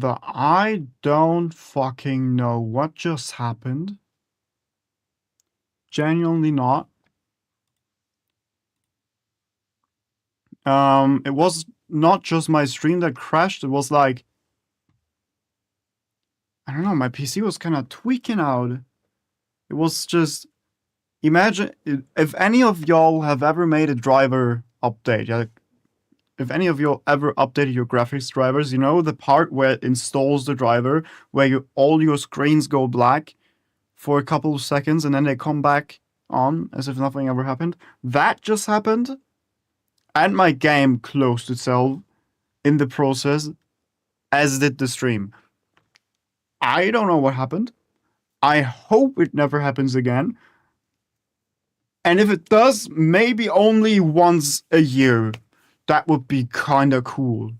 I don't fucking know what just happened. Genuinely not. It was not just my stream that crashed, it was like, I don't know, my PC was kind of tweaking out. It was just, imagine if any of y'all have ever made a driver update, like if any of you ever updated your graphics drivers, you know the part where it installs the driver, where all your screens go black for a couple of seconds and then they come back on as if nothing ever happened. That just happened, and my game closed itself in the process, as did the stream. I don't know what happened. I hope it never happens again. And if it does, maybe only once a year. That would be kinda cool.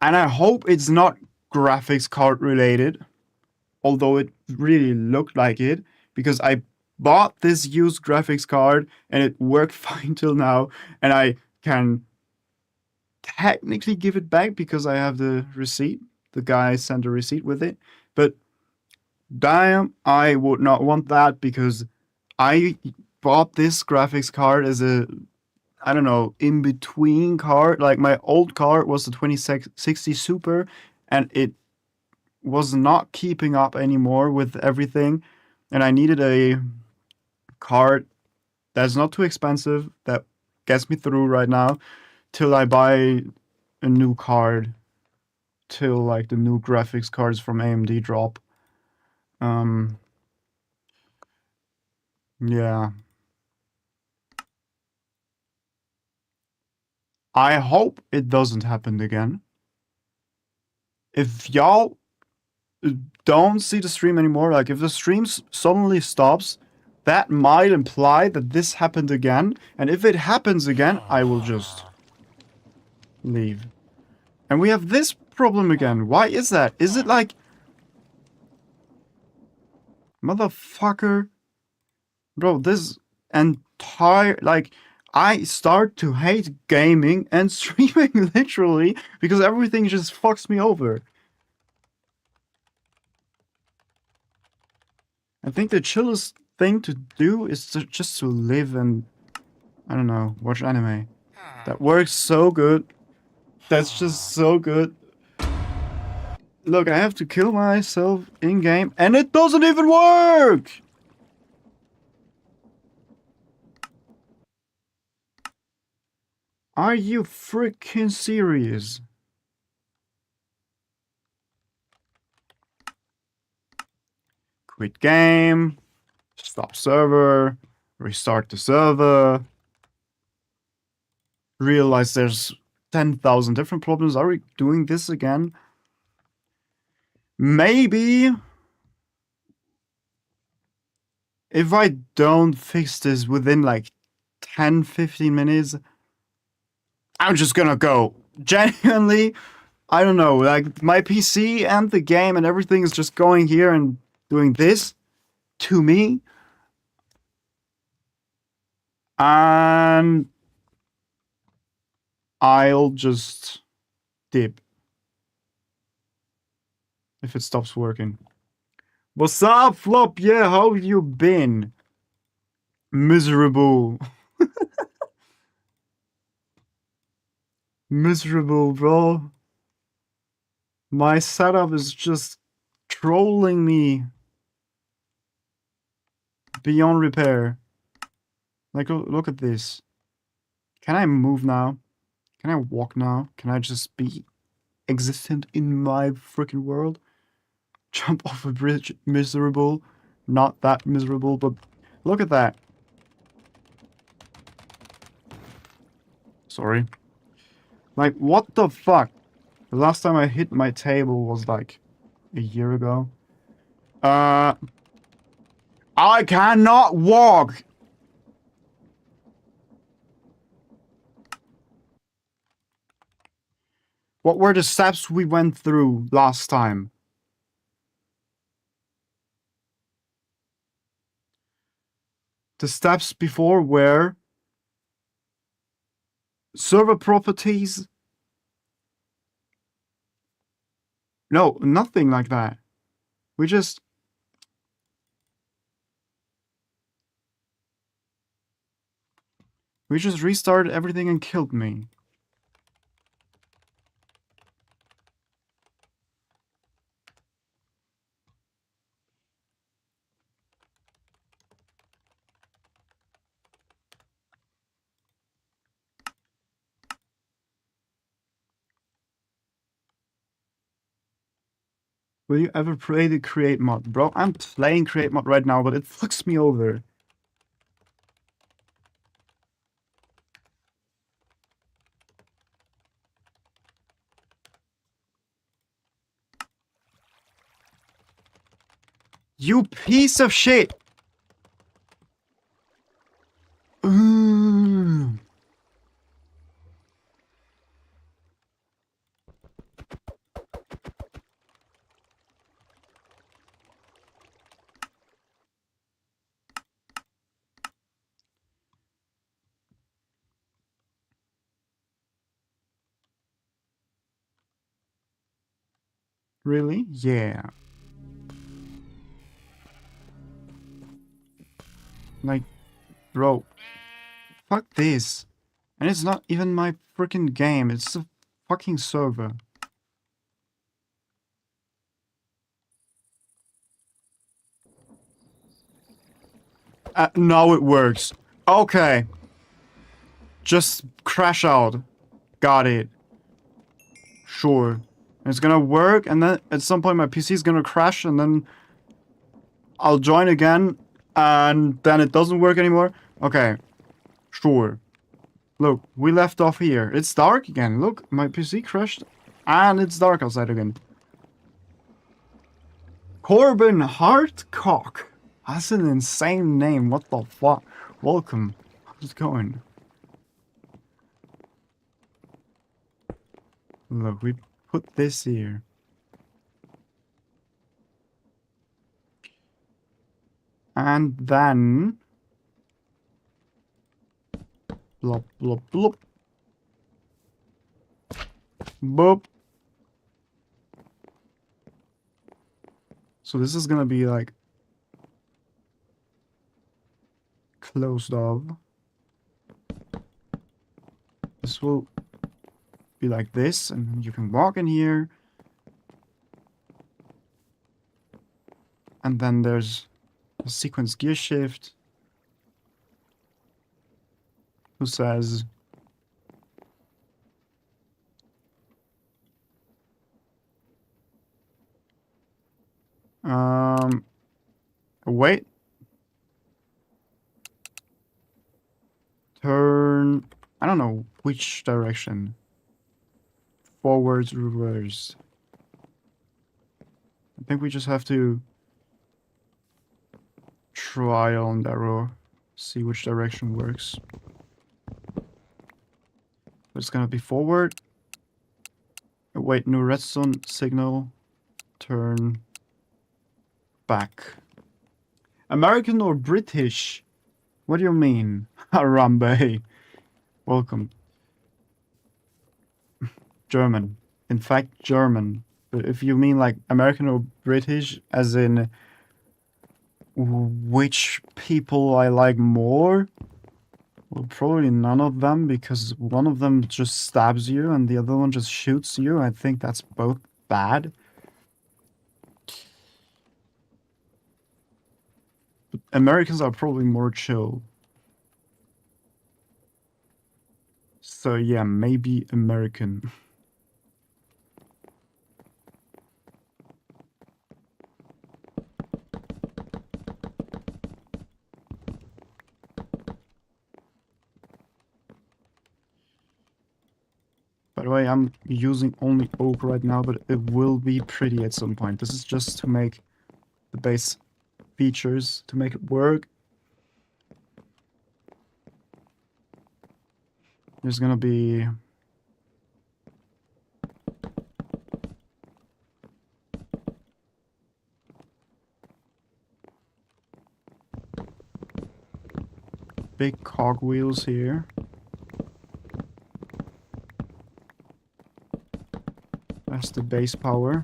And I hope it's not graphics card related, although it really looked like it, because I bought this used graphics card and it worked fine till now, and I can technically give it back because I have the receipt. The guy sent a receipt with it, but damn, I would not want that because I bought this graphics card as a, I don't know, in between card. Like my old card was the 2060 Super, and it was not keeping up anymore with everything, and I needed a card that's not too expensive that gets me through right now till I buy a new card, till like the new graphics cards from AMD drop. Um, yeah. I hope it doesn't happen again. If y'all don't see the stream anymore, like if the stream suddenly stops, that might imply that this happened again. And if it happens again, I will just leave. And we have this problem again. Why is that? Is it like... Motherfucker. Bro, this entire... Like, I start to hate gaming and streaming, literally, because everything just fucks me over. I think the chillest thing to do is just to live and, I don't know, watch anime. That works so good. That's just so good. Look, I have to kill myself in-game, and it doesn't even work! Are you freaking serious? Quit game, stop server, restart the server. Realize there's 10,000 different problems. Are we doing this again? Maybe if I don't fix this within like 10-15 minutes, I'm just gonna go. Genuinely, I don't know, like my PC and the game and everything is just going here and doing this to me. And I'll just dip if it stops working. What's up, Flop? Yeah, how have you been? Miserable. Miserable, bro. My setup is just trolling me beyond repair. Like, look at this. Can I move now? Can I walk now? Can I just be existent in my freaking world? Jump off a bridge, miserable. Not that miserable, but look at that. Sorry. Like, what the fuck? The last time I hit my table was like a year ago. I cannot walk! What were the steps we went through last time? The steps before were server properties, No, nothing like that. We just... restarted everything and killed me. Will you ever play the create mod? Bro, I'm playing create mod right now, but it fucks me over. You piece of shit! Really? Yeah. Like, bro, fuck this. And it's not even my freaking game, it's a fucking server. Now it works. Okay. Just crash out. Got it. Sure. It's gonna work, and then at some point my PC is gonna crash, and then I'll join again, and then it doesn't work anymore. Okay. Sure. Look, we left off here. It's dark again. Look, my PC crashed, and it's dark outside again. Corbin Hartcock. That's an insane name. What the fuck? Welcome. How's it going? Look, we put this here. And then... Blop, blop, blop. Boop. So this is gonna be like... closed off. This will be like this, and then you can walk in here. And then there's a sequence gear shift. Who says... wait. Turn... I don't know which direction. Forwards, reverse. I think we just have to... trial and error. See which direction works. It's gonna be forward. Wait, no redstone signal. Turn back. American or British? What do you mean? Harambe. Welcome. German. In fact, German. But if you mean like American or British, as in which people I like more, well, probably none of them, because one of them just stabs you and the other one just shoots you. I think that's both bad. But Americans are probably more chill. So yeah, maybe American. By the way, I'm using only oak right now, but it will be pretty at some point. This is just to make the base features, to make it work. There's gonna be... big cogwheels here. That's the base power.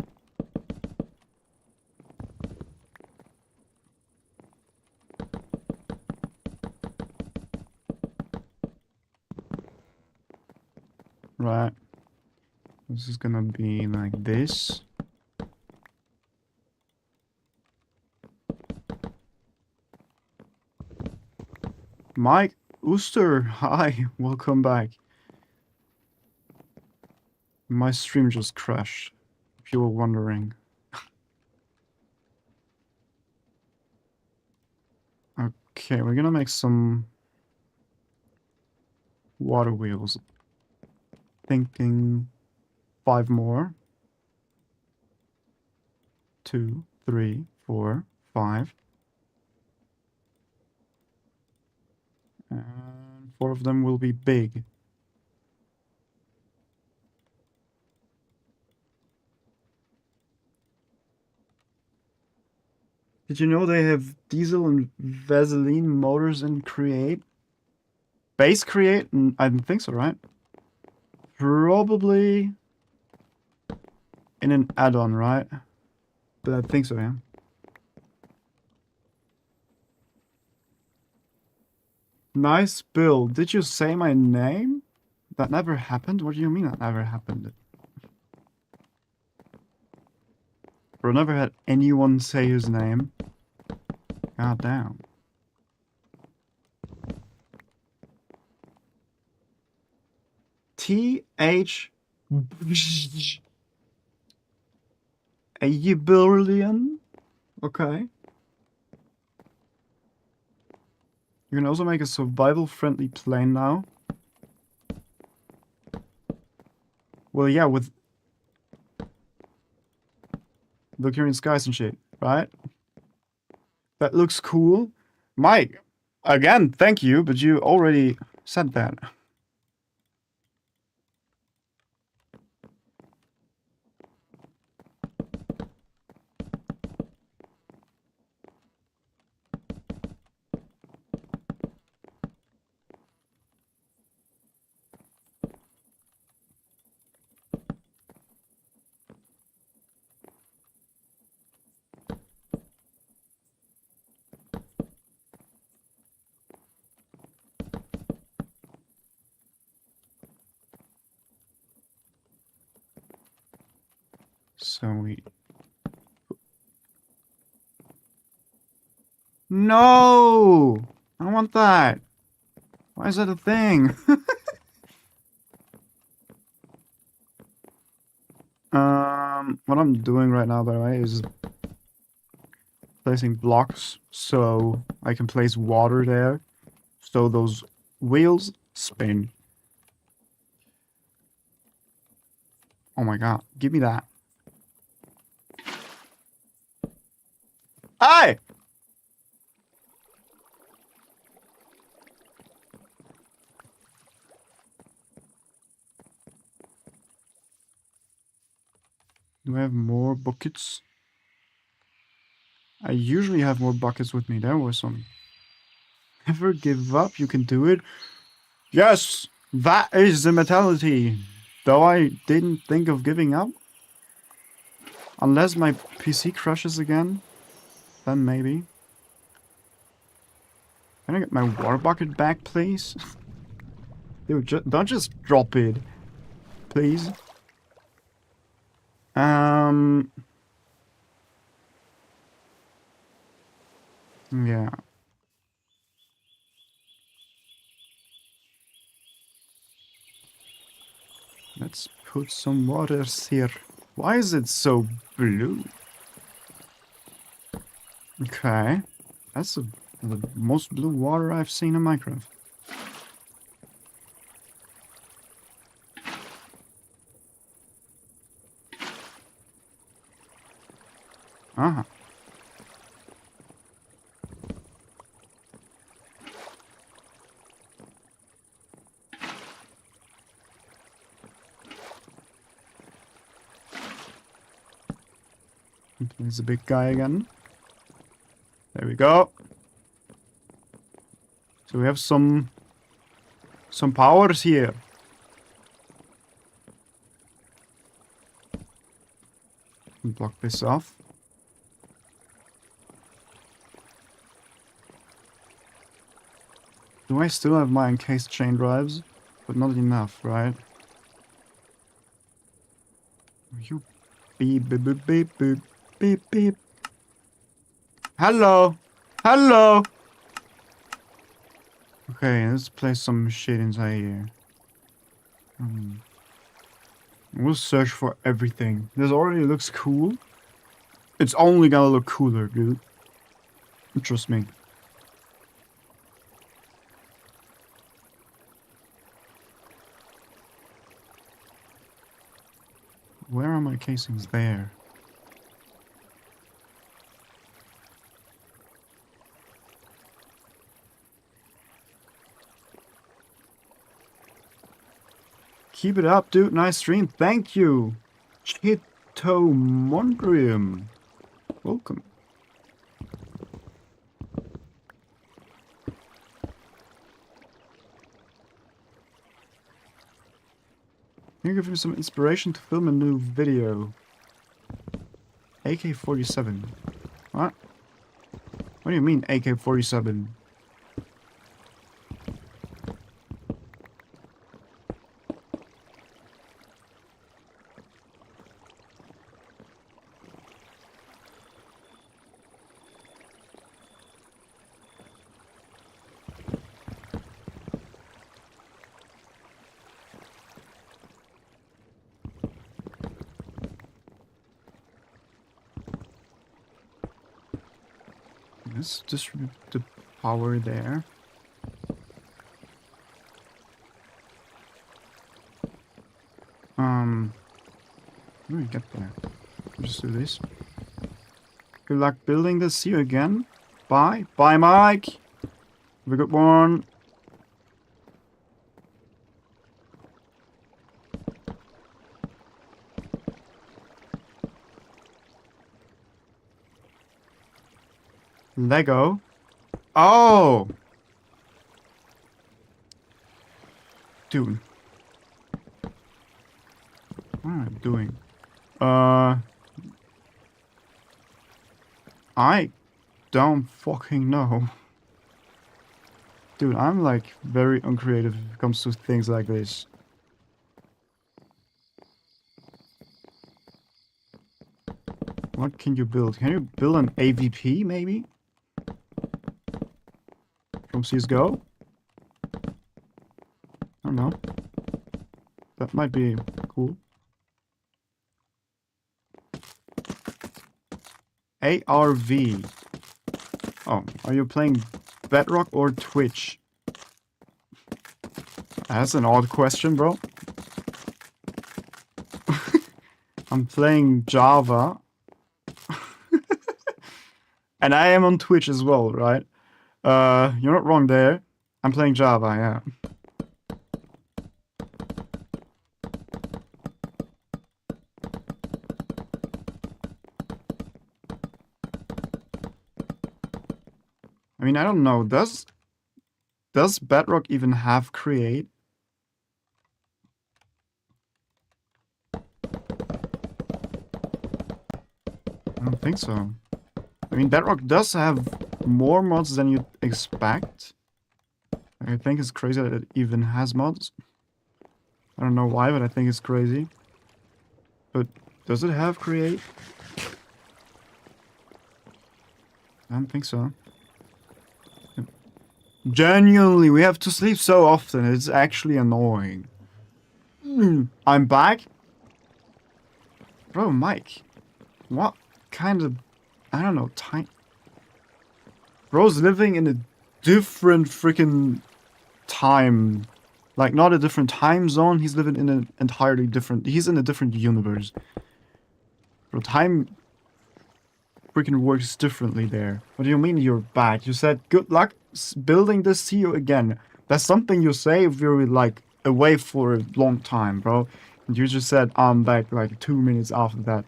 This is gonna be like this. Mike Ooster, hi, welcome back. My stream just crashed, if you were wondering. Okay, we're gonna make some water wheels. Thinking 5 more. 2, 3, 4, 5. And 4 of them will be big. Did you know they have diesel and Vaseline motors in Create? Base Create? I don't think so, right? Probably in an add-on, right? But I think so, yeah. Nice build. Did you say my name? That never happened? What do you mean that never happened? Bro, never had anyone say his name. God damn. T-H... A billion? Okay. You can also make a survival-friendly plane now. Well, yeah, with the current skies and shit, right? That looks cool. Mike, again, thank you, but you already said that. So we... No! I don't want that. Why is that a thing? What I'm doing right now, by the way, is placing blocks so I can place water there, so those wheels spin. Oh my god, give me that. Hey! Do I have more buckets? I usually have more buckets with me. There was some. Never give up, you can do it. Yes! That is the mentality. Though I didn't think of giving up. Unless my PC crashes again. Then maybe. Can I get my water bucket back, please? Dude, don't just drop it. Please. Yeah. Let's put some waters here. Why is it so blue? Okay. That's the most blue water I've seen in Minecraft. Uh-huh. There's a big guy again. There we go. So we have some powers here. Block this off. Do I still have my encased chain drives? But not enough, right? You beep beep beep beep beep beep beep. Hello! Hello! Okay, let's place some shit inside here. We'll search for everything. This already looks cool. It's only gonna look cooler, dude. Trust me. Where are my casings? There. Keep it up, dude. Nice stream. Thank you. Chitomondrium. Welcome. Can you give me some inspiration to film a new video? AK-47. What? What do you mean AK-47? Let's distribute the power there. How do we get there? Just do this. Good luck building this. See you again. Bye. Bye, Mike. Have a good one. Lego. Oh! Dude. What am I doing? I don't fucking know. Dude, I'm like very uncreative if it comes to things like this. What can you build? Can you build an AVP maybe? From CSGO? I don't know. That might be cool. ARV. Oh, are you playing Bedrock or Twitch? That's an odd question, bro. I'm playing Java. And I am on Twitch as well, right? You're not wrong there. I'm playing Java, yeah. I mean, I don't know. Does Bedrock even have create? I don't think so. I mean, Bedrock does have more mods than you'd expect. I think it's crazy that it even has mods. I don't know why, but I think it's crazy. But does it have create? I don't think so. Genuinely, we have to sleep so often, it's actually annoying. I'm back? Bro, Mike. What kind of... I don't know, time... Bro's living in a different freaking time. Like, not a different time zone, he's living in an entirely different... He's in a different universe. Bro, time... freaking works differently there. What do you mean you're back? You said, good luck building this, see you again. That's something you say if you're, like, away for a long time, bro. And you just said, I'm back, like, 2 minutes after that.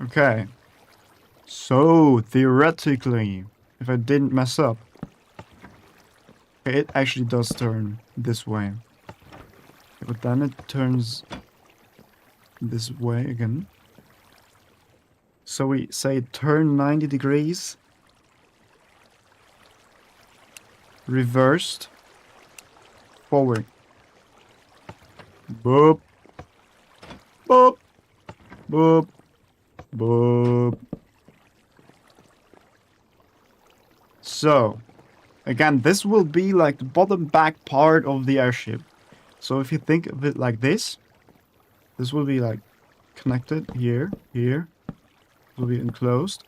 Okay. So, theoretically, if I didn't mess up, it actually does turn this way. But then it turns this way again. So we say turn 90 degrees. Reversed. forward. Boop. Boop. Boop. Boop. So, again, this will be like the bottom back part of the airship. So if you think of it like this will be like connected here, here. It will be enclosed.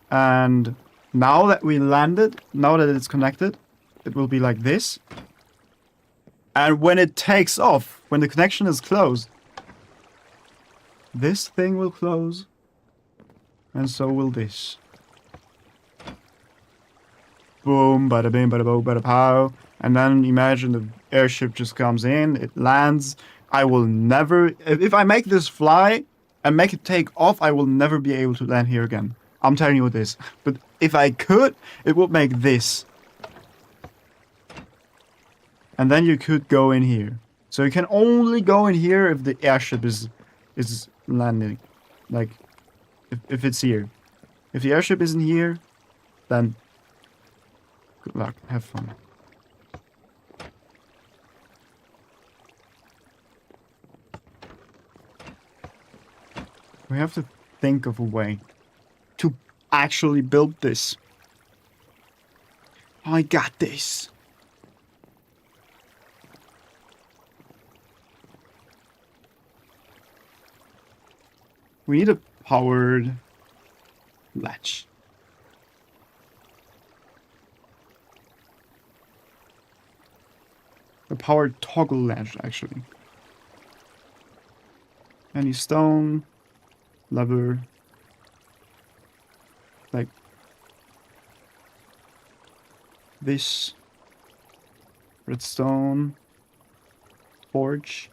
And now that we landed, now that it's connected, it will be like this. And when it takes off, when the connection is closed, this thing will close. And so will this. Boom, bada bing, bada bo, bada pow. And then imagine the airship just comes in, it lands. I will never, if I make this fly and make it take off, I will never be able to land here again. I'm telling you this. But if I could, it would make this. And then you could go in here. So you can only go in here if the airship is landing. Like, if it's here. If the airship isn't here, then good luck. Have fun. We have to think of a way to actually build this. I got this. We need a powered latch. A powered toggle latch, actually. Any stone, lever, like this, redstone, torch.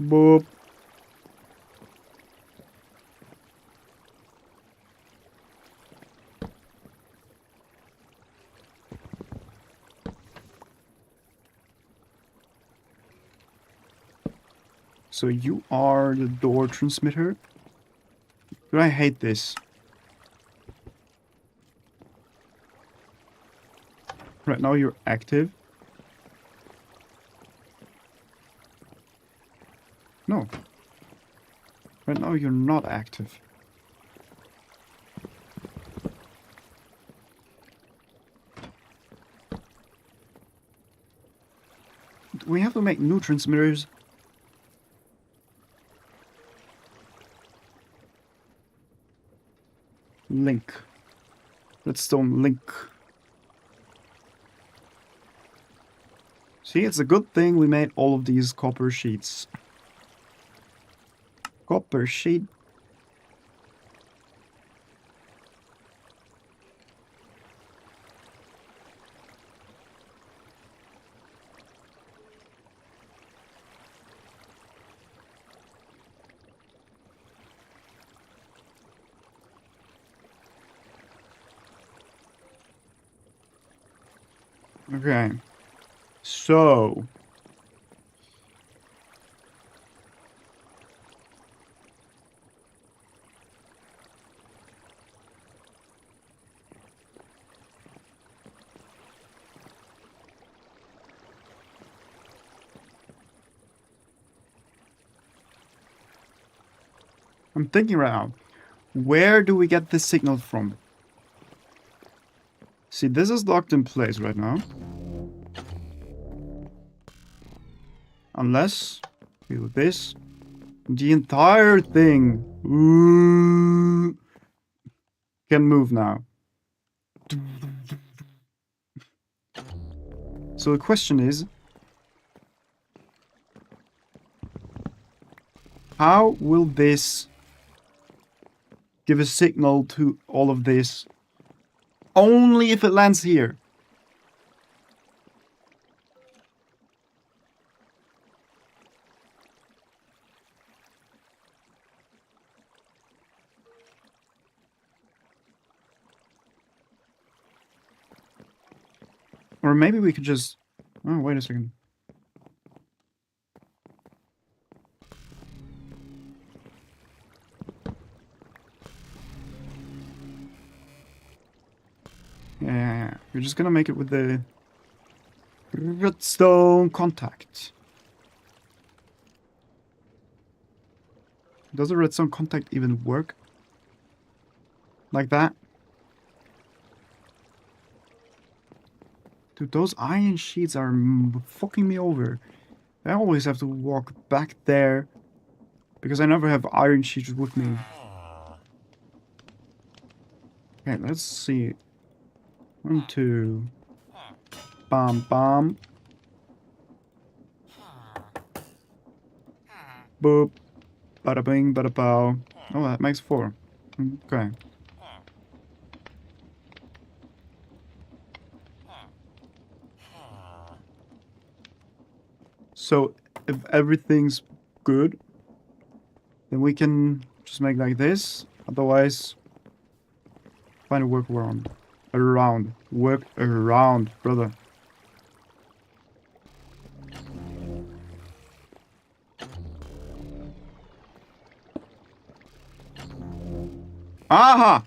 Boop. So you are the door transmitter? But I hate this. Right now you're active. No. Right now you're not active. We have to make new transmitters. Link. Redstone link. See, it's a good thing we made all of these copper sheets. Copper sheet. Okay. So. I'm thinking right now, where do we get this signal from? See, this is locked in place right now. Unless we do this. The entire thing can move now. So the question is, how will this give a signal to all of this? Only if it lands here. Or maybe we could just... Oh, wait a second. Yeah, we're just gonna make it with the redstone contact. Does the redstone contact even work? Like that? Dude, those iron sheets are fucking me over. I always have to walk back there because I never have iron sheets with me. Okay, let's see. 1, 2. Bam, bam. Boop. Bada bing, bada bow. Oh, that makes 4. Okay. So, if everything's good, then we can just make like this. Otherwise, find a workaround. Work around, brother. Aha!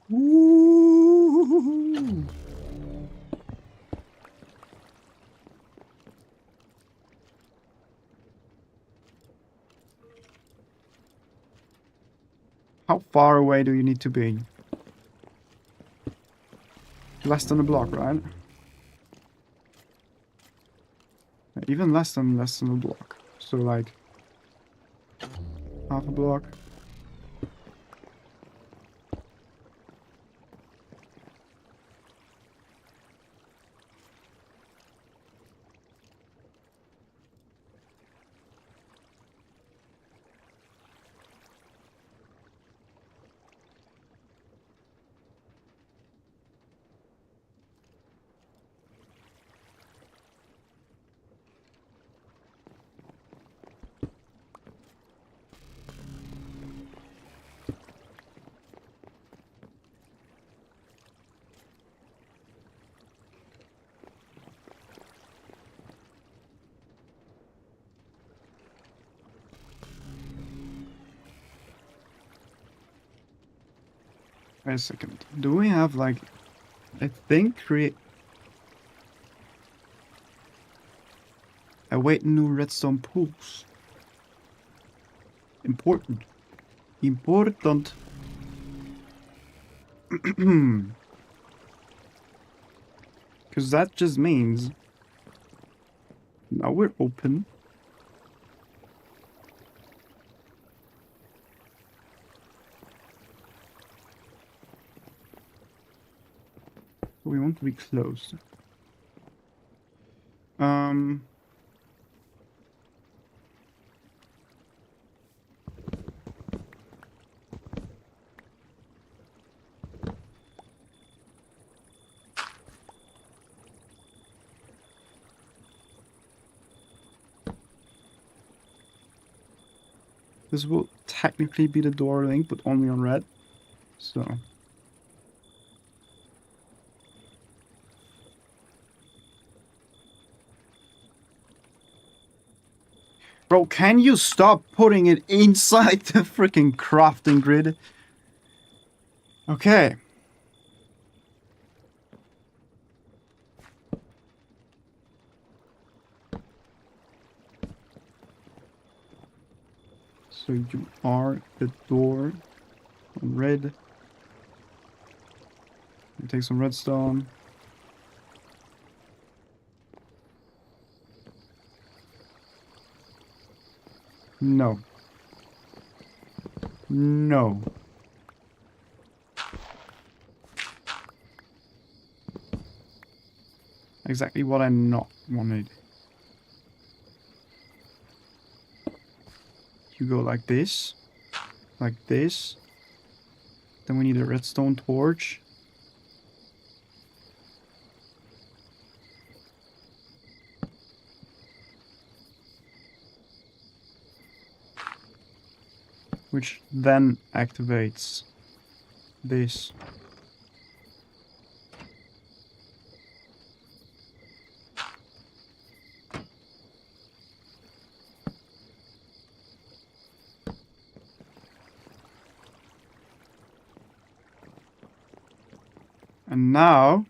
Woo! How far away do you need to be? Less than a block, right? Even less than a block. So like half a block. Wait a second. Do we have like I think create await new redstone pools. Important. Important. Because that just means now we're open. We want to be closed. This will technically be the door link, but only on red. So. Bro, can you stop putting it inside the freaking crafting grid? Okay. So you are the door on red. You take some redstone. No. No. Exactly what I not wanted. You go like this. Like this. Then we need a redstone torch. Which then activates this. And now,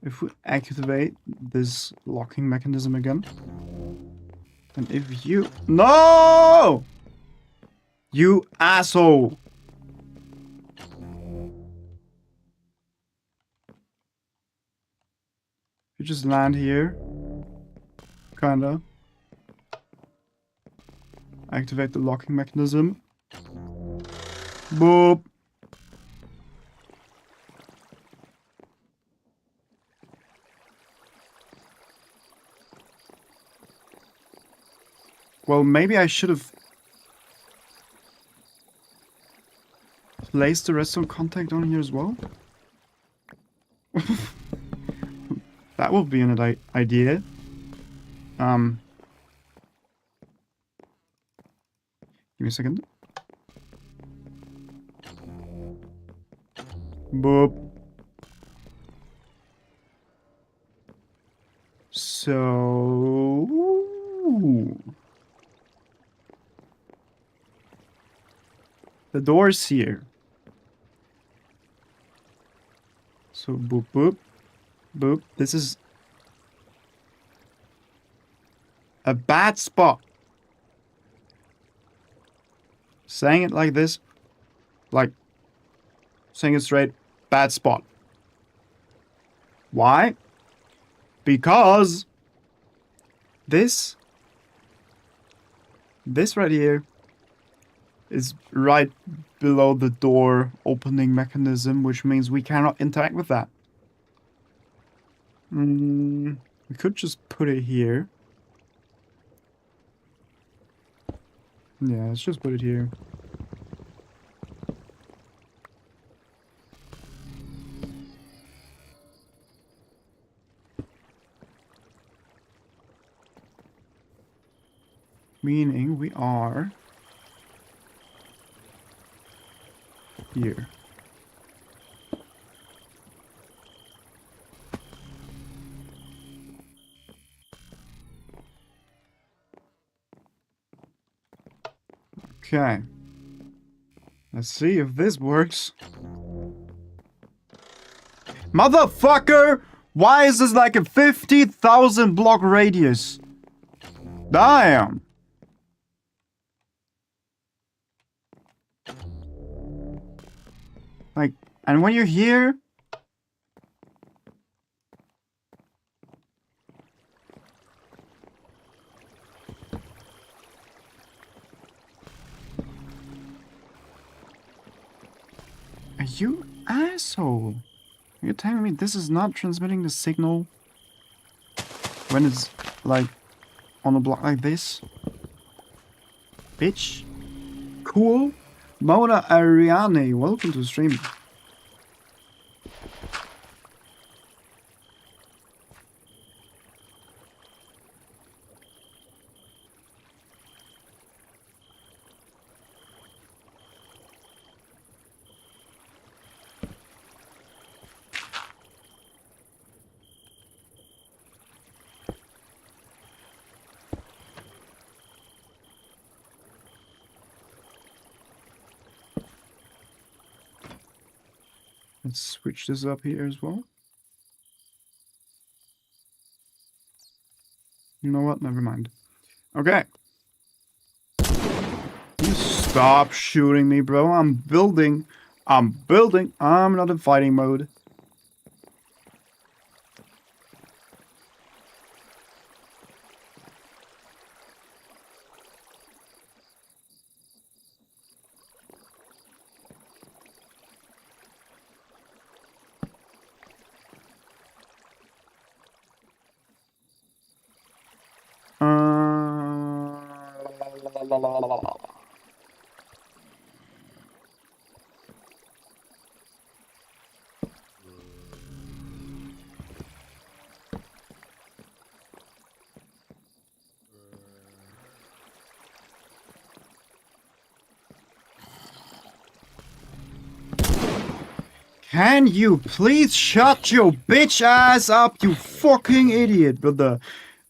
if we activate this locking mechanism again, and if you... No! You asshole! You just land here. Kinda. Activate the locking mechanism. Boop. Well, maybe I should have placed the redstone contact on here as well. That would be an idea. Give me a second. Boop. So... the door's here. So boop, boop, boop. This is a bad spot. Saying it like this, like saying it straight, bad spot. Why? Because this right here is right below the door opening mechanism, which means we cannot interact with that. We could just put it here. Yeah, let's just put it here. Meaning we are here. Okay. Let's see if this works. Motherfucker! Why is this like a 50,000 block radius? Damn! Like, and when you're here... Are you asshole? Are you telling me this is not transmitting the signal when it's, like, on a block like this? Bitch. Cool. Mona Ariane, welcome to the stream. Let's switch this up here as well. You know what? Never mind. Okay. You stop shooting me, bro. I'm building. I'm not in fighting mode. Can you please shut your bitch ass up, you fucking idiot, brother?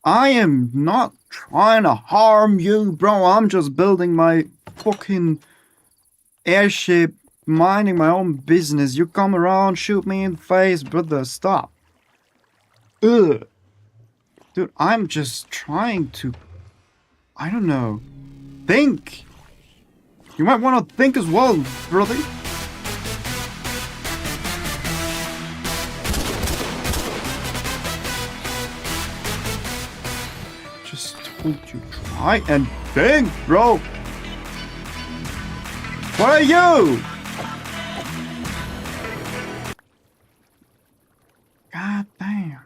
I am not trying to harm you, bro. I'm just building my fucking airship minding my own business. You come around, shoot me in the face, brother. Stop. Ugh. Dude, I'm just trying to... I don't know. Think! You might want to think as well, brother. Just told you, try and think, bro. What are you? God damn.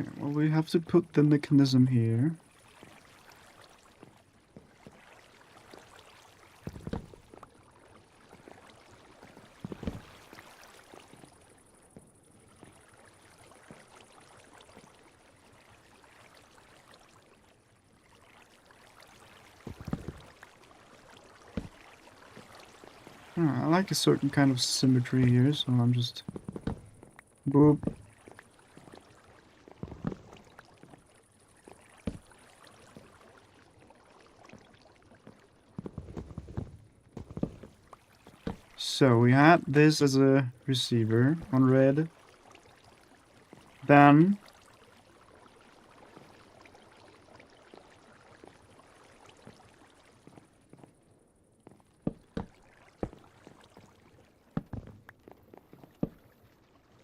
Okay, well, we have to put the mechanism here. I like a certain kind of symmetry here, so I'm just... Boop. So we had this as a receiver on red. Then...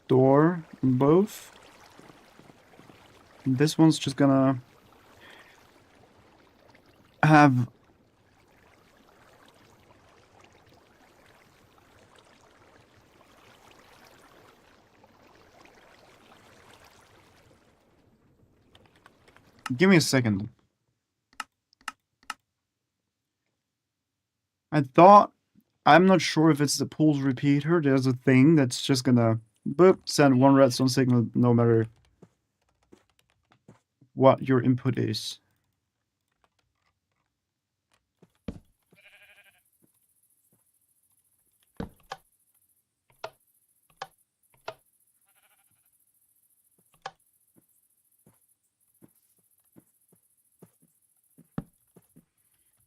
door on both. And this one's just gonna have give me a second. I'm not sure if it's the pulse repeater. There's a thing that's just gonna boop, send one redstone signal no matter what your input is.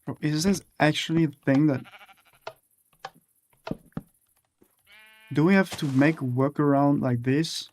Oh, is this actually a thing that... Do we have to make a workaround like this?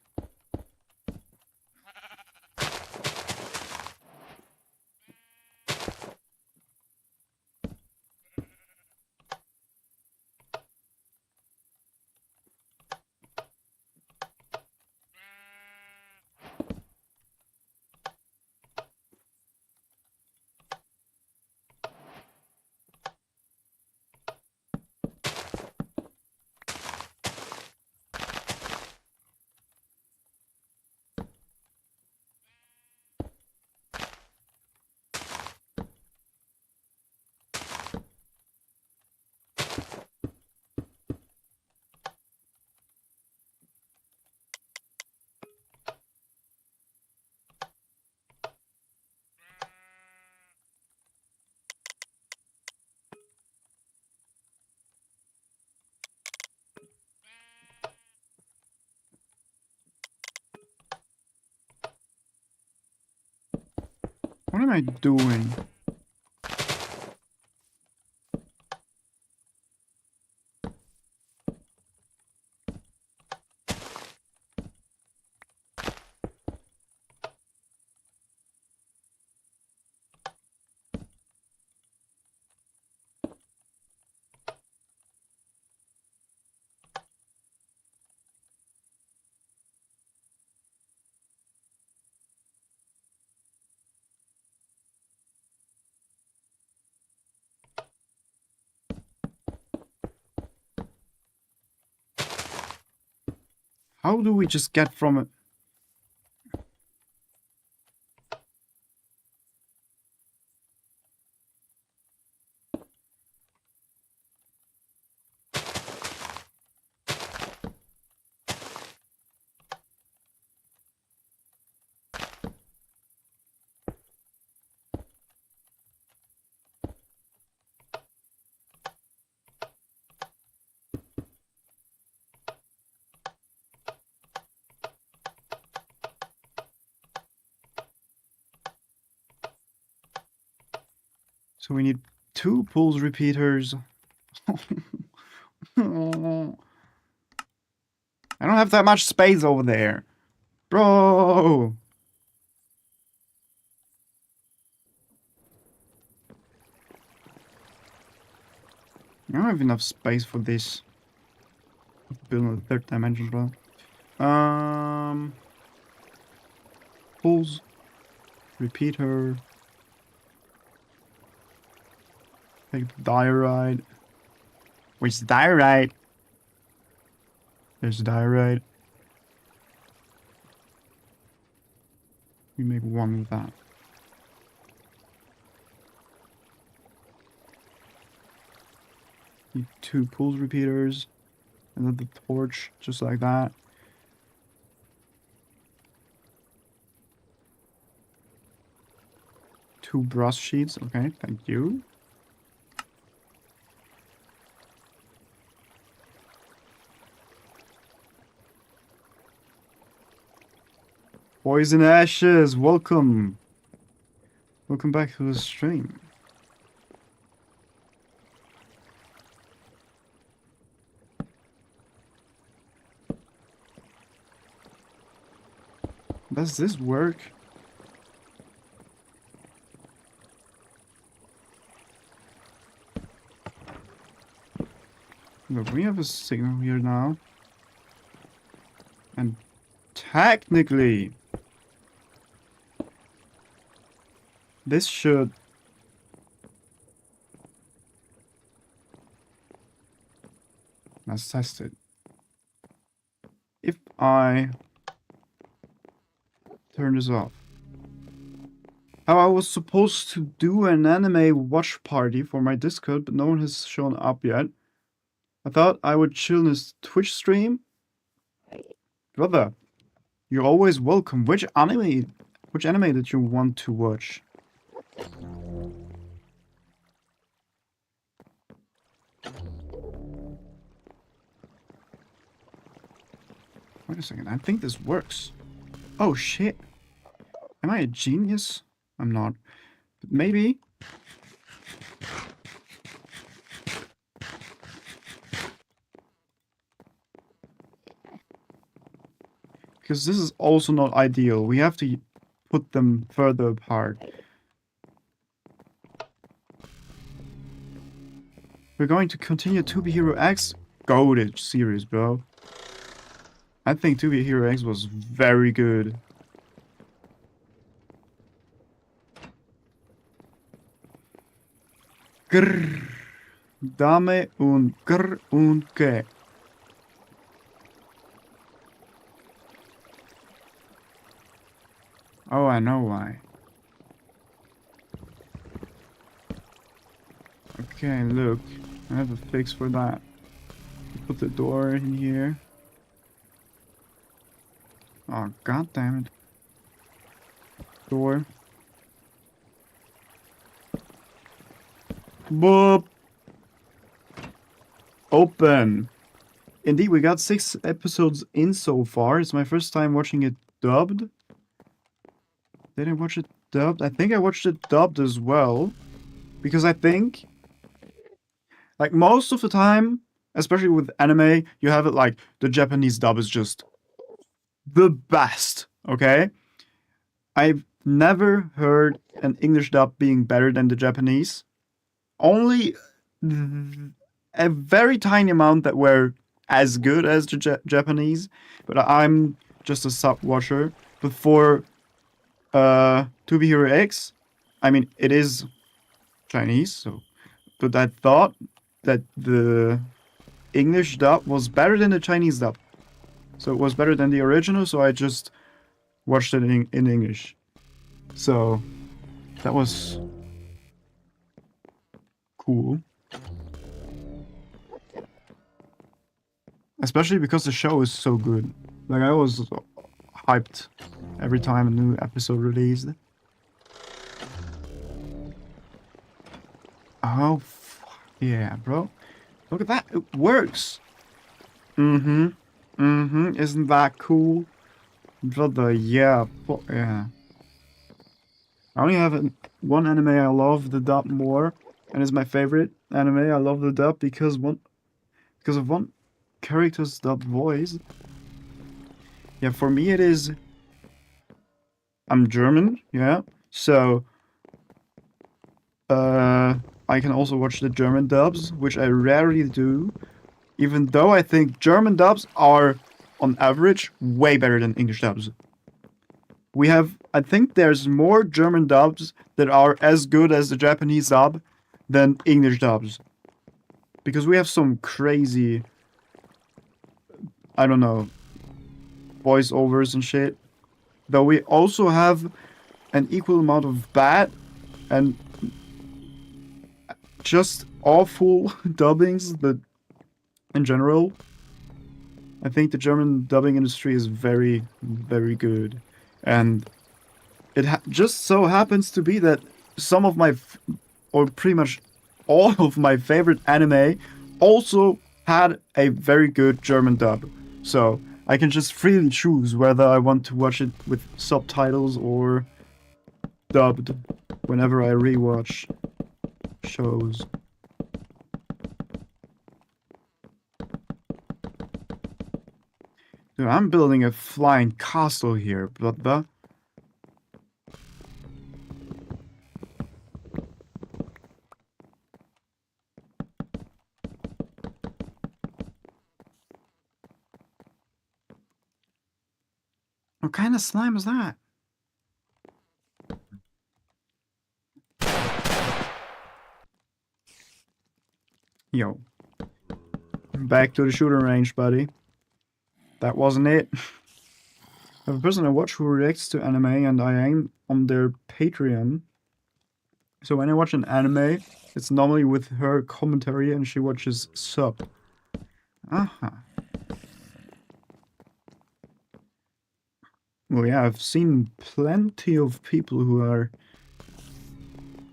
What am I doing? How do we just get from it? So we need 2 pulse repeaters. I don't have that much space over there. Bro! I don't have enough space for this. Build a 3rd dimension, bro. Pulse. Repeater. Take the diorite. Where's the diorite? There's the diorite. We make 1 with that. Need 2 pulse repeaters. And then the torch, just like that. Two brass sheets. Okay, thank you. Poison Ashes, welcome. Welcome back to the stream. Does this work? Look, we have a signal here now. And technically, this should... Let's test it. If I turn this off. How I was supposed to do an anime watch party for my Discord, but no one has shown up yet. I thought I would chill in his Twitch stream. Brother, you're always welcome. Which anime did you want to watch? Wait a second, I think this works. Oh shit. Am I a genius? I'm not. But maybe. Because this is also not ideal. We have to put them further apart. We're going to continue 2B Hero X. Goated series, bro. I think 2B Hero X was very good. Grrr. Dame un grr un que. Oh, I know why. Okay, look. I have a fix for that. Put the door in here. Oh, god damn it. Door. Boop. Open. Indeed, we got 6 episodes in so far. It's my first time watching it dubbed. Did I watch it dubbed? I think I watched it dubbed as well. Because I think, like, most of the time, especially with anime, you have it like, the Japanese dub is just the best, okay? I've never heard an English dub being better than the Japanese. Only a very tiny amount that were as good as the Japanese, but I'm just a sub watcher. But for 2B Hero X, I mean, it is Chinese, so, but I thought that the English dub was better than the Chinese dub. So it was better than the original, so I just watched it in English. So that was cool. Especially because the show is so good. Like, I was hyped every time a new episode released. Oh, yeah, bro. Look at that. It works. Mm-hmm. Mm-hmm. Isn't that cool? Brother, yeah. Yeah. I only have one anime I love the dub more, and it's my favorite anime. I love the dub because of one character's dub voice. Yeah, for me it is. I'm German, yeah. So I can also watch the German dubs, which I rarely do, even though I think German dubs are, on average, way better than English dubs. I think there's more German dubs that are as good as the Japanese dub than English dubs. Because we have some crazy, I don't know, voiceovers and shit. Though we also have an equal amount of bad and just awful dubbings, but in general, I think the German dubbing industry is very, very good. And it just so happens to be that some of my, or pretty much all of my favorite anime also had a very good German dub. So I can just freely choose whether I want to watch it with subtitles or dubbed whenever I rewatch shows. Dude, I'm building a flying castle here, but what kind of slime is that? Yo. Back to the shooting range, buddy. That wasn't it. I have a person I watch who reacts to anime, and I am on their Patreon. So when I watch an anime, it's normally with her commentary and she watches sub. Uh-huh. Well, yeah, I've seen plenty of people who are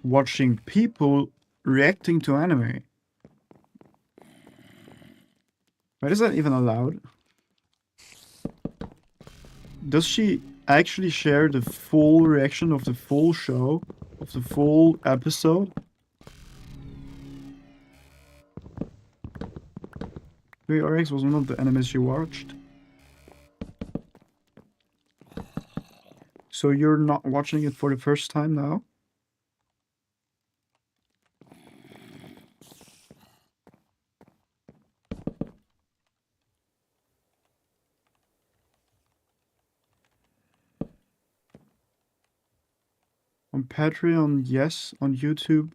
watching people reacting to anime. Why is that even allowed? Does she actually share the full reaction of the full show? Of the full episode? RX was one of the animes she watched. So you're not watching it for the first time now? On Patreon, yes. On YouTube,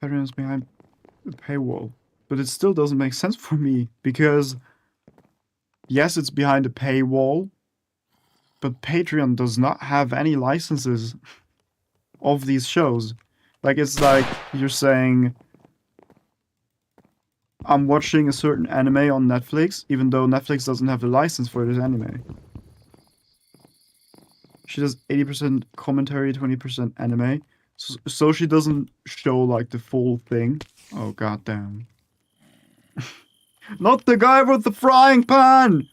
Patreon is behind the paywall. But it still doesn't make sense for me, because yes, it's behind a paywall, but Patreon does not have any licenses of these shows. Like, it's like you're saying, I'm watching a certain anime on Netflix, even though Netflix doesn't have the license for this anime. She does 80% commentary, 20% anime. So she doesn't show, like, the full thing. Oh, goddamn. Not the guy with the frying pan!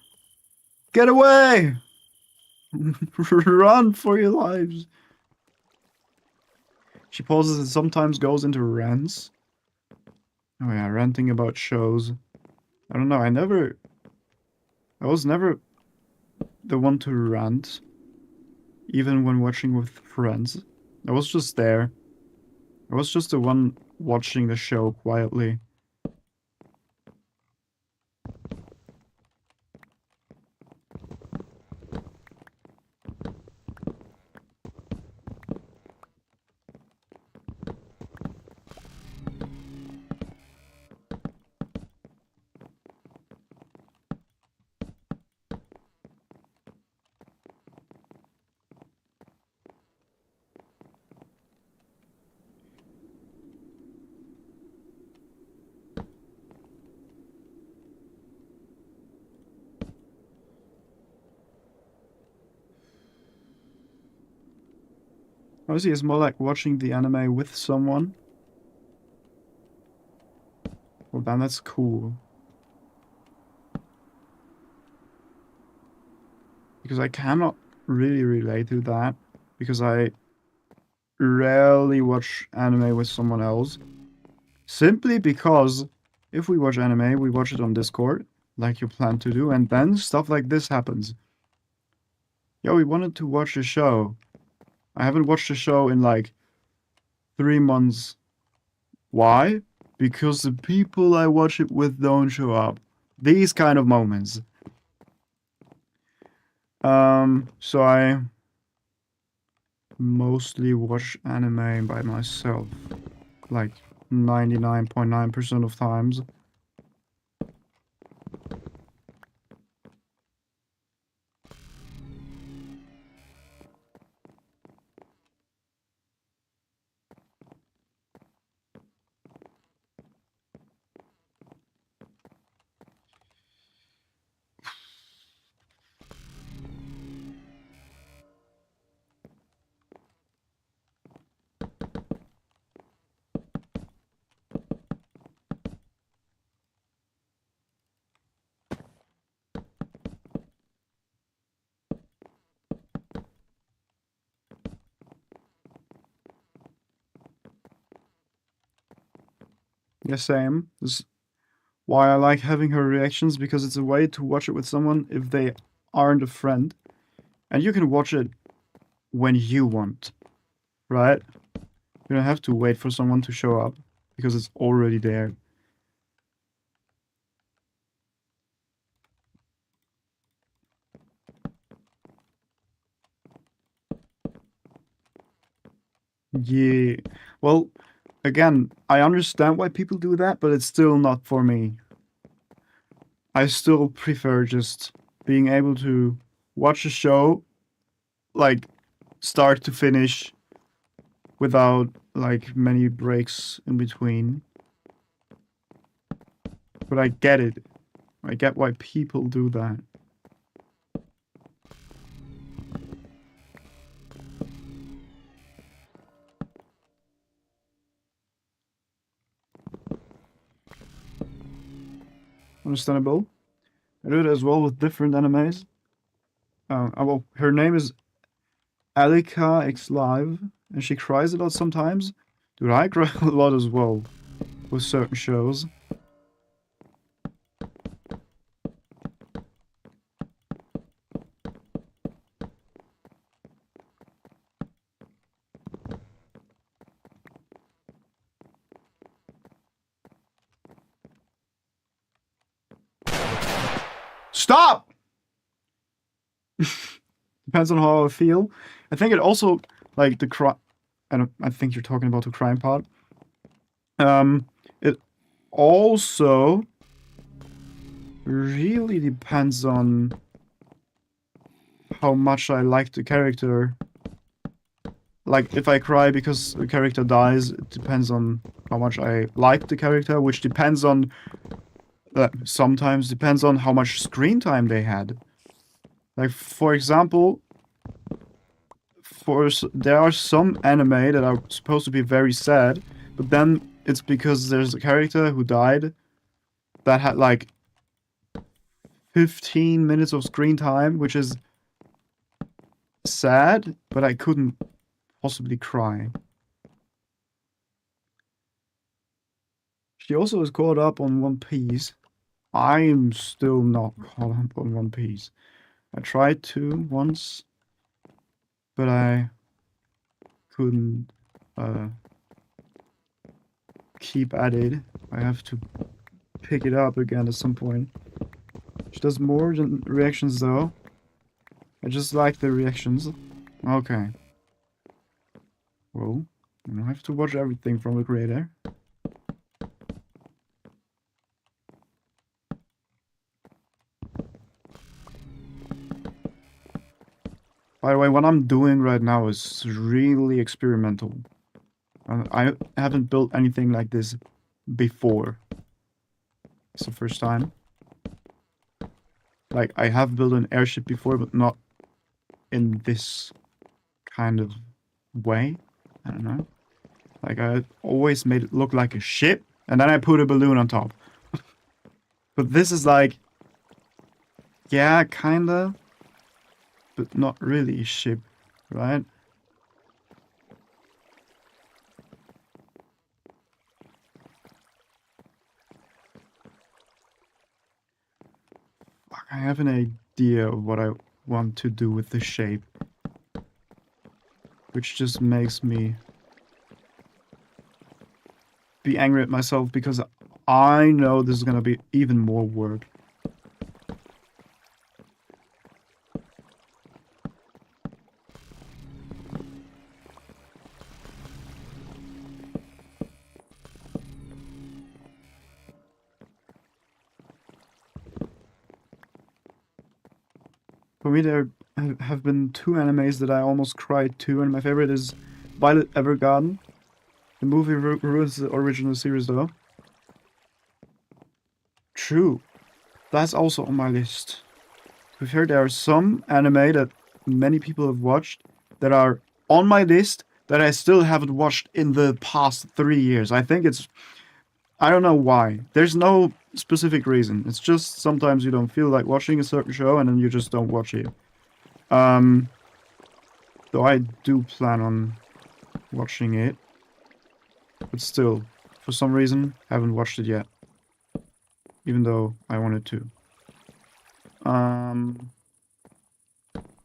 Get away! Run for your lives. She pauses and sometimes goes into rants. Oh yeah, ranting about shows. I don't know, I was never the one to rant. Even when watching with friends. I was just there. I was just the one watching the show quietly. Honestly, it's more like watching the anime with someone. Well, then that's cool. Because I cannot really relate to that. Because I rarely watch anime with someone else. Simply because if we watch anime, we watch it on Discord, like you plan to do, and then stuff like this happens. Yo, we wanted to watch a show. I haven't watched a show in like 3 months. Why? Because the people I watch it with don't show up. These kind of moments. So I mostly watch anime by myself. Like 99.9% of times. Yeah, same. This is why I like having her reactions, because it's a way to watch it with someone if they aren't a friend. And you can watch it when you want, right? You don't have to wait for someone to show up because it's already there. Yeah. Well, again, I understand why people do that, but it's still not for me. I still prefer just being able to watch a show, like, start to finish without, like, many breaks in between. But I get it. I get why people do that. Understandable. I do it as well with different animes. Well, her name is Alika X Live, and she cries a lot sometimes. Dude, I cry a lot as well with certain shows. Stop! Depends on how I feel. I think it also, like, the crime. I think you're talking about the crime part. It also really depends on how much I like the character. Like, if I cry because the character dies, it depends on how much I like the character, which depends on, sometimes depends on how much screen time they had. Like, for example, there are some anime that are supposed to be very sad, but then it's because there's a character who died that had like 15 minutes of screen time, which is sad, but I couldn't possibly cry. She also is caught up on One Piece. I'm still not caught up on One Piece. I tried to once, but I couldn't keep at it. I have to pick it up again at some point. She does more than reactions though. I just like the reactions. Okay. Well, I don't have to watch everything from the creator. By the way, what I'm doing right now is really experimental. I haven't built anything like this before. It's the first time. Like, I have built an airship before, but not in this kind of way. I don't know. Like, I always made it look like a ship, and then I put a balloon on top. But this is like, yeah, kinda, but not really a ship, right? Fuck, I have an idea of what I want to do with the shape, which just makes me be angry at myself because I know this is gonna be even more work. For me, there have been two animes that I almost cried to, and my favorite is Violet Evergarden. The movie ruins the original series, though. True. That's also on my list. We've heard there are some anime that many people have watched that are on my list that I still haven't watched in the past 3 years. I think it's... I don't know why. There's no specific reason. It's just sometimes you don't feel like watching a certain show and then you just don't watch it. Though I do plan on watching it. But still, for some reason, I haven't watched it yet. Even though I wanted to. I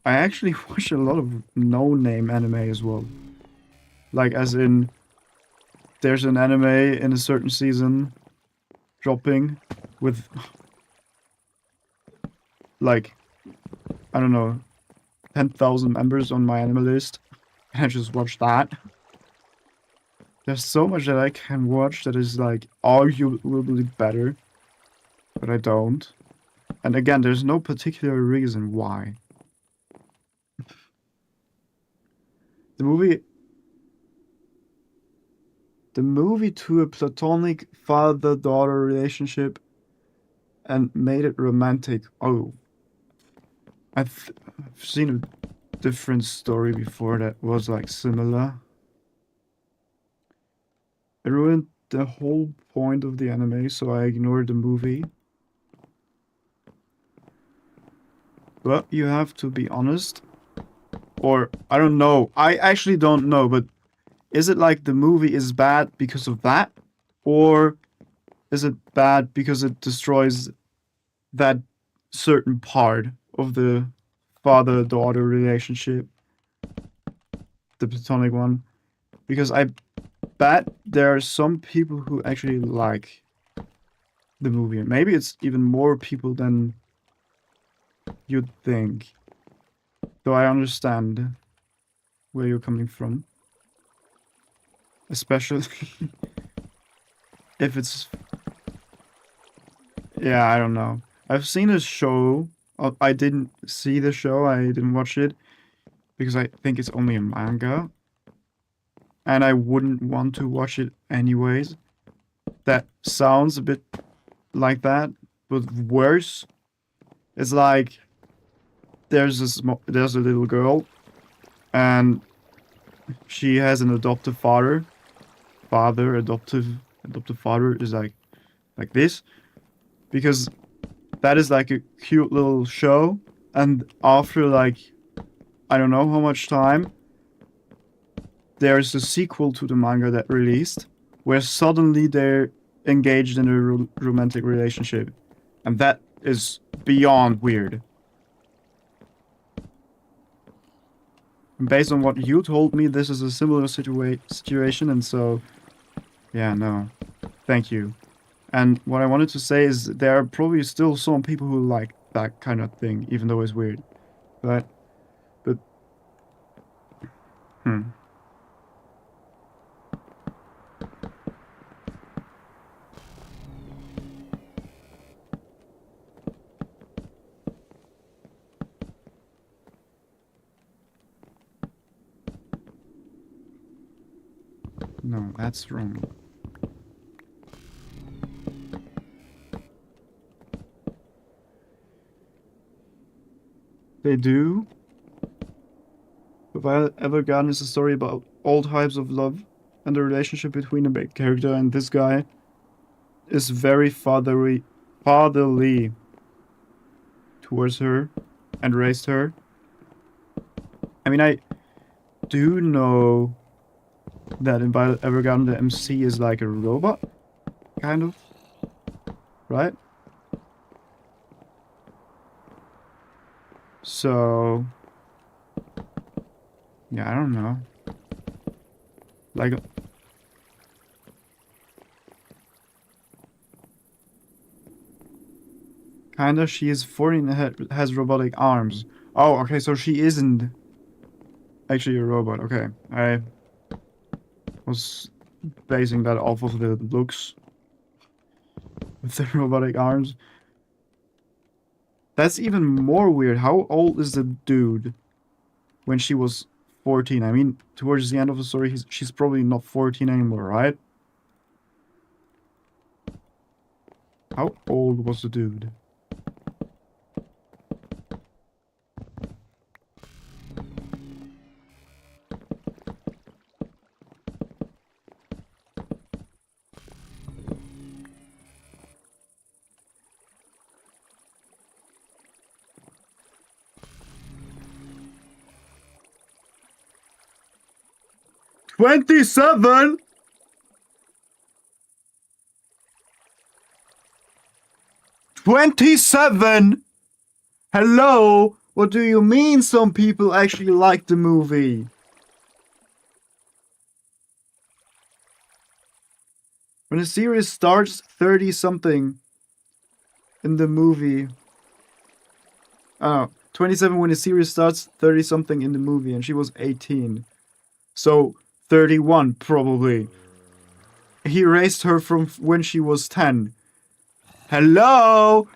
actually watch a lot of no-name anime as well. Like, as in, there's an anime in a certain season dropping with, like, I don't know, 10,000 members on my anime list. And I just watch that. There's so much that I can watch that is, like, arguably better. But I don't. And again, there's no particular reason why. The movie to a platonic father-daughter relationship and made it romantic. Oh, I've seen a different story before that was like similar. It ruined the whole point of the anime, so I ignored the movie. But you have to be honest. Or, I don't know. I actually don't know, but is it like the movie is bad because of that? Or is it bad because it destroys that certain part of the father-daughter relationship? The platonic one? Because I bet there are some people who actually like the movie. Maybe it's even more people than you'd think. Though I understand where you're coming from. Especially if it's... Yeah, I don't know. I've seen a show. I didn't see the show. I didn't watch it. Because I think it's only a manga. And I wouldn't want to watch it anyways. That sounds a bit like that, but worse. It's like there's a little girl, and she has an adoptive father. Adoptive father is like this, because that is like a cute little show, and after like I don't know how much time, there's a sequel to the manga that released, where suddenly they're engaged in a romantic relationship. And that is beyond weird. And based on what you told me, this is a similar situation, and so... Yeah, no. Thank you. And what I wanted to say is there are probably still some people who like that kind of thing, even though it's weird. But... Hmm. No, that's wrong. They do? Have I Ever Gotten is a story about all types of love and the relationship between the main character and this guy is very fatherly towards her and raised her. I mean, I do know that in Violet Evergarden the MC is like a robot, kind of, right? So, yeah, I don't know. Like, kinda, she is 14 and has robotic arms. Oh, okay, so she isn't actually a robot. Okay, I was basing that off of the looks with the robotic arms. That's even more weird. How old is the dude when she was 14? I mean, towards the end of the story, she's probably not 14 anymore, right? How old was the dude? "27? 27? Hello? What do you mean some people actually like the movie? When a series starts 30 something in the movie. Oh, 27 when the series starts 30 something in the movie and she was 18. So 31 probably. He raised her from when she was 10. Hello?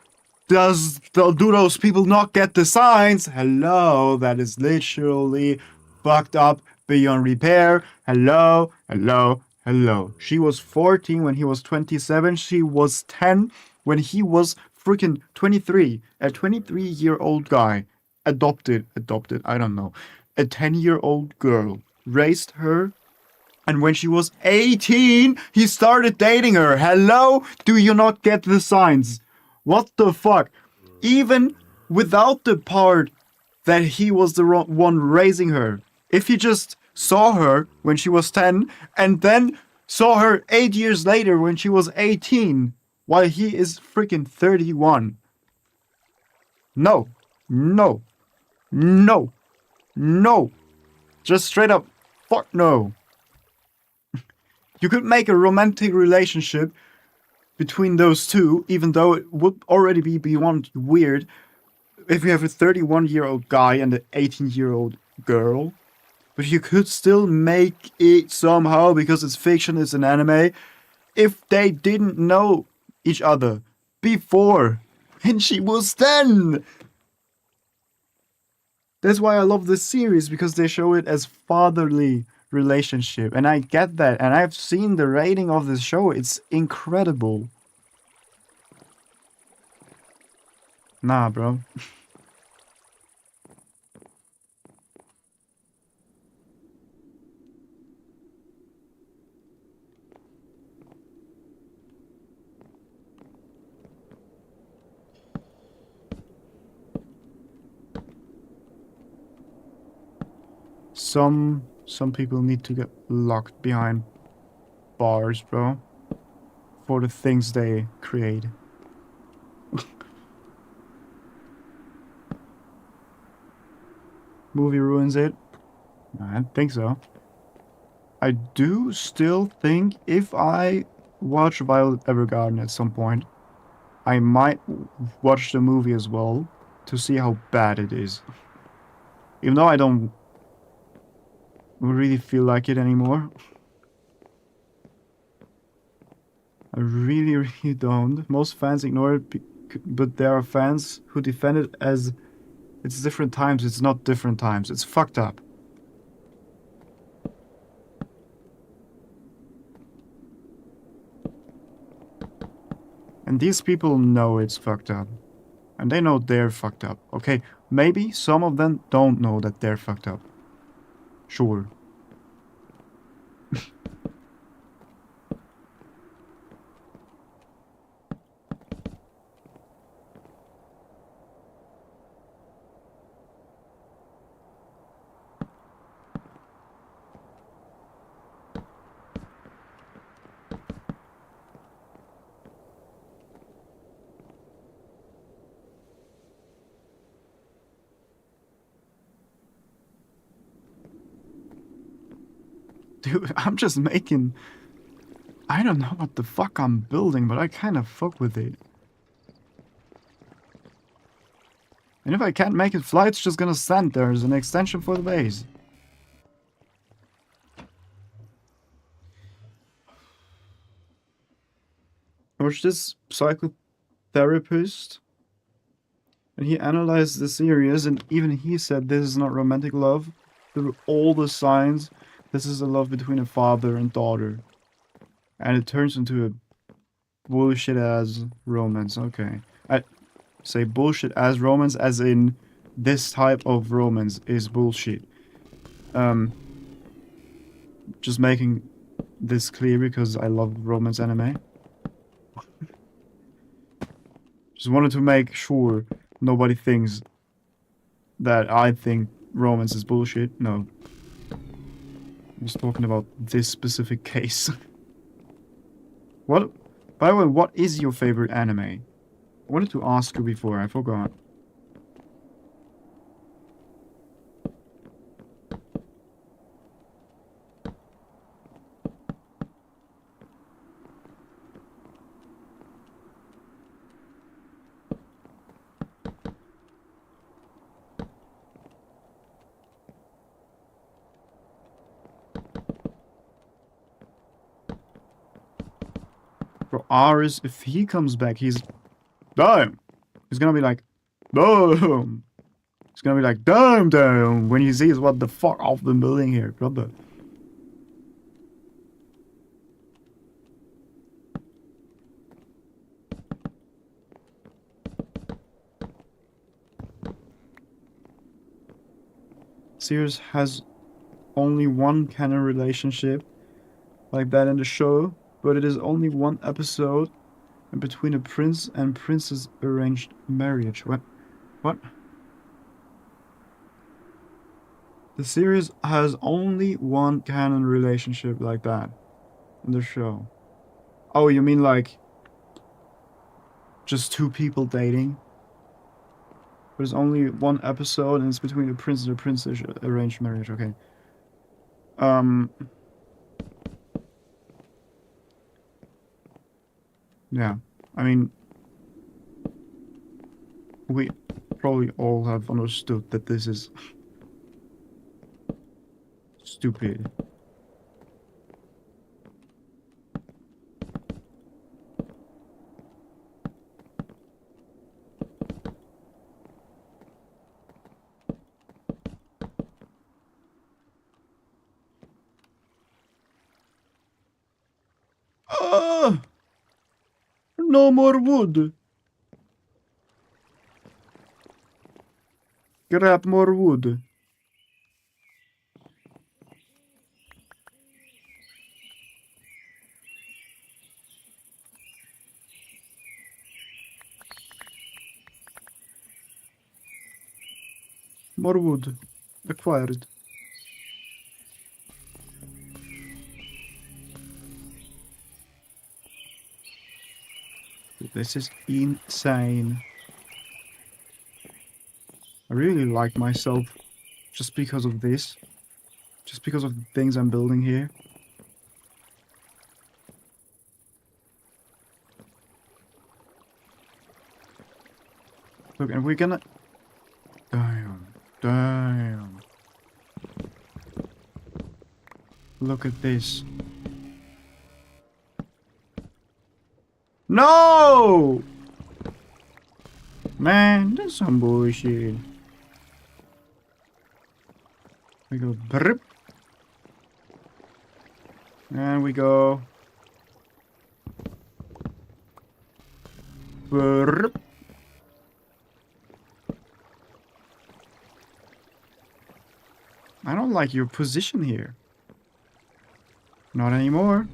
Do those people not get the signs? Hello, that is literally fucked up beyond repair. Hello, hello, hello. She was 14 when he was 27. She was 10 when he was freaking 23. A 23-year-old guy adopted, I don't know. A 10-year-old girl raised her, and when she was 18, he started dating her. Hello? Do you not get the signs? What the fuck? Even without the part that he was the one raising her, if he just saw her when she was 10 and then saw her 8 years later when she was 18, while he is freaking 31. No, no, no, no. Just straight up, fuck no. You could make a romantic relationship between those two, even though it would already be beyond weird if you have a 31-year-old guy and an 18-year-old girl. But you could still make it somehow, because it's fiction, it's an anime, if they didn't know each other before. And she was 10! That's why I love this series, because they show it as fatherly relationship. And I get that. And I've seen the rating of this show. It's incredible. Nah, bro. Some people need to get locked behind bars, bro, for the things they create. Movie ruins it? I don't think so. I do still think if I watch Violet Evergarden at some point, I might watch the movie as well to see how bad it is. Even though I don't really feel like it anymore. I really, really don't. Most fans ignore it, but there are fans who defend it as it's different times. It's not different times. It's fucked up. And these people know it's fucked up. And they know they're fucked up. Okay, maybe some of them don't know that they're fucked up. Sure. Dude, I'm just making... I don't know what the fuck I'm building, but I kind of fuck with it. And if I can't make it fly, it's just gonna stand there as an extension for the base. I watched this psychotherapist, and he analyzed the series, and even he said this is not romantic love. Through all the signs, this is a love between a father and daughter. And it turns into a bullshit ass romance. Okay. I say bullshit ass romance as in this type of romance is bullshit. Just making this clear because I love romance anime. Just wanted to make sure nobody thinks that I think romance is bullshit. No. I was talking about this specific case. What? By the way, what is your favorite anime? I wanted to ask you before, I forgot. For Aris, if he comes back, he's... Damn! He's gonna be like... Boom! He's gonna be like, damn, damn! When he sees what the fuck I've been building here, brother. Sears has only one canon relationship like that in the show, but it is only one episode and between a prince and princess arranged marriage. What? What? The series has only one canon relationship like that in the show. Oh, you mean like just two people dating? There's only one episode and it's between a prince and a princess arranged marriage. Okay. Yeah. I mean, we probably all have understood that this is stupid. Ah! No more wood. Grab more wood. More wood. Acquired. This is insane. I really like myself just because of this. Just because of the things I'm building here. Look, and we're gonna... Damn. Damn. Look at this. No! Man, that's some bullshit. We go brip. And we go brip. I don't like your position here. Not anymore.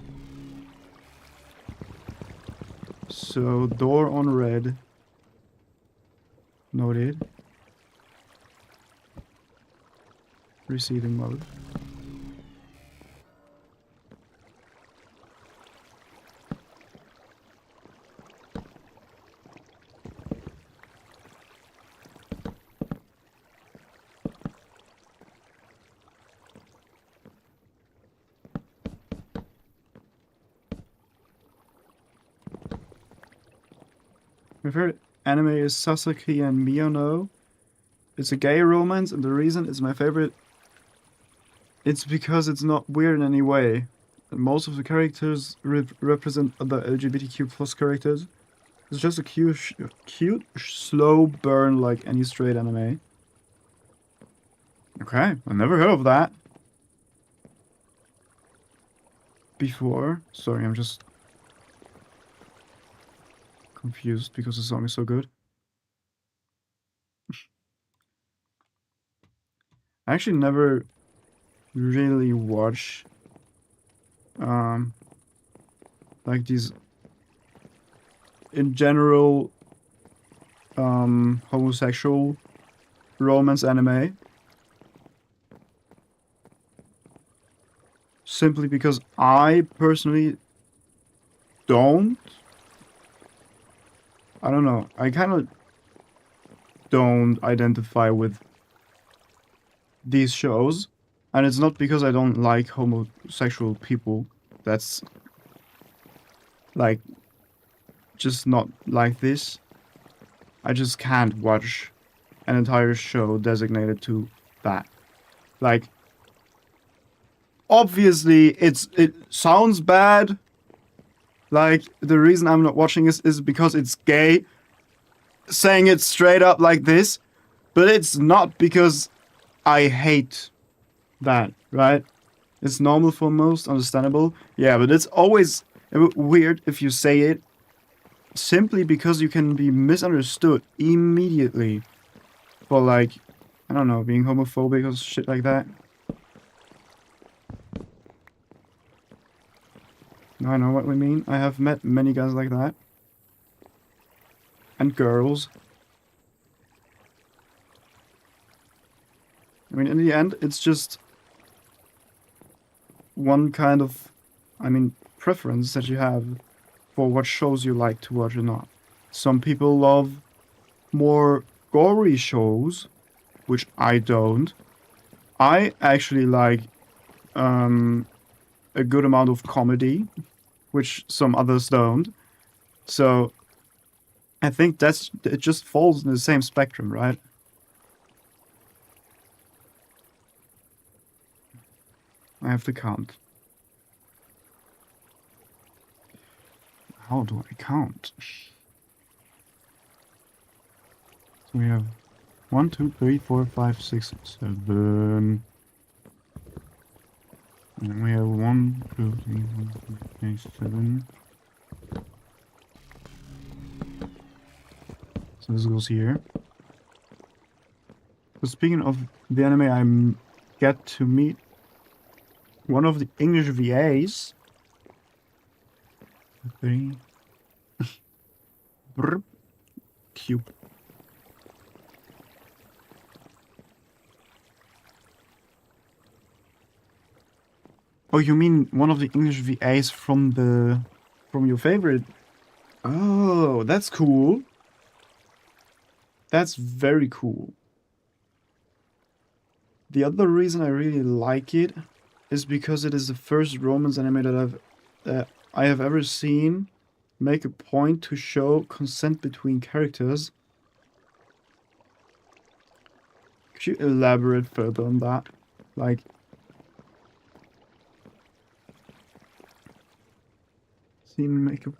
So, door on red. Noted. Receiving mode. My favorite anime is Sasaki and Miyono. It's a gay romance, and the reason it's my favorite, it's because it's not weird in any way. And most of the characters represent other LGBTQ plus characters. It's just a cute, slow burn like any straight anime. Okay, I've never heard of that before. Sorry, I'm just confused because the song is so good. I actually never really watch like these in general homosexual romance anime, simply because I personally don't. I don't know. I kind of don't identify with these shows, and it's not because I don't like homosexual people. That's like just not like this. I just can't watch an entire show designated to that. Like, obviously, it sounds bad. Like, the reason I'm not watching this is because it's gay. Saying it straight up like this, but it's not because I hate that, right? It's normal for most, understandable. Yeah, but it's always a bit weird if you say it simply because you can be misunderstood immediately for, like, I don't know, being homophobic or shit like that. I know what we mean. I have met many guys like that. And girls. I mean, in the end, it's just one kind of, preference that you have for what shows you like to watch or not. Some people love more gory shows, which I don't. I actually like a good amount of comedy, which some others don't. So I think it just falls in the same spectrum, right? I have to count. How do I count? So we have 1, 2, 3, 4, 5, 6, 7. And we have 1, 2, 3, 4, 5, 6, 7. So this goes here. So speaking of the anime, I get to meet one of the English VAs. Very cute. Oh, you mean one of the English VAs from your favorite? Oh, that's cool. That's very cool. The other reason I really like it is because it is the first romance anime that I have ever seen make a point to show consent between characters. Could you elaborate further on that? Like, scene makeup.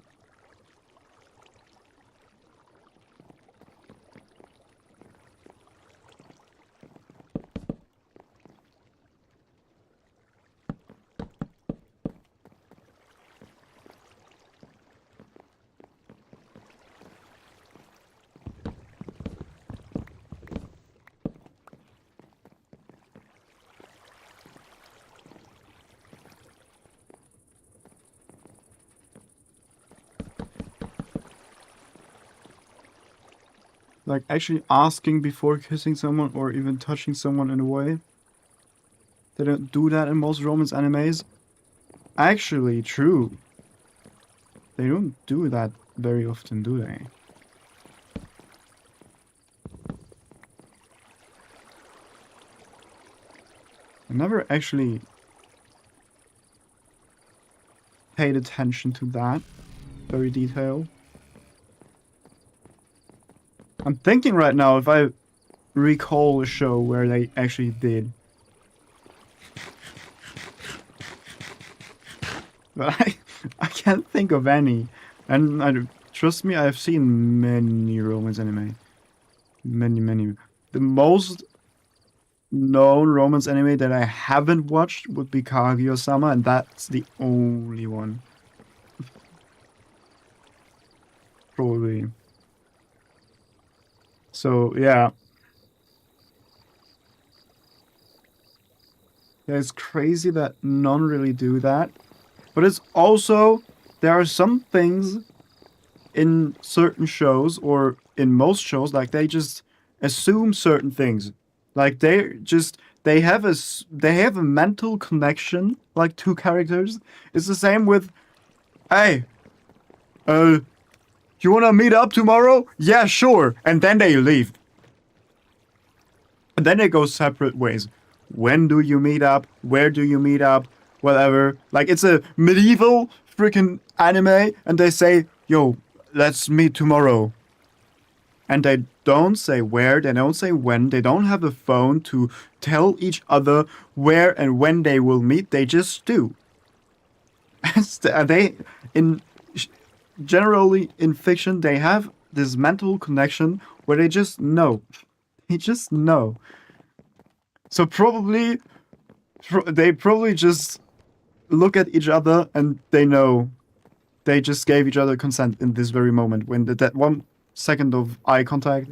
like actually asking before kissing someone or even touching someone in a way. They don't do that in most romance animes. Actually, true. They don't do that very often, do they? I never actually paid attention to that very detailed. I'm thinking right now if I recall a show where they actually did. But I can't think of any. And trust me, I've seen many romance anime. Many. The most known romance anime that I haven't watched would be Kaguya-sama, and that's the only one. Probably. So, yeah. Yeah, it's crazy that none really do that. But it's also, there are some things in certain shows, or in most shows, like they just assume certain things. Like they have a mental connection, like two characters. It's the same with, hey, you wanna meet up tomorrow? Yeah, sure. And then they leave. And then they go separate ways. When do you meet up? Where do you meet up? Whatever. Like, it's a medieval freaking anime, and they say, yo, let's meet tomorrow. And they don't say where, they don't say when, they don't have a phone to tell each other where and when they will meet, they just do. They, generally in fiction, they have this mental connection where they just know. They just know. So they probably just look at each other and they know. They just gave each other consent in this very moment when that 1 second of eye contact.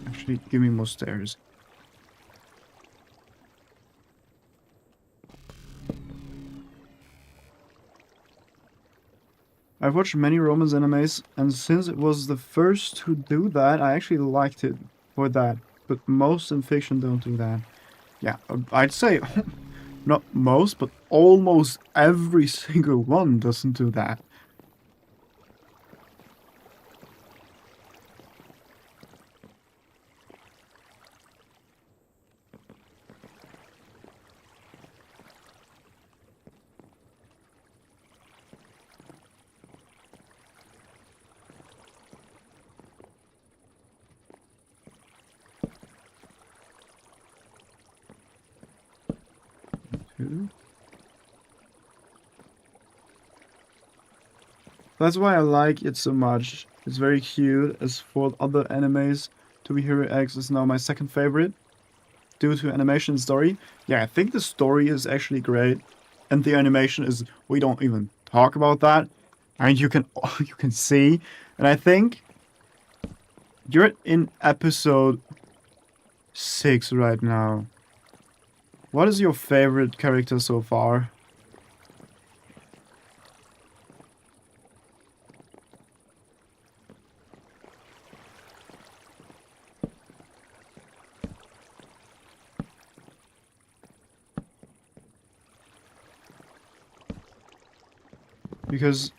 Actually, give me more stairs. I've watched many romance animes, and since it was the first to do that, I actually liked it for that. But most in fiction don't do that. Yeah, I'd say not most, but almost every single one doesn't do that. That's why I like it so much. It's very cute. As for other animes, To Be Hero X is now my second favorite due to animation and story. Yeah, I think the story is actually great, and the animation is. We don't even talk about that, and you can see. And I think you're in episode 6 right now. What is your favorite character so far? Because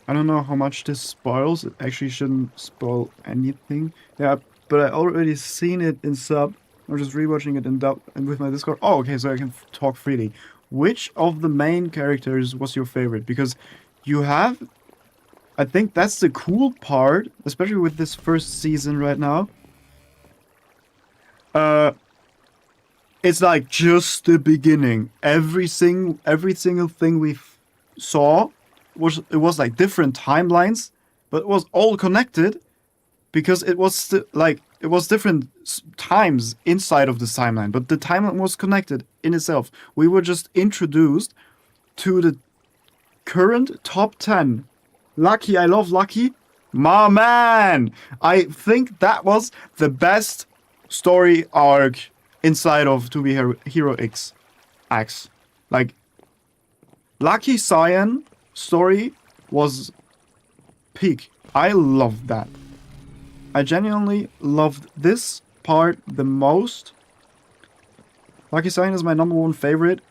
I don't know how much this spoils. It actually shouldn't spoil anything. Yeah, but I already seen it in sub. I'm just rewatching it in dub and with my Discord. Oh, okay, so I can talk freely. Which of the main characters was your favorite? Because you have, I think that's the cool part, especially with this first season right now. Uh, it's like just the beginning. Every single thing we saw was like different timelines, but it was all connected. because it was like it was different times inside of the timeline, but the timeline was connected in itself. We were just introduced to the current top 10. Lucky, I love Lucky. My man! I think that was the best story arc inside of To Be Hero X. Like, Lucky Cyan story was peak. I loved that. I genuinely loved this part the most. Lucky Cyan is my #1 favorite.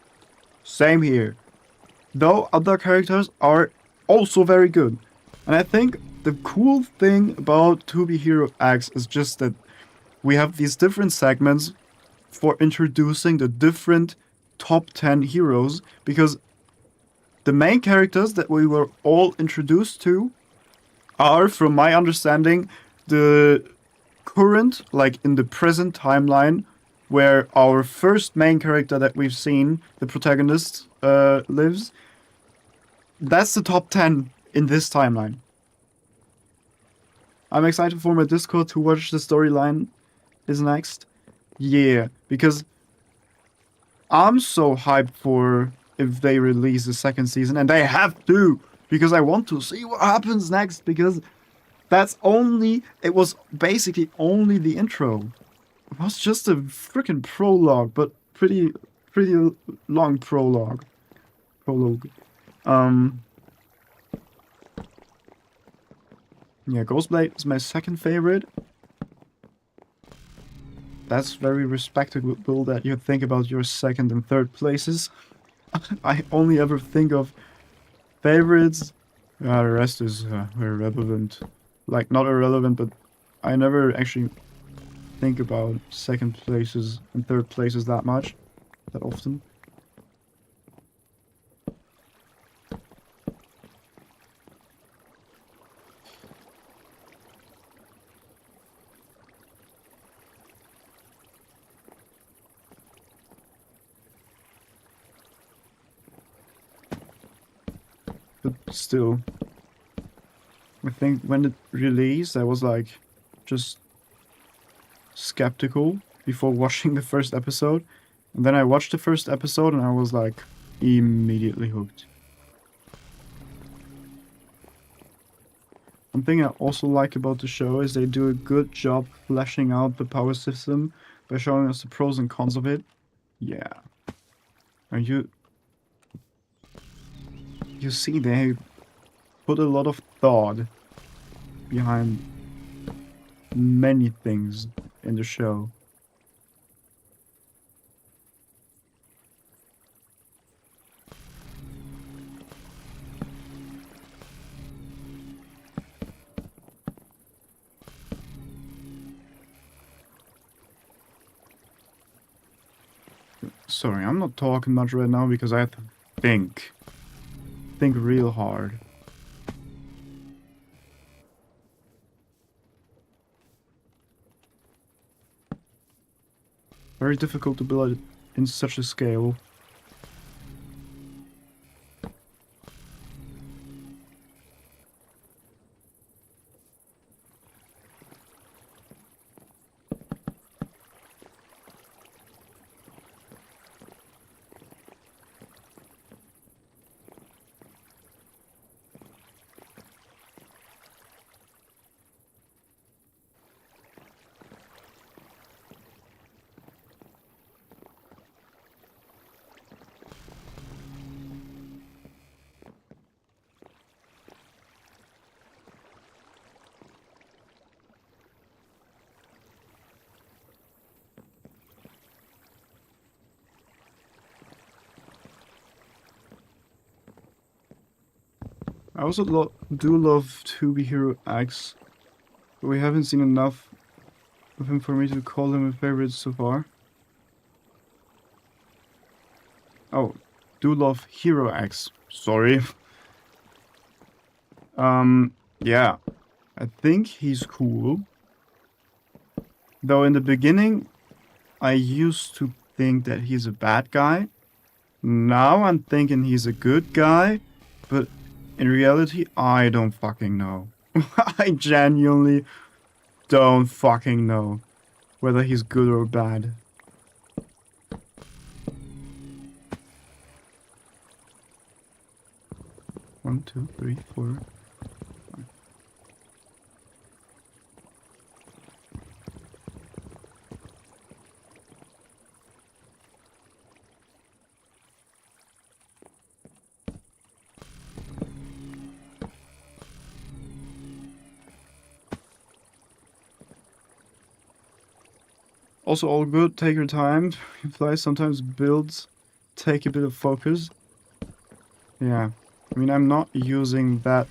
Same here. Though other characters are also very good. And I think the cool thing about To Be Hero X is just that we have these different segments for introducing the different top 10 heroes, because the main characters that we were all introduced to are, from my understanding, the current, like in the present timeline, where our first main character that we've seen, the protagonist, lives. That's the top 10 in this timeline. I'm excited for my Discord to watch the storyline is next. Yeah, because I'm so hyped for if they release the second season, and they have to, because I want to see what happens next, because it was basically only the intro. It was just a freaking prologue, but pretty long prologue. Yeah, Ghostblade is my second favorite. That's very respectable that you think about your second and third places. I only ever think of favorites. The rest is irrelevant. Like, not irrelevant, but I never actually think about second places and third places that often. But still, I think when it released, I was like, just skeptical before watching the first episode. And then I watched the first episode and I was like, immediately hooked. One thing I also like about the show is they do a good job fleshing out the power system by showing us the pros and cons of it. Yeah. And you see they put a lot of thought behind many things in the show. Sorry, I'm not talking much right now because I have to think real hard. Very difficult to build it in such a scale. I also do love To Be Hero X, but we haven't seen enough of him for me to call him a favorite so far. Oh, do love Hero X. Sorry. Yeah. I think he's cool. Though in the beginning, I used to think that he's a bad guy. Now I'm thinking he's a good guy, but in reality, I don't fucking know. I genuinely don't fucking know whether he's good or bad. One, two, three, four. Also, all good. Take your time. Fly sometimes builds take a bit of focus. Yeah, I mean, I'm not using that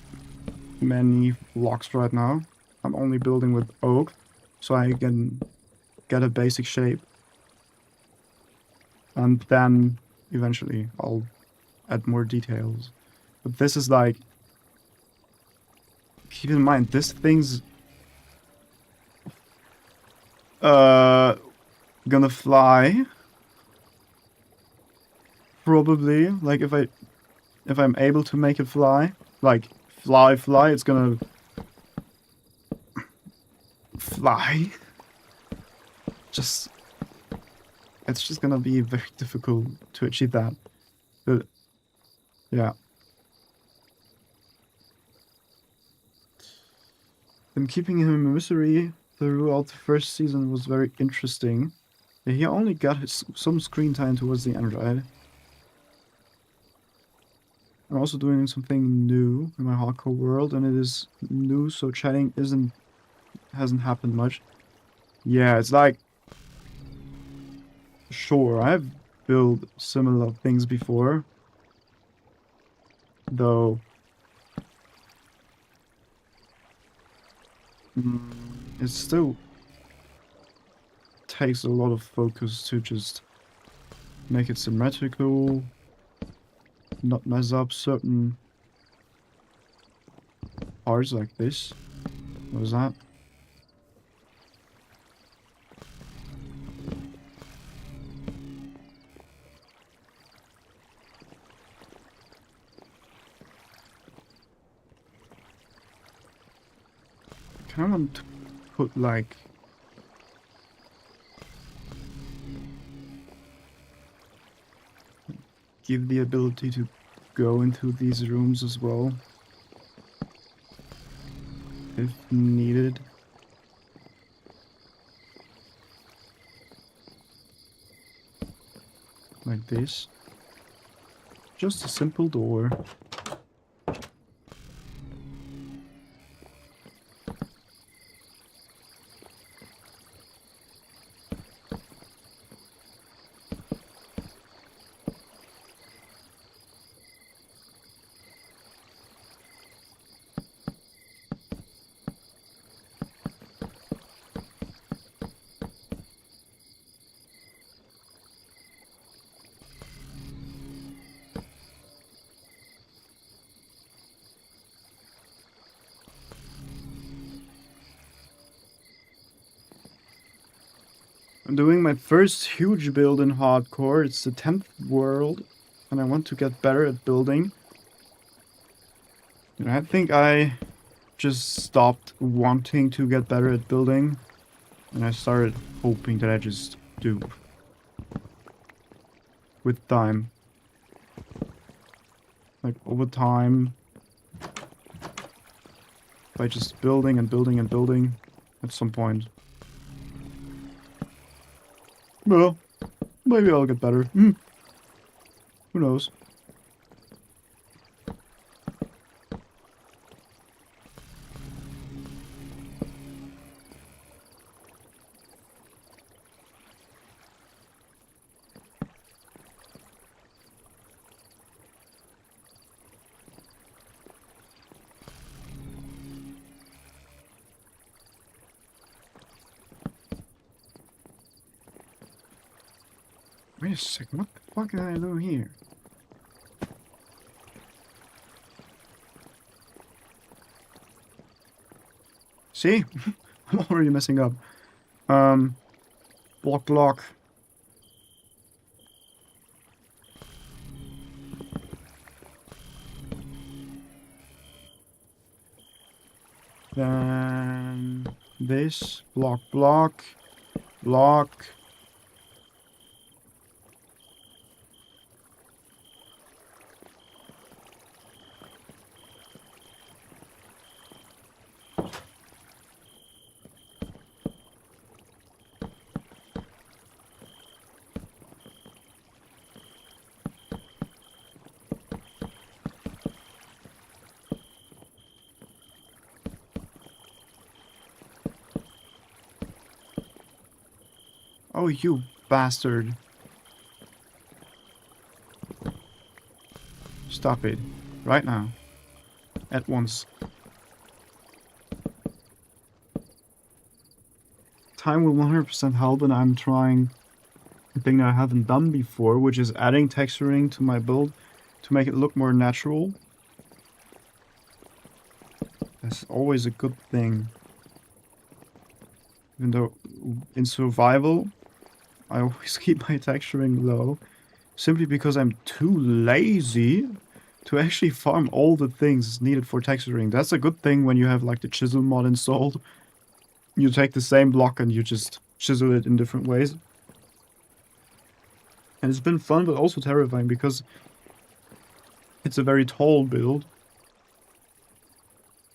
many blocks right now. I'm only building with oak, so I can get a basic shape. And then eventually I'll add more details. But this is like, keep in mind, this thing's gonna fly. Probably, like if I'm able to make it fly, like fly, it's gonna fly. It's just gonna be very difficult to achieve that. But yeah. And keeping him in misery throughout the first season was very interesting. He only got some screen time towards the end, right? I'm also doing something new in my hardcore world, and it is new, so chatting hasn't happened much. Yeah, it's like, sure, I've built similar things before, though it still takes a lot of focus to just make it symmetrical, not mess up certain parts like this. What is that? I kind of want to put like give the ability to go into these rooms as well if needed. Like this. Just a simple door. I'm doing my first huge build in hardcore. It's the 10th world, and I want to get better at building. And I think I just stopped wanting to get better at building, and I started hoping that I just do. With time. Like, over time, by just building and building and building, at some point. Well, maybe I'll get better. Who knows? Wait a second, what the fuck did I do here? See? I'm already messing up. Block. Then this, block, block, block. Oh, you bastard. Stop it. Right now. At once. Time will 100% help, and I'm trying a thing that I haven't done before, which is adding texturing to my build to make it look more natural. That's always a good thing. Even though in survival, I always keep my texturing low, simply because I'm too lazy to actually farm all the things needed for texturing. That's a good thing when you have like the chisel mod installed. You take the same block and you just chisel it in different ways. And it's been fun, but also terrifying because it's a very tall build.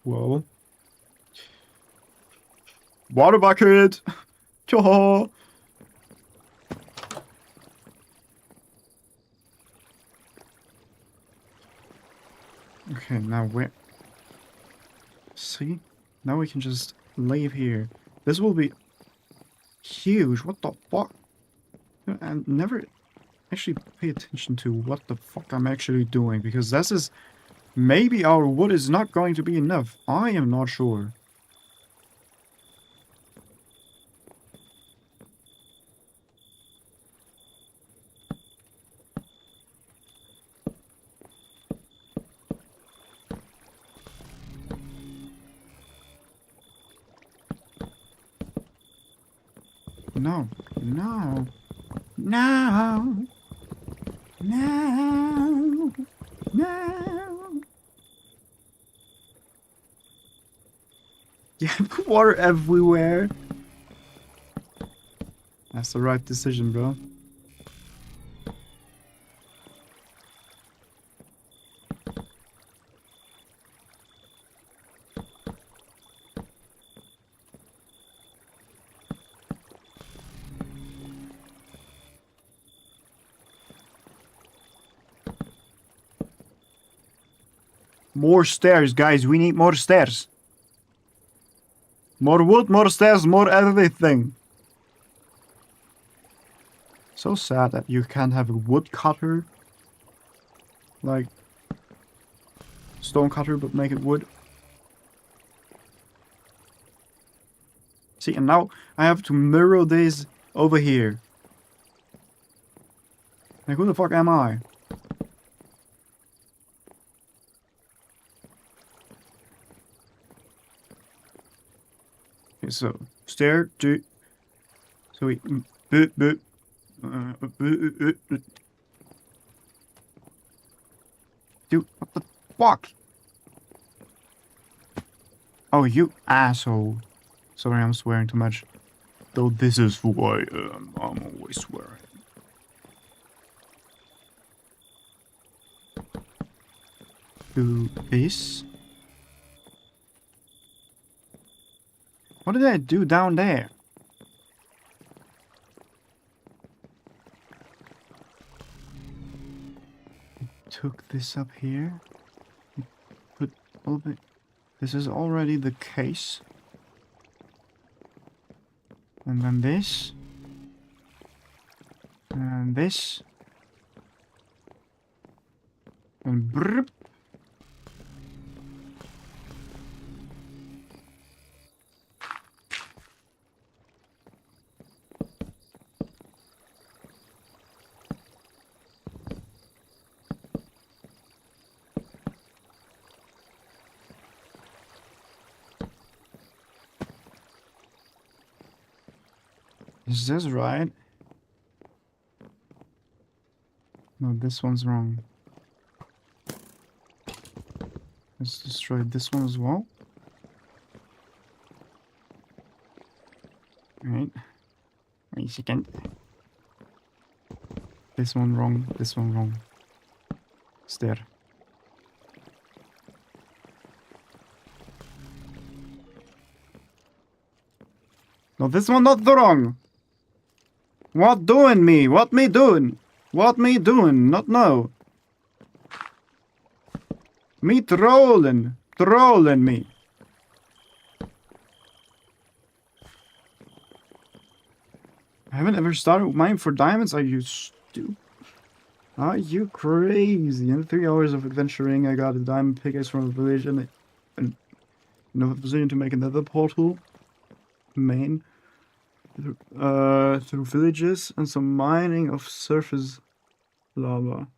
Whoa. Water bucket! Choho! Okay, now where? See? Now we can just leave here. This will be huge. What the fuck? I never actually pay attention to what the fuck I'm actually doing, because this is... Maybe our wood is not going to be enough. I am not sure. No. No. No. No. No. Yeah, water everywhere. That's the right decision, bro. More stairs, guys. We need more stairs. More wood, more stairs, more everything. So sad that you can't have a wood cutter. Like stone cutter, but make it wood. See, and now I have to mirror this over here. Like, who the fuck am I? Okay, so stair, do. So we boot, boot. Dude, what the fuck? Oh, you asshole. Sorry, I'm swearing too much. Though this is who I am. I'm always swearing. Do this. What did I do down there? Took this up here. Put a little bit. This is already the case. And then this. And this. And brrp. Is this right? No, this one's wrong. Let's destroy this one as well. Alright. Wait a second. This one wrong, this one wrong. It's there. No, this one not wrong. What doing me? What me doing? What me doing? Not know. Me trolling. Trolling me. I haven't ever started mining for diamonds. Are you stupid? Are you crazy? In 3 hours of adventuring, I got a diamond pickaxe from a village and a position to make another portal. Main. Through villages and some mining of surface lava.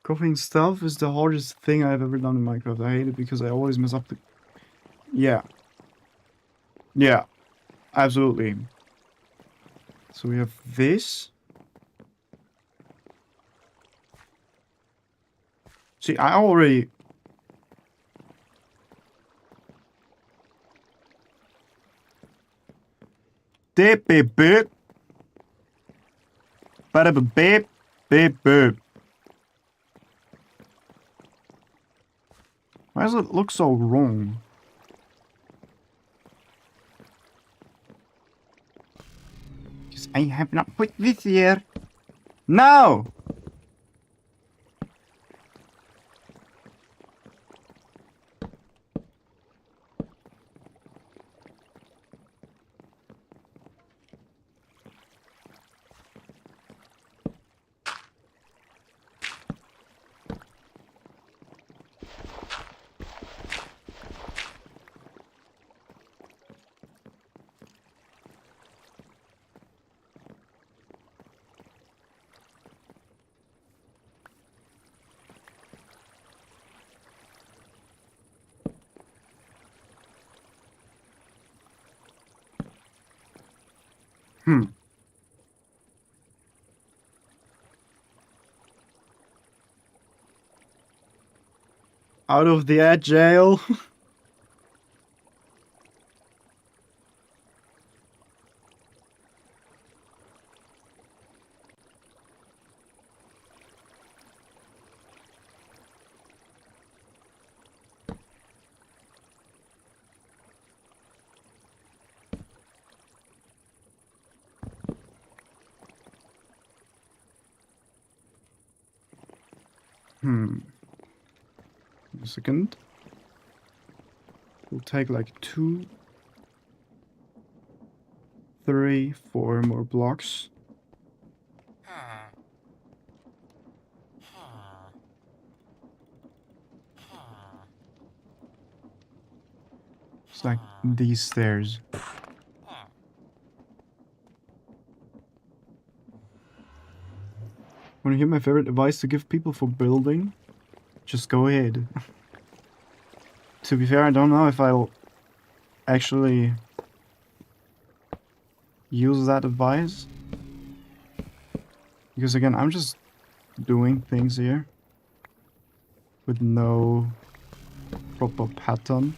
Copying stuff is the hardest thing I've ever done in Minecraft. I hate it because I always mess up the... Yeah. Yeah. Absolutely. So we have this. See, I already... Dip beep beep. Bada beep beep beep. Why does it look so wrong? Because I have not put this here. No! Out of the jail. A second. We'll take like 2, 3, 4 more blocks. It's like these stairs. Want to hear my favorite advice to give people for building? Just go ahead. To be fair, I don't know if I'll actually use that advice. Because again, I'm just doing things here with no proper pattern.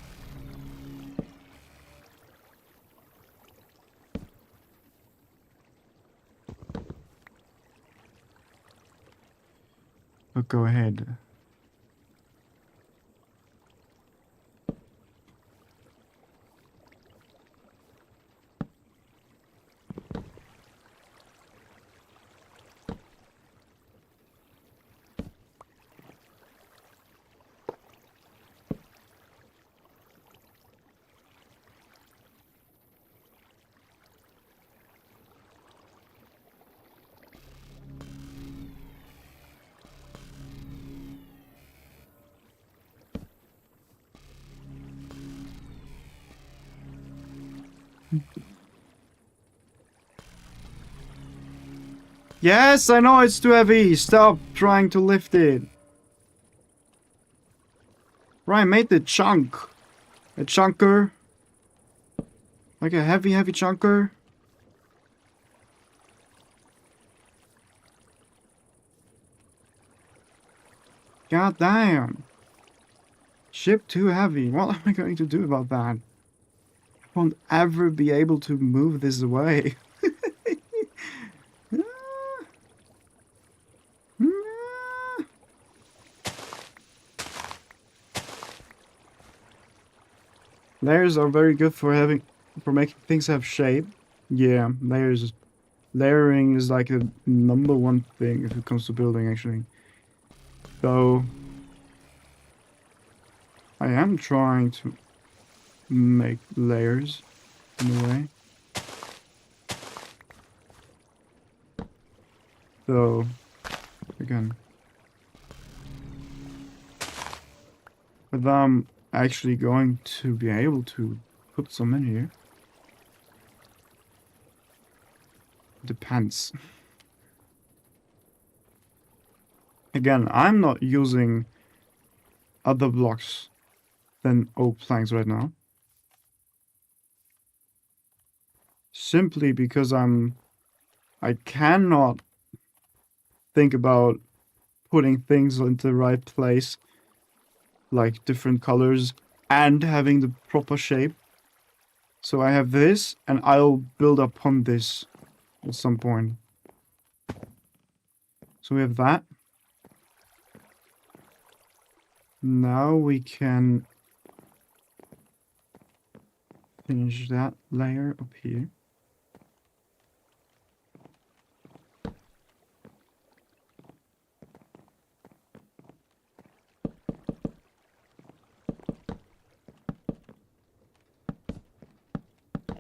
But go ahead. Yes, I know it's too heavy. Stop trying to lift it. Right, made the chunk. A chunker. Like a heavy chunker. God damn. Ship too heavy. What am I going to do about that? won't ever be able to move this away. Layers are very good for making things have shape. Yeah, layering is like the #1 thing if it comes to building, actually. So I am trying to make layers in a way. So again, but I'm actually going to be able to put some in here. Depends. Again, I'm not using other blocks than oak planks right now. Simply because I cannot think about putting things into the right place, like different colors, and having the proper shape. So I have this, and I'll build upon this at some point. So we have that. Now we can finish that layer up here.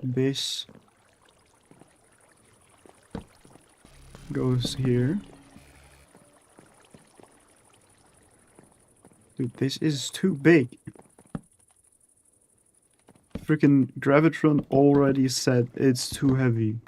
This goes here. Dude, this is too big. Freaking Gravitron already said it's too heavy.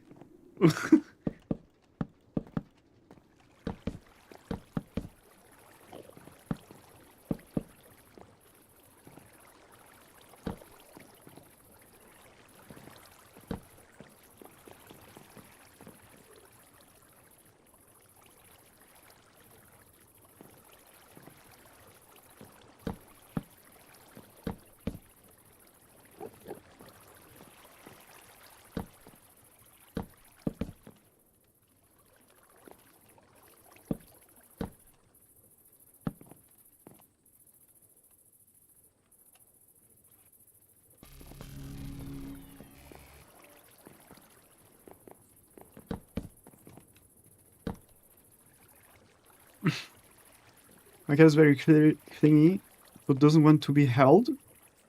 My cat is very clingy, but doesn't want to be held.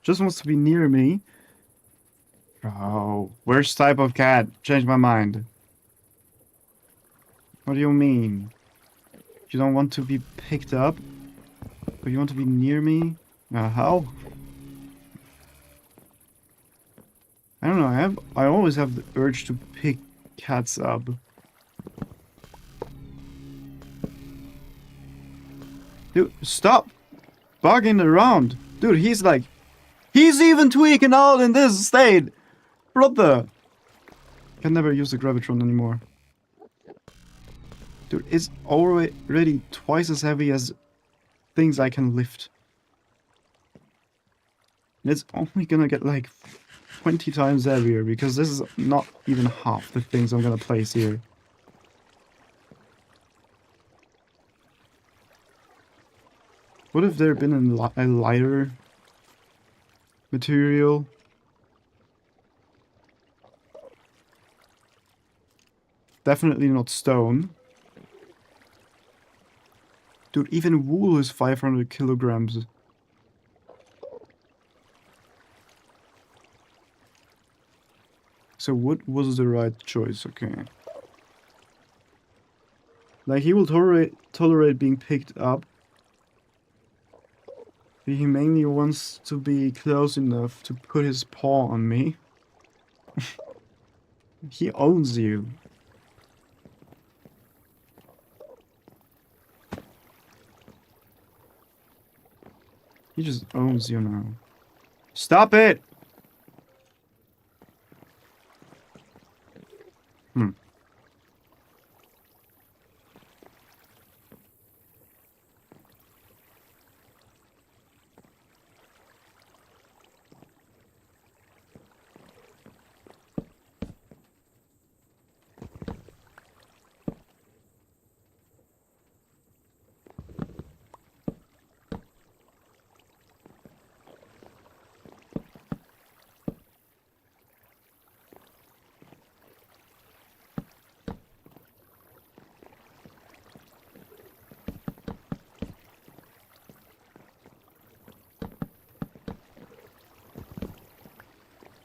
Just wants to be near me. Oh, worst type of cat. Change my mind. What do you mean? You don't want to be picked up? But you want to be near me? How? I don't know, I always have the urge to pick cats up. Dude, stop bugging around. Dude, he's even tweaking out in this state. Brother. Can never use the Gravitron anymore. Dude, it's already twice as heavy as things I can lift. And it's only gonna get like 20 times heavier because this is not even half the things I'm gonna place here. What if there had been a lighter material? Definitely not stone. Dude, even wool is 500 kilograms. So wood was the right choice, okay. Like, he will tolerate being picked up. He mainly wants to be close enough to put his paw on me. He owns you. He just owns you now. Stop it!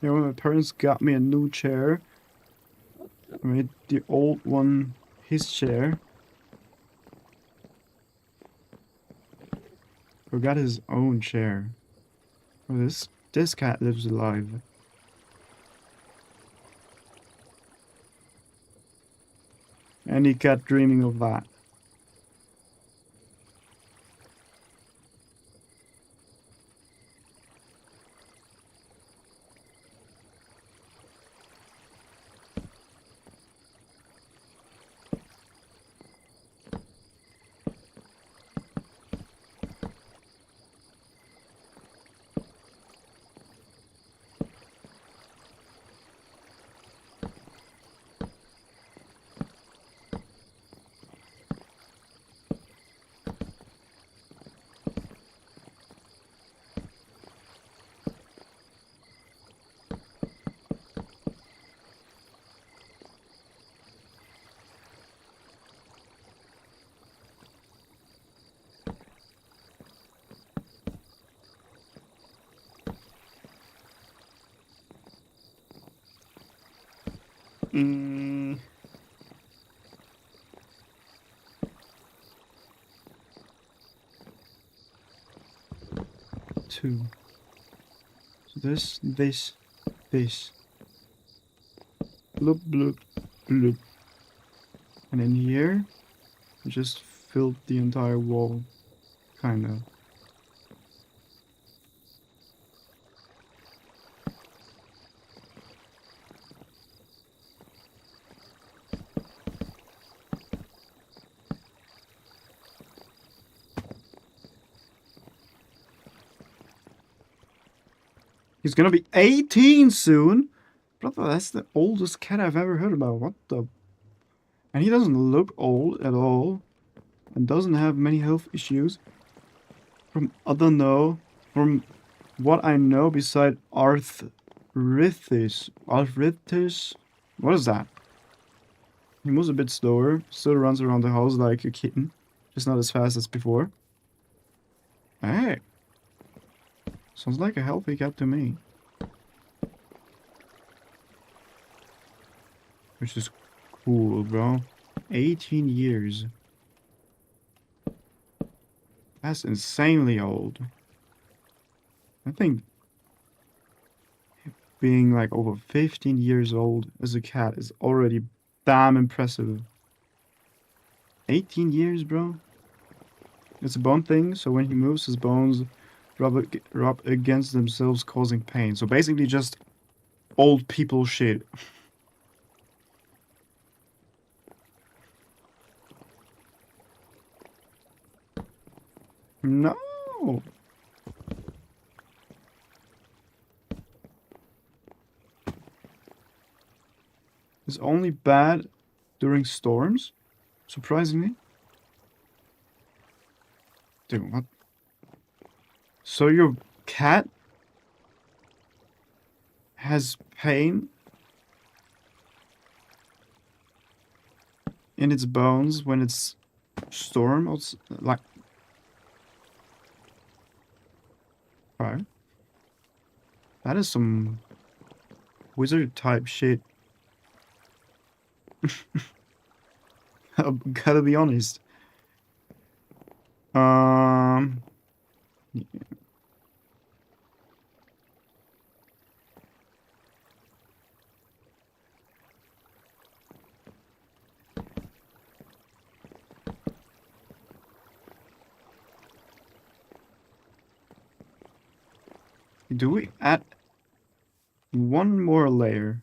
You know, my parents got me a new chair. I made the old one his chair. Forgot his own chair. Oh, this cat lives alive. Any cat dreaming of that. Mm. Two. So this. Bloop, bloop, bloop. And in here, I just filled the entire wall. Kinda. He's gonna be 18 soon? Brother, that's the oldest cat I've ever heard about. What the? And he doesn't look old at all. And doesn't have many health issues. From what I know beside arthritis. Arthritis? What is that? He moves a bit slower. Still runs around the house like a kitten. Just not as fast as before. Hey. Sounds like a healthy cat to me. Which is cool, bro. 18 years. That's insanely old. I think being like over 15 years old as a cat is already damn impressive. 18 years, bro? It's a bone thing, so when he moves, his bones rub against themselves, causing pain. So basically just old people shit. No! It's only bad during storms, surprisingly. Dude, what? So your cat has pain in its bones when it's storm? Or like... Okay. That is some wizard type shit. Gotta be honest. Yeah. Do we add one more layer?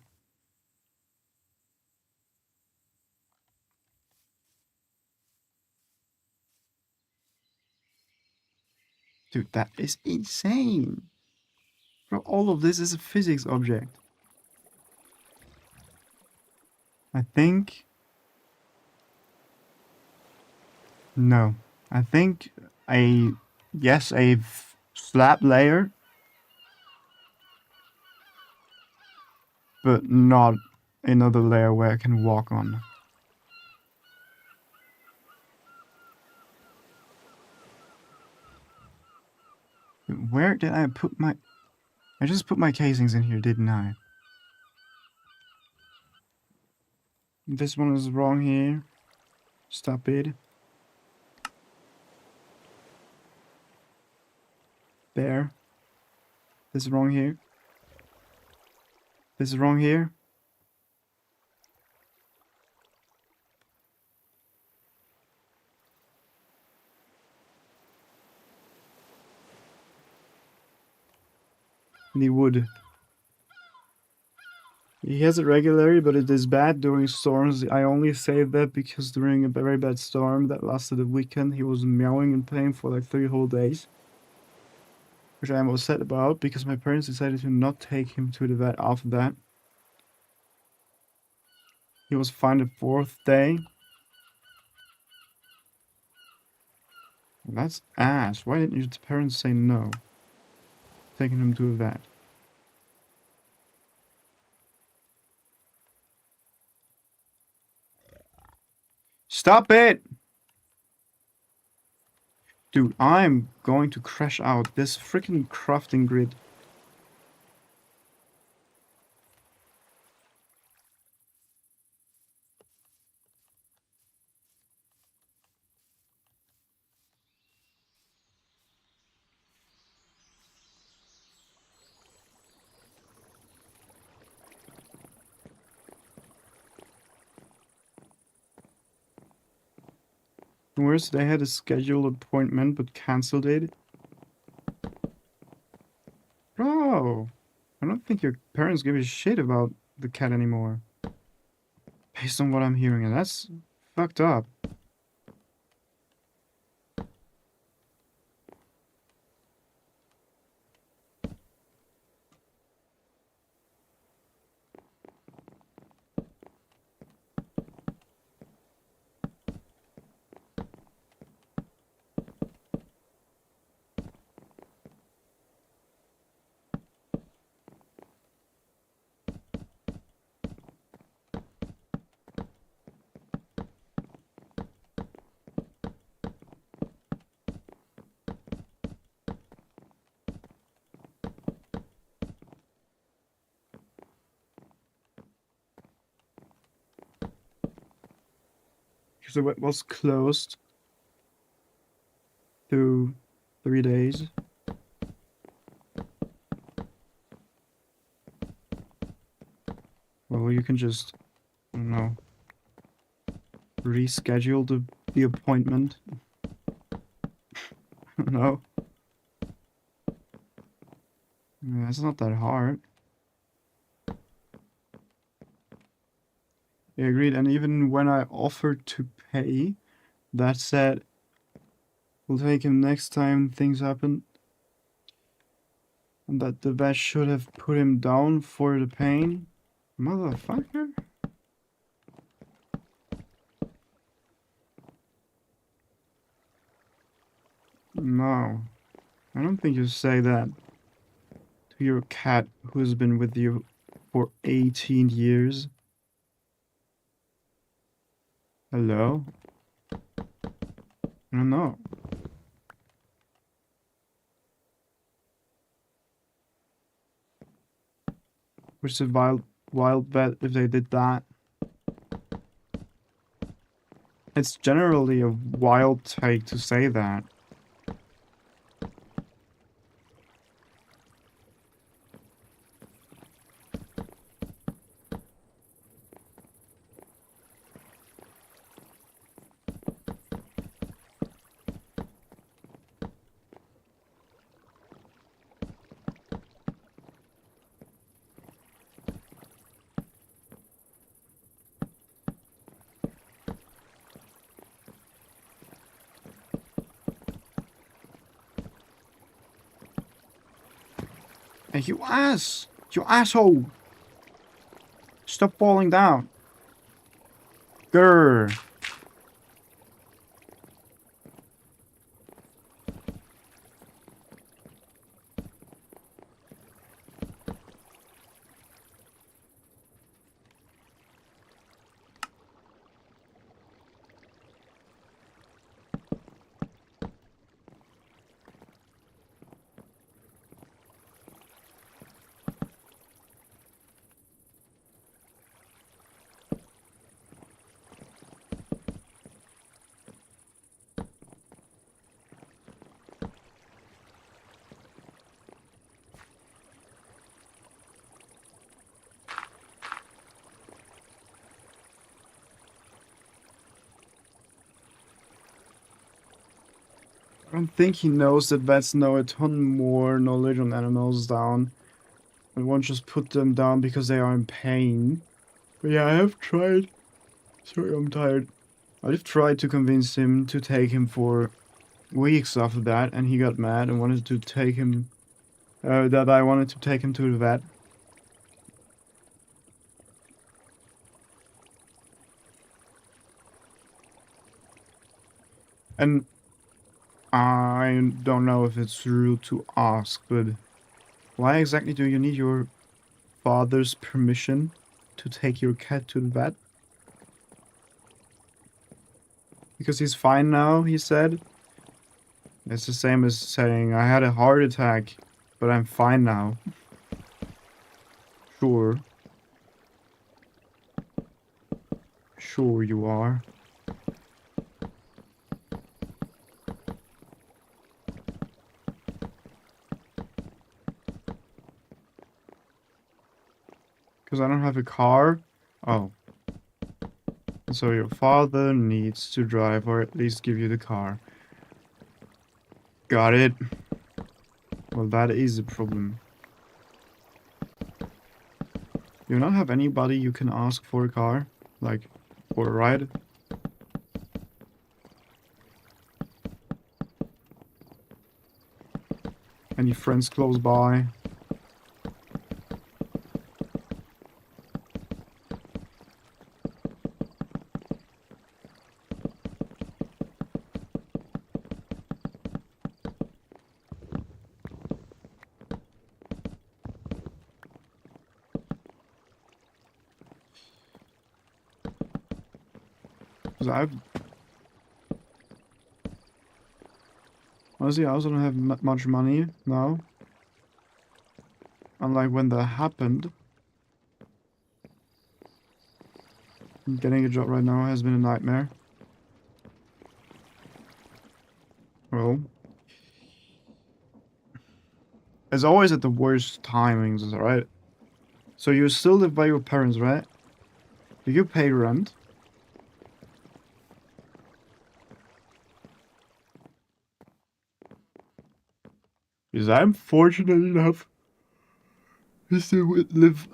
Dude, that is insane. Bro, all of this is a physics object. I think... No. I think yes, a slab layer, but not another layer where I can walk on. Where did I put my... I just put my casings in here, didn't I? This one is wrong here. Stop it. There. This is wrong here. This is wrong here. The wood. He has it regularly, but it is bad during storms. I only say that because during a very bad storm that lasted a weekend, he was meowing in pain for like 3 whole days. Which I am upset about, because my parents decided to not take him to the vet after that. He was fine the 4th day. That's ass. Why didn't your parents say no? Taking him to a vet. Stop it! Dude, I'm going to crash out this freaking crafting grid. Worse, they had a scheduled appointment but cancelled it. Bro, I don't think your parents give a shit about the cat anymore. Based on what I'm hearing, and that's fucked up. So it was closed to 3 days. Well, you can just, I don't know, reschedule the appointment. No. Yeah, it's not that hard. I agreed, and even when I offered to pay, that said, we'll take him next time things happen. And that the vet should have put him down for the pain. Motherfucker. No. I don't think you say that to your cat who's been with you for 18 years. Hello? I don't know. Which is a wild bet if they did that. It's generally a wild take to say that. Hey, you ass! You asshole! Stop falling down. Grr. don't think he knows that vets know a ton more knowledge on animals down. And won't just put them down because they are in pain. But yeah, I have tried. Sorry, I'm tired. I've tried to convince him to take him for weeks after that, and he got mad and wanted to take him. That I wanted to take him to the vet. And I don't know if it's rude to ask, but why exactly do you need your father's permission to take your cat to the vet? Because he's fine now, he said. It's the same as saying, I had a heart attack, but I'm fine now. Sure. Sure you are. Because I don't have a car? Oh. So your father needs to drive, or at least give you the car. Got it. Well, that is a problem. You not have anybody you can ask for a car? Like, for a ride? Any friends close by? Because honestly, I also don't have much money now. Unlike when that happened. Getting a job right now has been a nightmare. Well, it's always at the worst timings, right? So you still live by your parents, right? Do you pay rent? Because I'm fortunate enough to still live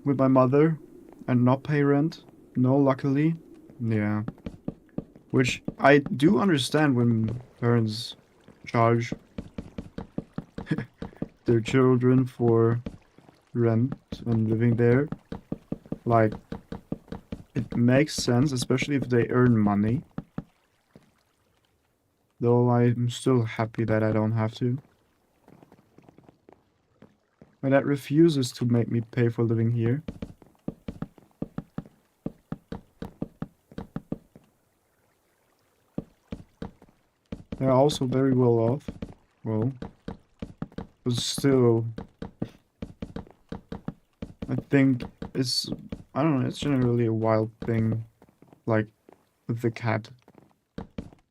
with my mother and not pay rent. No, luckily. Yeah. Which I do understand when parents charge their children for rent and living there. Like, it makes sense, especially if they earn money. Though I'm still happy that I don't have to. My dad refuses to make me pay for living here. They're also very well off. Well, but still, I think it's, I don't know, it's generally a wild thing, like, with the cat,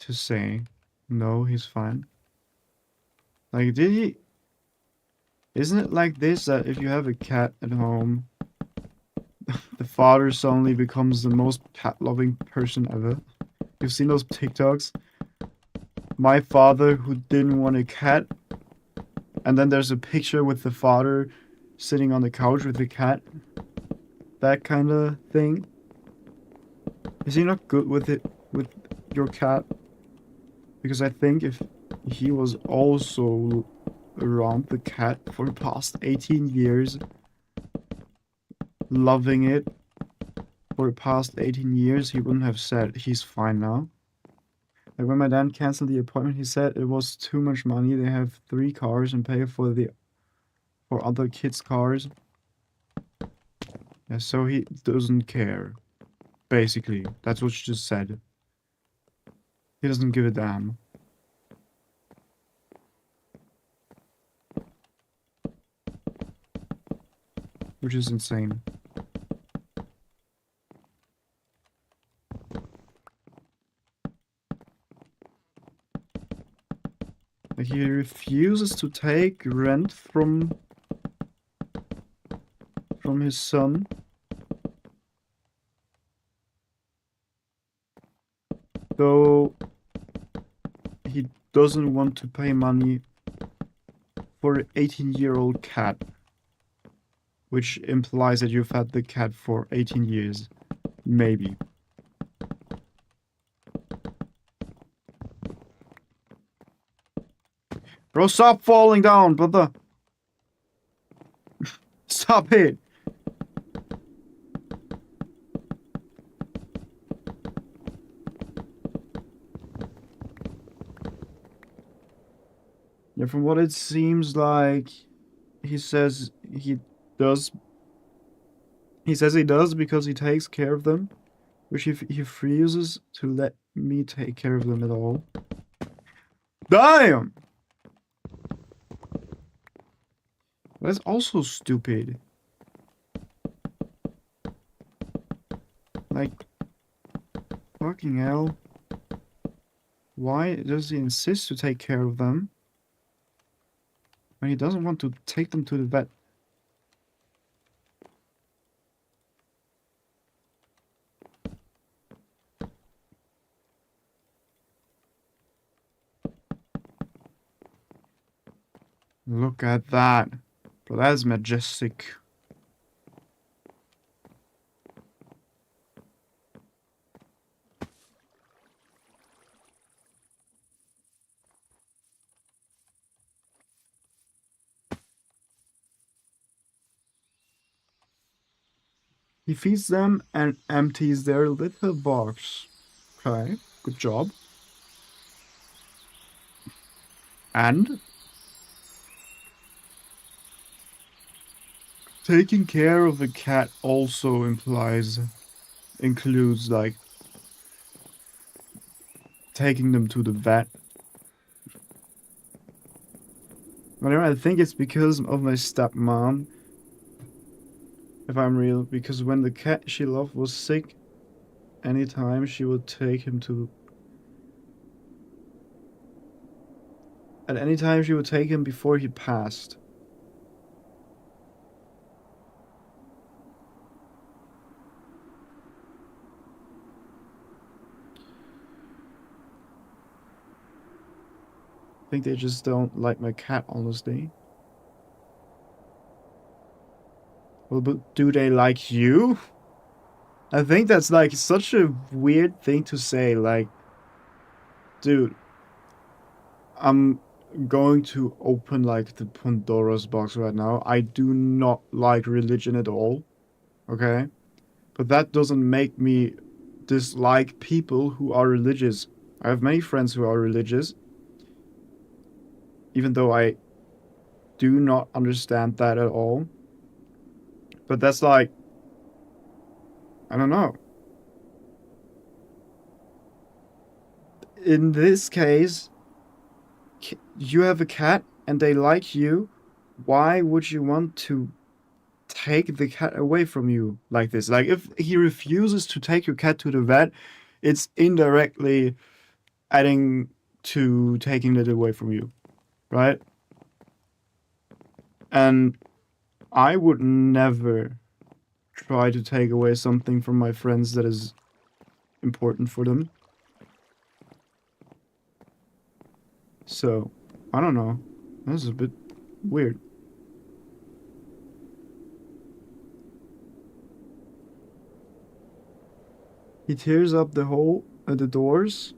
to say, no, he's fine. Like, isn't it like this, that if you have a cat at home, the father suddenly becomes the most cat-loving person ever? You've seen those TikToks? My father who didn't want a cat, and then there's a picture with the father sitting on the couch with the cat. That kind of thing. Is he not good with it, with your cat? Because I think if he was also around the cat for the past 18 years, loving it for the past 18 years, he wouldn't have said he's fine now. Like when my dad canceled the appointment, he said it was too much money. They have 3 cars and pay for other kids' cars. Yeah, so he doesn't care. Basically, that's what she just said. He doesn't give a damn. Which is insane. Like he refuses to take rent from his son. Though he doesn't want to pay money for an 18-year-old cat, which implies that you've had the cat for 18 years. Maybe. Bro, stop falling down, brother. Stop it. Yeah, from what it seems like, he says he does. He says he does because he takes care of them, which he refuses to let me take care of them at all. Damn! That's also stupid. Like, fucking hell. Why does he insist to take care of them when he doesn't want to take them to the vet? Look at that. Bro, that is majestic. He feeds them and empties their little box. Okay, good job. And taking care of a cat also includes like taking them to the vet. Whatever, I think it's because of my stepmom, if I'm real, because when the cat she loved was sick, anytime she would take him to... At any time she would take him before he passed. I think they just don't like my cat, honestly. Well, but do they like you? I think that's like such a weird thing to say. Like, dude, I'm going to open like the Pandora's box right now. I do not like religion at all. Okay? But that doesn't make me dislike people who are religious. I have many friends who are religious. Even though I do not understand that at all. But that's like, I don't know. In this case, you have a cat and they like you. Why would you want to take the cat away from you like this? Like, if he refuses to take your cat to the vet, it's indirectly adding to taking it away from you, right? And I would never try to take away something from my friends that is important for them. So, I don't know. This is a bit weird. He tears up the hole at the doors.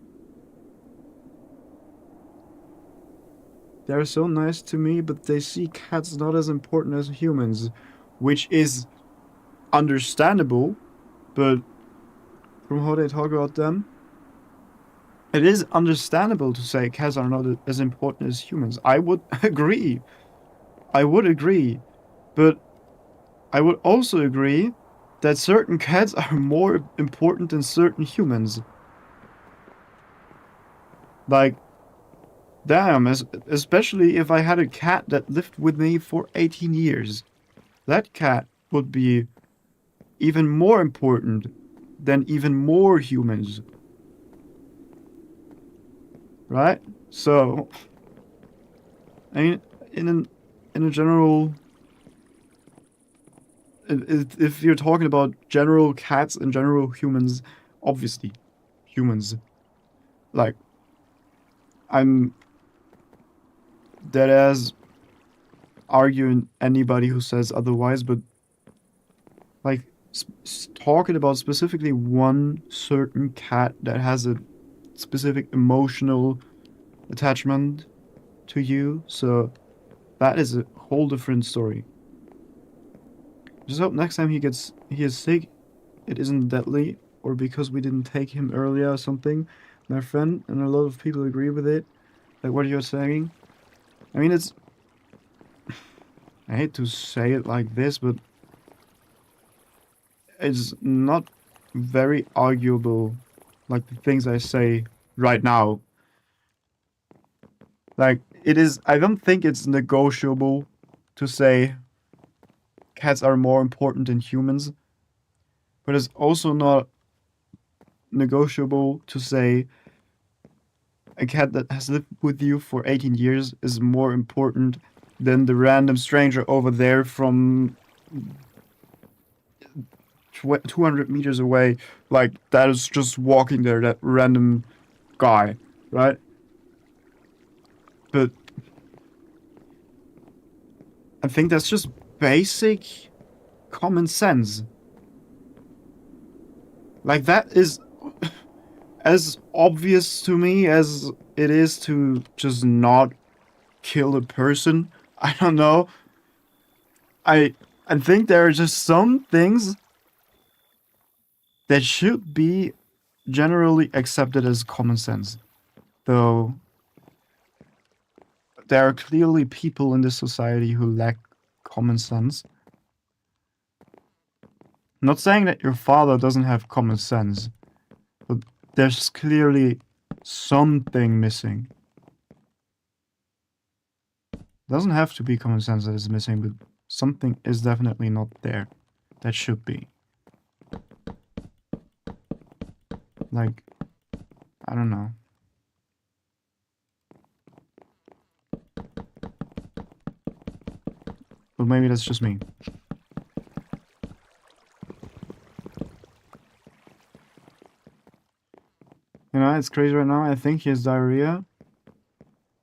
They're so nice to me, but they see cats not as important as humans, which is understandable, but from how they talk about them, it is understandable to say cats are not as important as humans. I would agree. I would agree. But I would also agree that certain cats are more important than certain humans. Like, damn, especially if I had a cat that lived with me for 18 years. That cat would be even more important than even more humans. Right? So, I mean, in a general, if you're talking about general cats and general humans, obviously, humans. Like, I'm dead as arguing anybody who says otherwise, but like talking about specifically one certain cat that has a specific emotional attachment to you, so that is a whole different story. Just hope next time he is sick, it isn't deadly, or because we didn't take him earlier or something. My friend and a lot of people agree with it, like what you're saying. I mean, it's, I hate to say it like this, but it's not very arguable, like the things I say right now. Like, it is, I don't think it's negotiable to say cats are more important than humans, but it's also not negotiable to say a cat that has lived with you for 18 years is more important than the random stranger over there from 200 meters away, like that is just walking there, that random guy, right? But I think that's just basic common sense. Like, that is as obvious to me as it is to just not kill a person. I don't know. I I think there are just some things that should be generally accepted as common sense. Though there are clearly people in this society who lack common sense. I'm not saying that your father doesn't have common sense, but there's clearly something missing. It doesn't have to be common sense that is missing, but something is definitely not there that should be. Like, I don't know. But maybe that's just me. You know, it's crazy right now. I think he has diarrhea.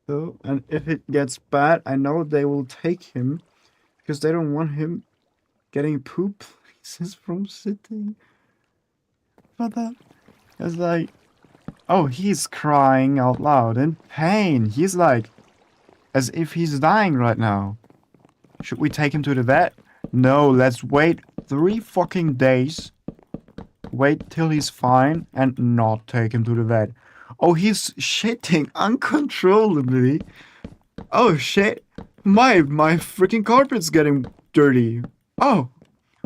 Though, and if it gets bad, I know they will take him because they don't want him getting poop places from sitting. But that is like, oh, he's crying out loud in pain. He's like, as if he's dying right now. Should we take him to the vet? No, let's wait 3 fucking days. Wait till he's fine and not take him to the vet. Oh, he's shitting uncontrollably. Oh shit. My freaking carpet's getting dirty. Oh,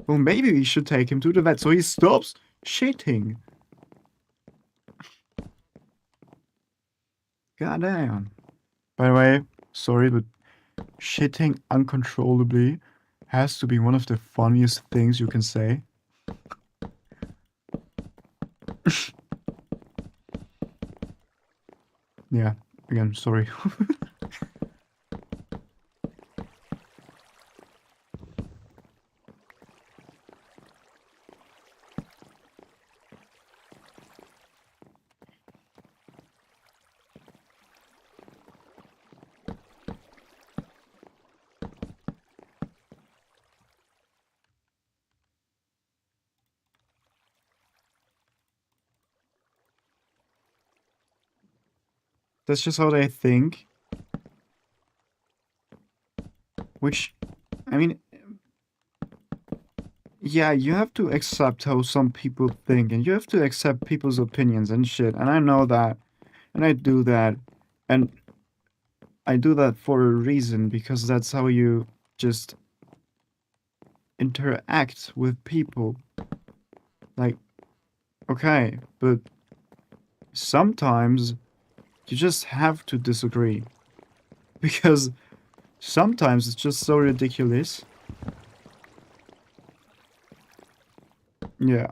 well maybe we should take him to the vet so he stops shitting. Goddamn. By the way, sorry, but shitting uncontrollably has to be one of the funniest things you can say. Yeah, again, sorry. That's just how they think. Which, I mean, yeah, you have to accept how some people think, and you have to accept people's opinions and shit, and I know that, and I do that, and I do that for a reason, because that's how you just interact with people. Like, okay, but sometimes you just have to disagree. Because sometimes it's just so ridiculous. Yeah.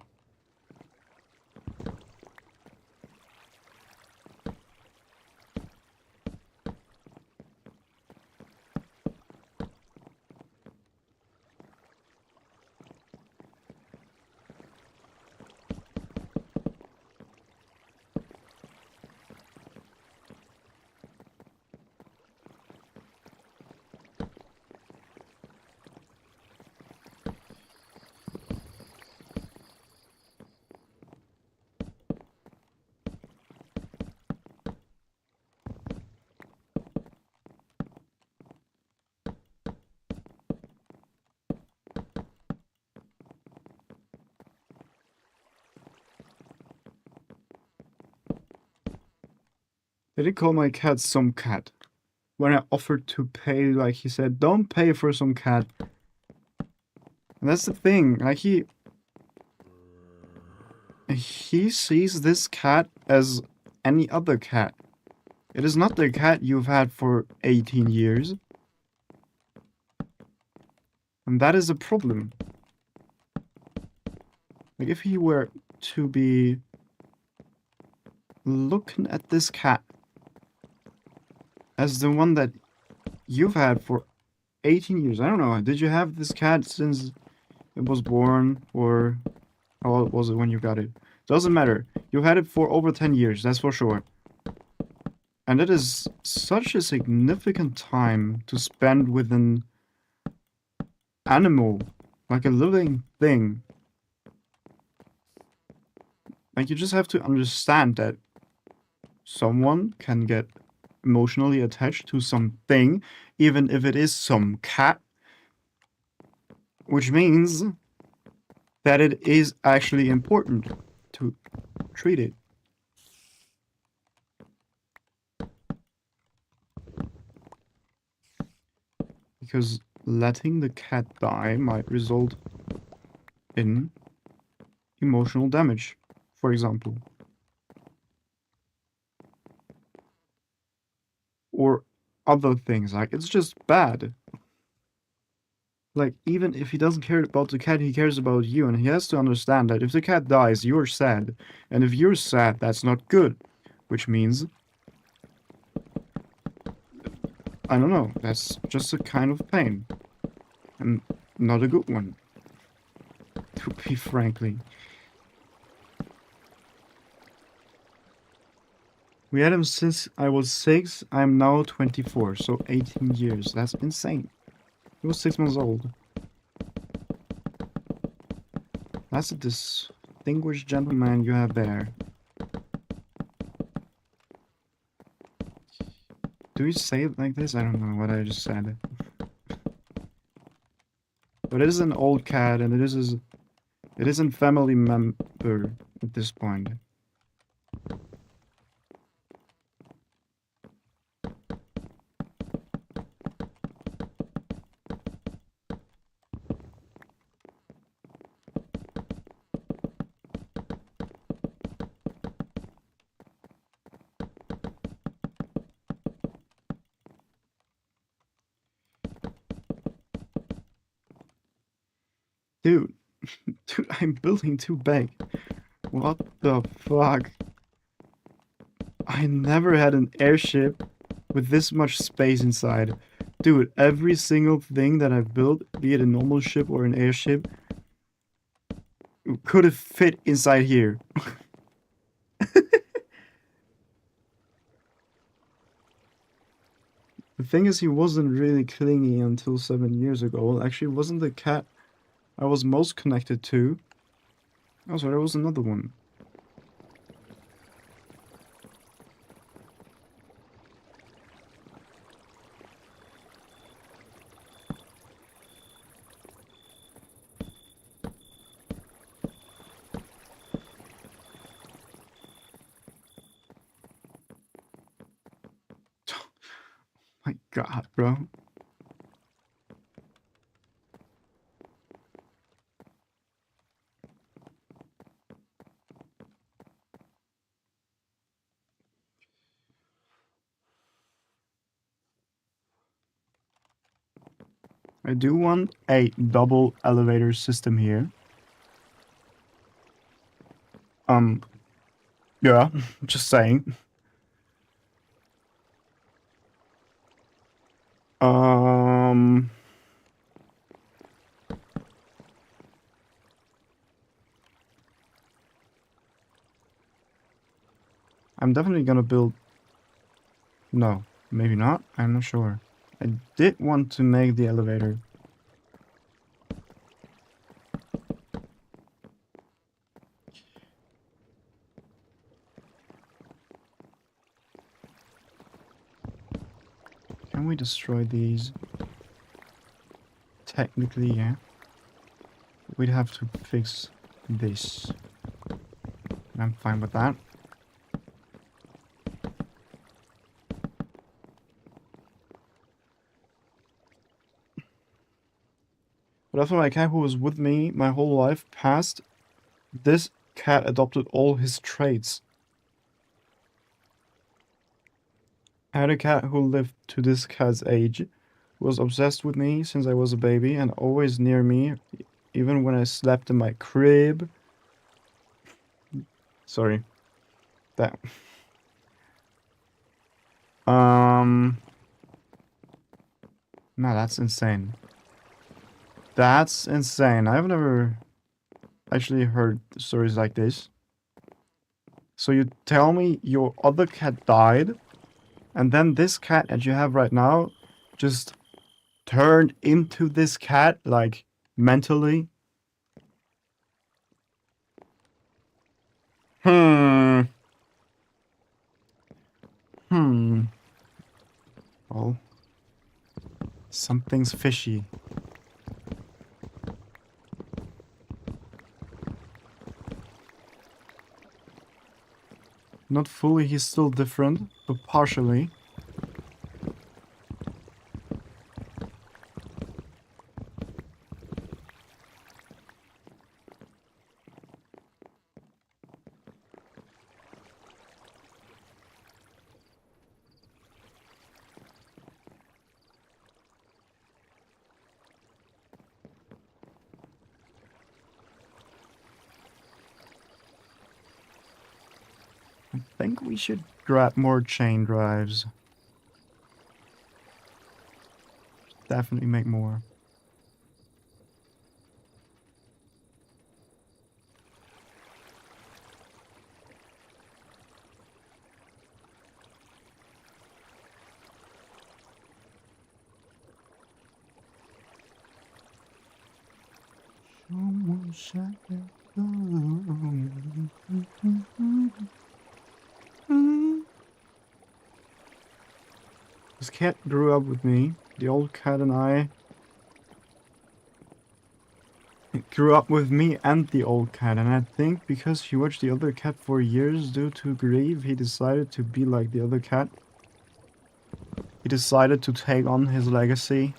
I did call my cat some cat. When I offered to pay, like he said, don't pay for some cat. And that's the thing, like he sees this cat as any other cat. It is not the cat you've had for 18 years. And that is a problem. Like, if he were to be looking at this cat as the one that you've had for 18 years. I don't know, did you have this cat since it was born, or how old was it when you got it? Doesn't matter. You had it for over 10 years, that's for sure. And it is such a significant time to spend with an animal, like a living thing. Like, you just have to understand that someone can get emotionally attached to something, even if it is some cat, which means that it is actually important to treat it. Because letting the cat die might result in emotional damage, for example. Or other things, like, it's just bad. Like, even if he doesn't care about the cat, he cares about you, and he has to understand that if the cat dies, you're sad. And if you're sad, that's not good. Which means, I don't know, that's just a kind of pain. And not a good one. To be frankly. We had him since I was 6, I'm now 24, so 18 years. That's insane. He was 6 months old. That's a distinguished gentleman you have there. Do you say it like this? I don't know what I just said. But it is an old cat, and it is a family member at this point. Dude, I'm building too big. What the fuck? I never had an airship with this much space inside. Dude, every single thing that I've built, be it a normal ship or an airship, could have fit inside here. The thing is, he wasn't really clingy until 7 years ago. Well, actually, it wasn't the cat I was most connected to. Oh, sorry, there was another one. My God, bro. I do want a double elevator system here. Yeah, just saying. Um, I'm definitely gonna build... No, maybe not. I'm not sure. I did want to make the elevator. Can we destroy these? Technically, yeah. We'd have to fix this. I'm fine with that. But after my cat who was with me my whole life passed, this cat adopted all his traits. I had a cat who lived to this cat's age, who was obsessed with me since I was a baby and always near me, even when I slept in my crib. Sorry. That. No, that's insane. That's insane. I've never actually heard stories like this. So you tell me your other cat died, and then this cat that you have right now just turned into this cat, like, mentally? Hmm. Well, something's fishy. Not fully, he's still different, but partially. I think we should grab more chain drives. Definitely make more. Someone shut the door. This cat grew up with me. The old cat and I. It grew up with me and the old cat, and I think because he watched the other cat for years due to grief, he decided to be like the other cat. He decided to take on his legacy.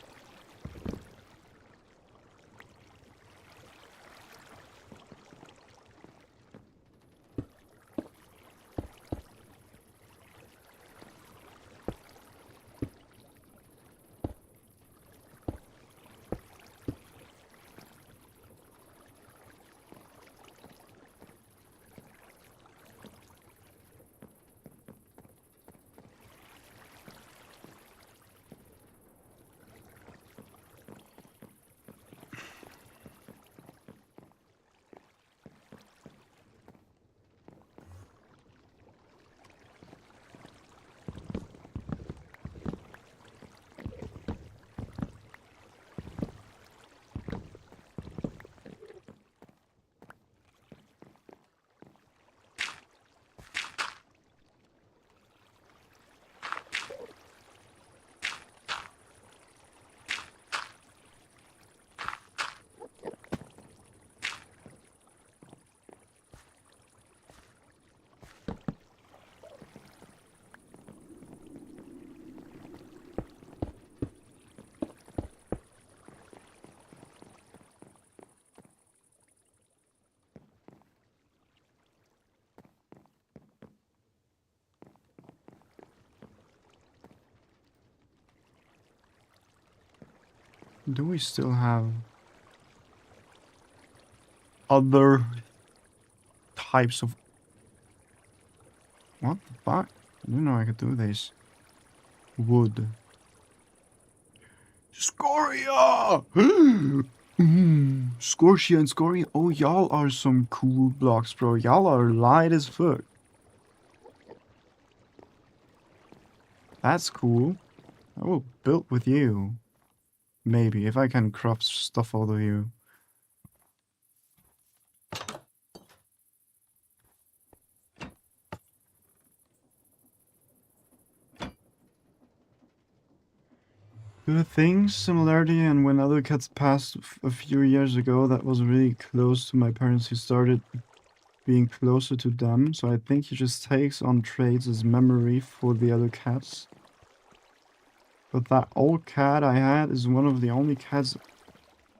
Do we still have other types of... What the fuck? I didn't know I could do this. Wood. Scoria! Scorchia and Scoria. Oh, y'all are some cool blocks, bro. Y'all are light as fuck. That's cool. I will build with you. Maybe, if I can craft stuff out of you. Good things, similarity, and when other cats passed a few years ago, that was really close to my parents. He started being closer to them, so I think he just takes on traits as memory for the other cats. But that old cat I had is one of the only cats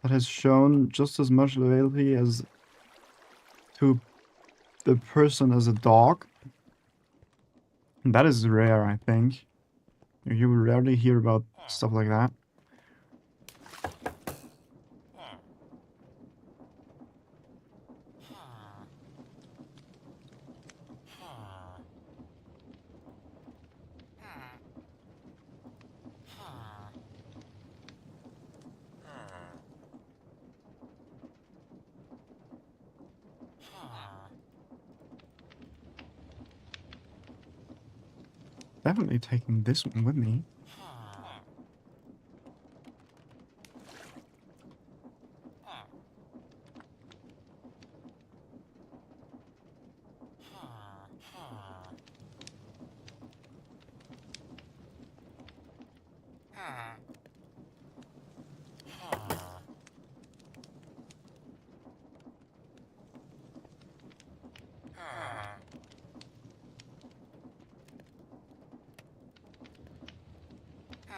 that has shown just as much loyalty as to the person as a dog. And that is rare, I think. You will rarely hear about stuff like that. Definitely taking this one with me.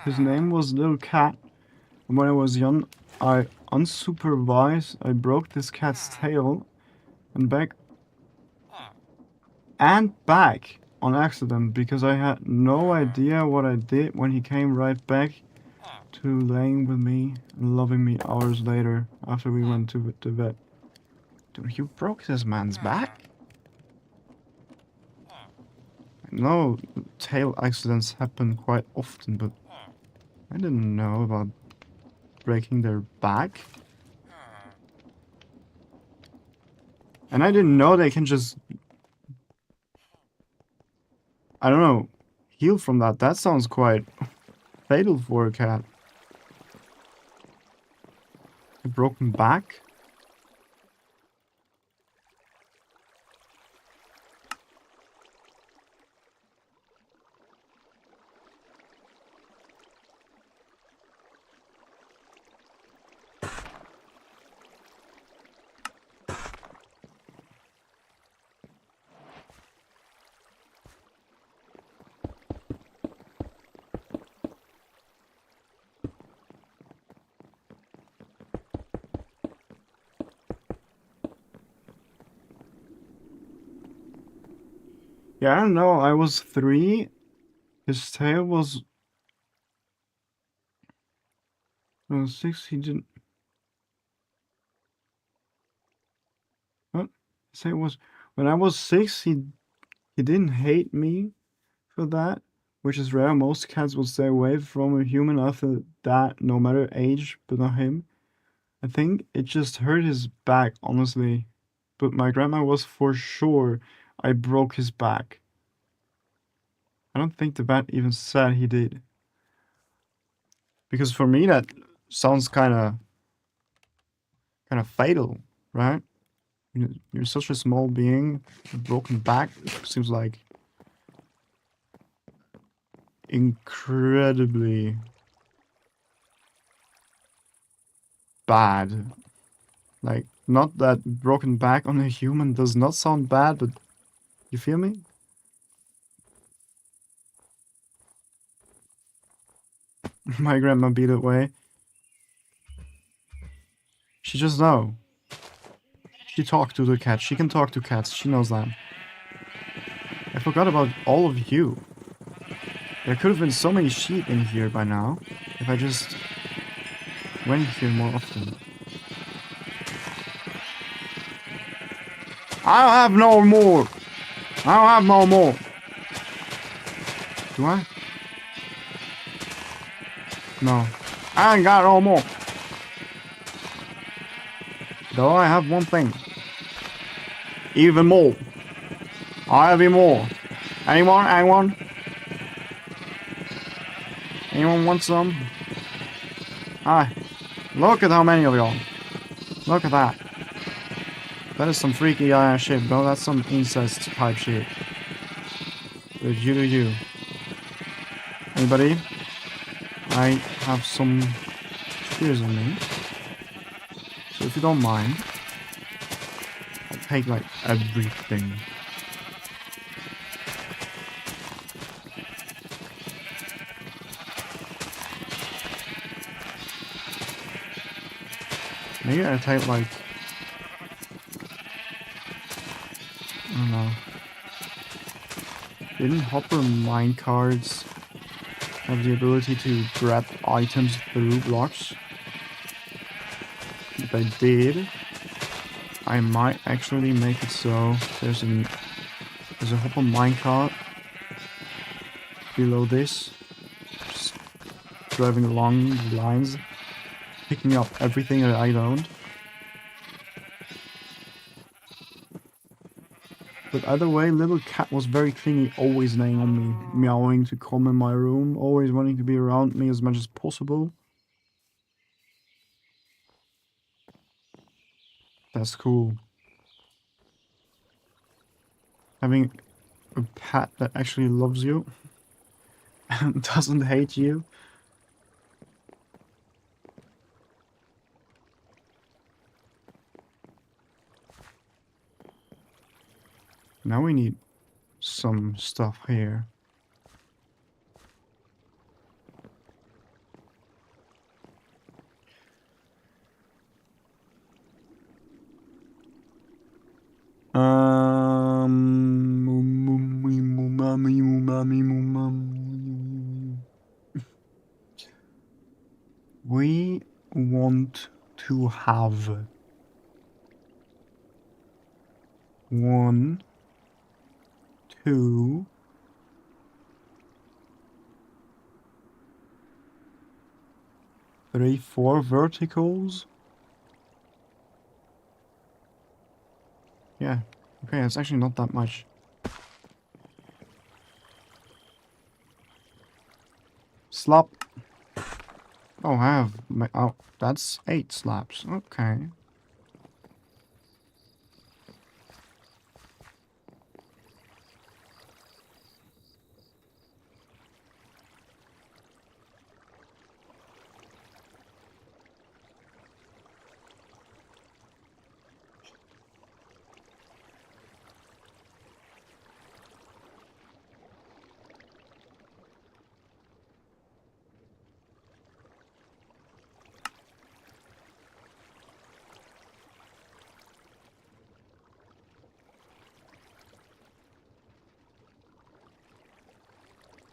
His name was Little Cat, and when I was young, I unsupervised, I broke this cat's tail and back on accident because I had no idea what I did when he came right back to laying with me and loving me hours later after we went to the vet. Dude, you broke this man's back? No, tail accidents happen quite often, but I didn't know about breaking their back. And I didn't know they can just, I don't know, heal from that. That sounds quite fatal for a cat. A broken back? Yeah, I don't know. I was 3. His tail was 6. He didn't. What? Say it was when I was 6. He didn't hate me for that, which is rare. Most cats will stay away from a human after that, no matter age, but not him. I think it just hurt his back, honestly. But my grandma was for sure I broke his back. I don't think the vet even said he did. Because for me that sounds kind of fatal, right? You're such a small being, a broken back seems like incredibly bad. Like, not that broken back on a human does not sound bad, but you feel me? My grandma be that way. She just know. She talked to the cat. She can talk to cats. She knows that. I forgot about all of you. There could have been so many sheep in here by now, if I just went here more often. I don't have no more! I don't have no more! Do I? No. I ain't got no more! Though I have one thing. Even more. I have even more. Anyone? Anyone? Anyone want some? Hi. Look at how many of y'all. Look at that. That is some freaky ass shit, bro. That's some incest type shit. But you do you. Anybody? I have some spears on me. So if you don't mind, I'll take like everything. Maybe I type like, I don't know. Didn't hopper minecarts have the ability to grab items through blocks? If they did, I might actually make it so there's a hopper minecart below this, just driving along the lines, picking up everything that I don't. But either way, little cat was very clingy, always laying on me, meowing to come in my room, always wanting to be around me as much as possible. That's cool. Having a pet that actually loves you and doesn't hate you. Now we need some stuff here. We want to have 1, 2, 3, 4 verticals. Yeah, okay, it's actually not that much. Slab. Oh, I have my, oh, that's 8 slabs. Okay.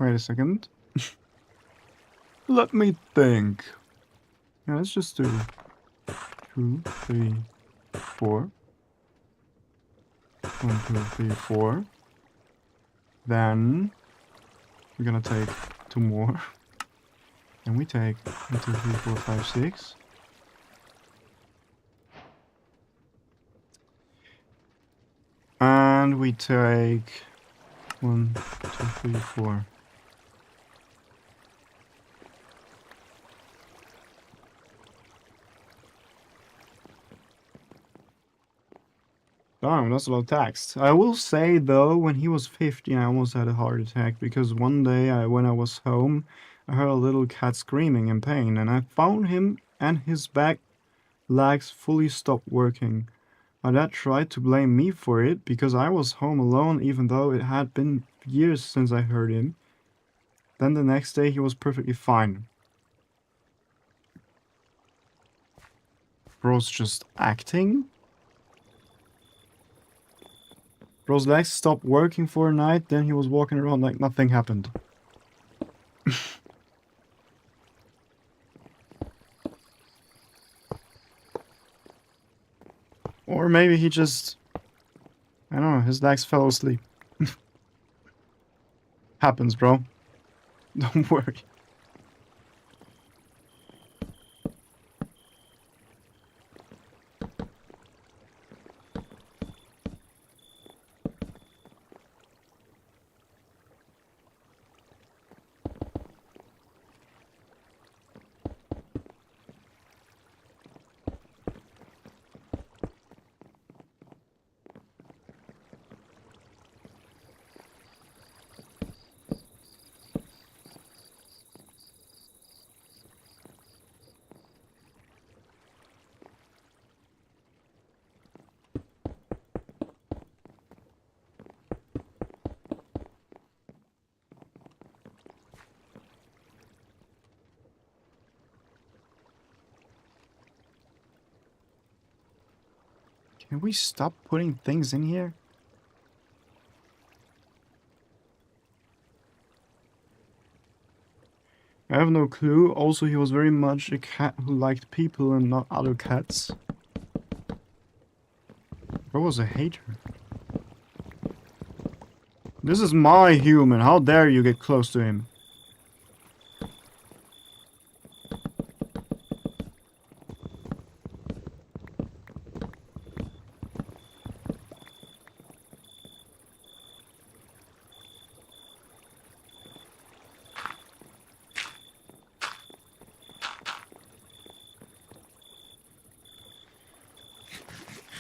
Wait a second. Let me think. Yeah, let's just do 2, 3, 4. 1, 2, 3, 4. Then we're gonna take 2 more. And we take 1, 2, 3, 4, 5, 6. And we take 1, 2, 3, 4. Damn, that's a lot of text. I will say though, when he was 15, I almost had a heart attack because one day when I was home, I heard a little cat screaming in pain, and I found him and his back legs fully stopped working. My dad tried to blame me for it because I was home alone even though it had been years since I heard him. Then the next day he was perfectly fine. Bro's just acting? Bro's legs stopped working for a night, then he was walking around like nothing happened. Or maybe he just... I don't know, his legs fell asleep. Happens, bro. Don't worry. Can we stop putting things in here? I have no clue. Also, he was very much a cat who liked people and not other cats. Bro was a hater. This is my human. How dare you get close to him?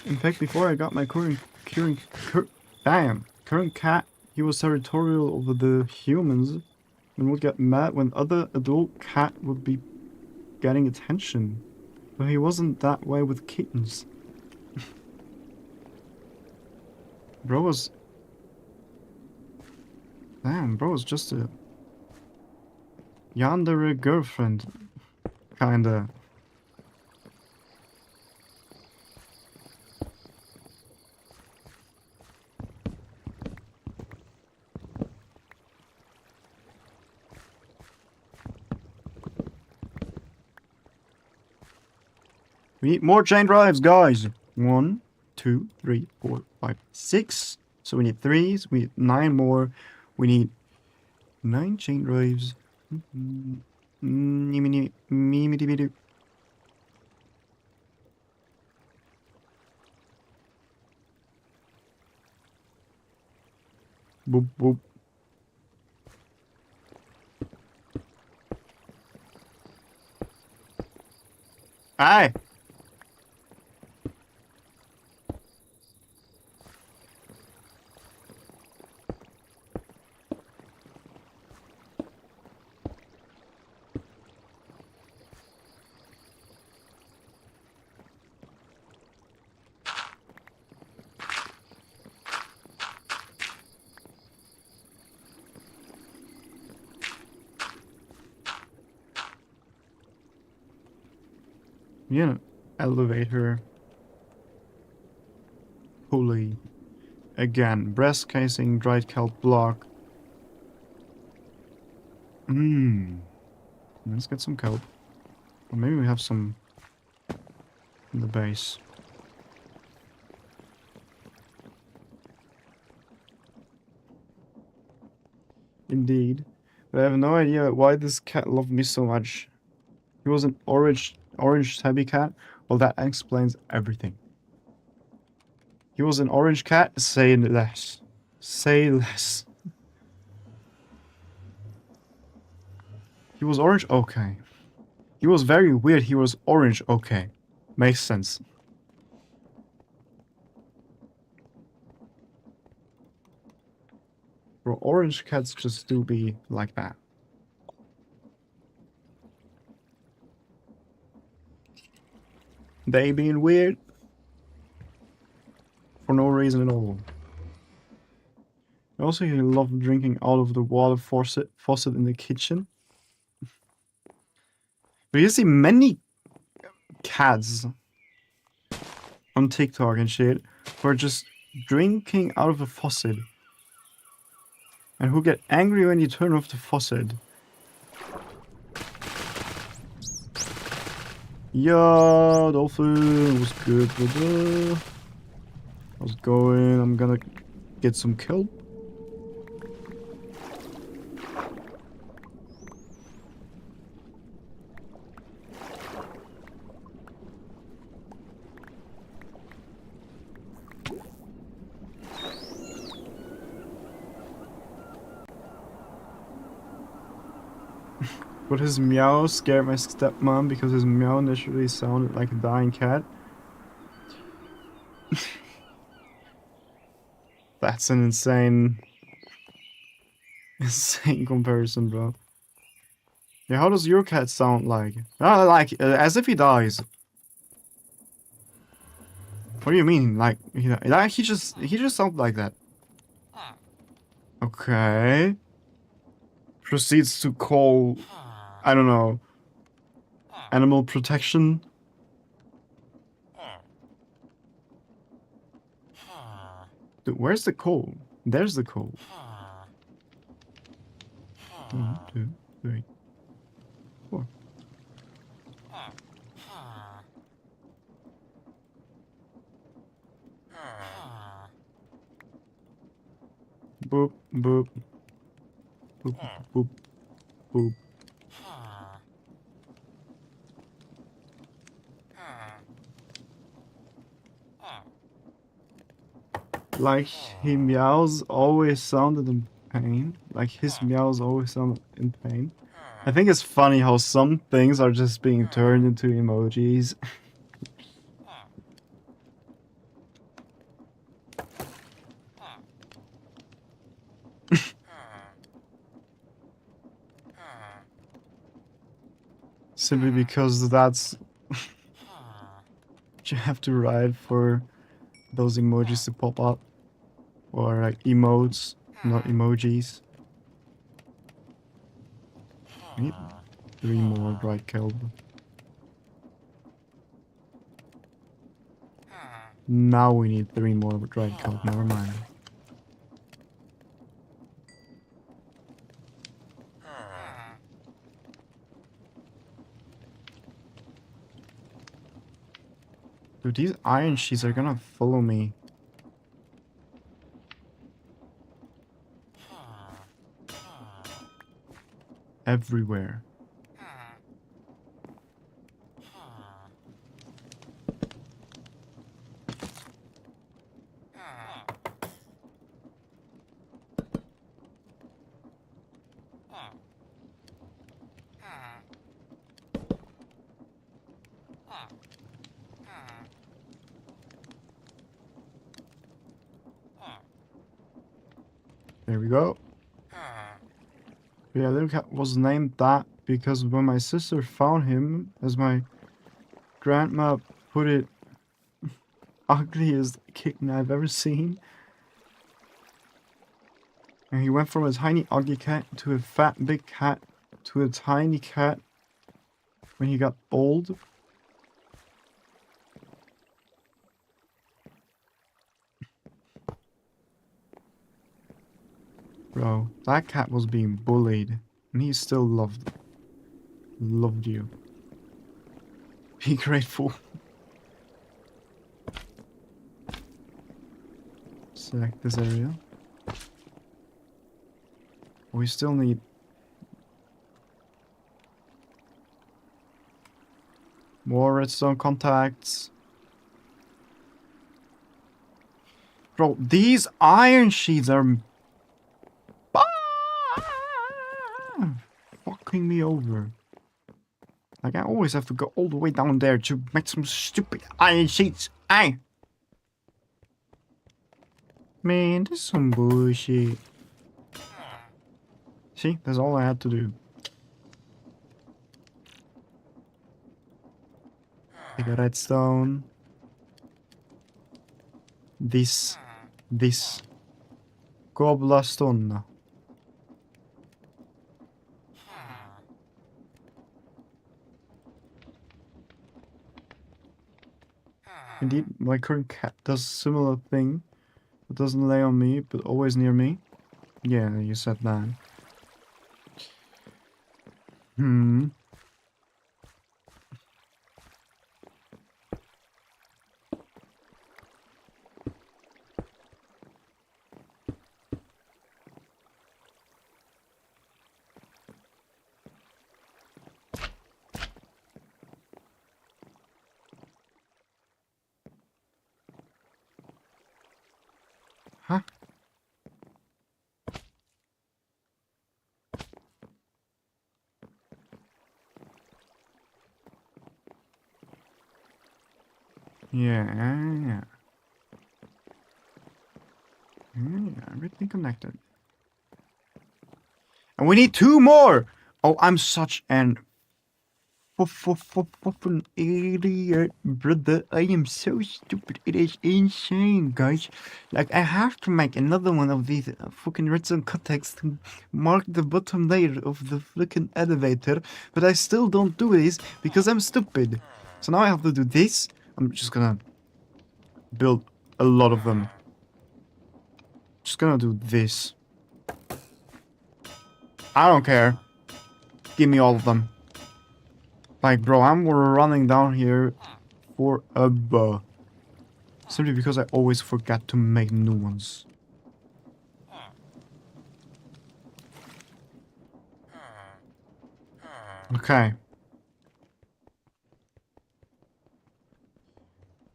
In fact, before I got my current cat, he was territorial over the humans and would get mad when other adult cat would be getting attention. But he wasn't that way with kittens. Bro was... Damn, bro was just a... yandere girlfriend. Kinda. We need more chain drives, guys. 1, 2, 3, 4, 5, 6. So we need 3. So we need 9 more. We need 9 chain drives. Boop boop. Aye. Yeah, elevator. Pulley. Again, breast casing, dried kelp block. Let's get some kelp. Or maybe we have some in the base. Indeed. But I have no idea why this cat loved me so much. He was an orange tabby cat. Well, that explains everything. He was an orange cat. Say less. Say less. He was orange? Okay. He was very weird. He was orange. Okay. Makes sense. Bro, orange cats just do be like that. They being weird. For no reason at all. Also, he loved drinking out of the water faucet in the kitchen. But you see many cats on TikTok and shit who are just drinking out of a faucet. And who get angry when you turn off the faucet. Yo, Dolphin, what's good, brother? How's it going? I'm gonna get some kelp. But his meow scared my stepmom because his meow initially sounded like a dying cat. That's an insane comparison, bro. Yeah, how does your cat sound like? As if he dies. What do you mean? Like, he just sounds like that. Okay. Proceeds to call, I don't know, animal protection. Dude, where's the coal? There's the coal. 1, 2, 3, 4. Boop, boop. Boop, boop, boop. Like he meows always sounded in pain. Like his meows always sounded in pain. I think it's funny how some things are just being turned into emojis. Simply because that's you have to write for those emojis to pop up. Or like emotes, not emojis. I need 3 more bright kelp. Now we need 3 more dried kelp, never mind. Dude, these iron sheets are gonna follow me. Everywhere. There we go. Yeah, little cat was named that because when my sister found him, as my grandma put it, ugliest kitten I've ever seen. And he went from a tiny ugly cat to a fat big cat to a tiny cat when he got old. Bro, that cat was being bullied and he still loved you. Be grateful. Select this area. We still need more redstone contacts. Bro, these iron sheets are fucking me over. Like, I always have to go all the way down there to make some stupid iron sheets. Aye. Man, this is some bullshit. See, that's all I had to do. Take a redstone. This. Cobblestone. Indeed, my current cat does a similar thing. It doesn't lay on me, but always near me. Yeah, you said that. Huh? Yeah. Everything connected. And we need 2 more! Oh, I'm such an fucking idiot, brother. I am so stupid. It is insane, guys. Like, I have to make another one of these fucking redstone contacts to mark the bottom layer of the fucking elevator, but I still don't do this because I'm stupid. So now I have to do this. I'm just gonna build a lot of them. Just gonna do this. I don't care. Give me all of them. Like, bro, I'm running down here forever. Simply because I always forget to make new ones. Okay.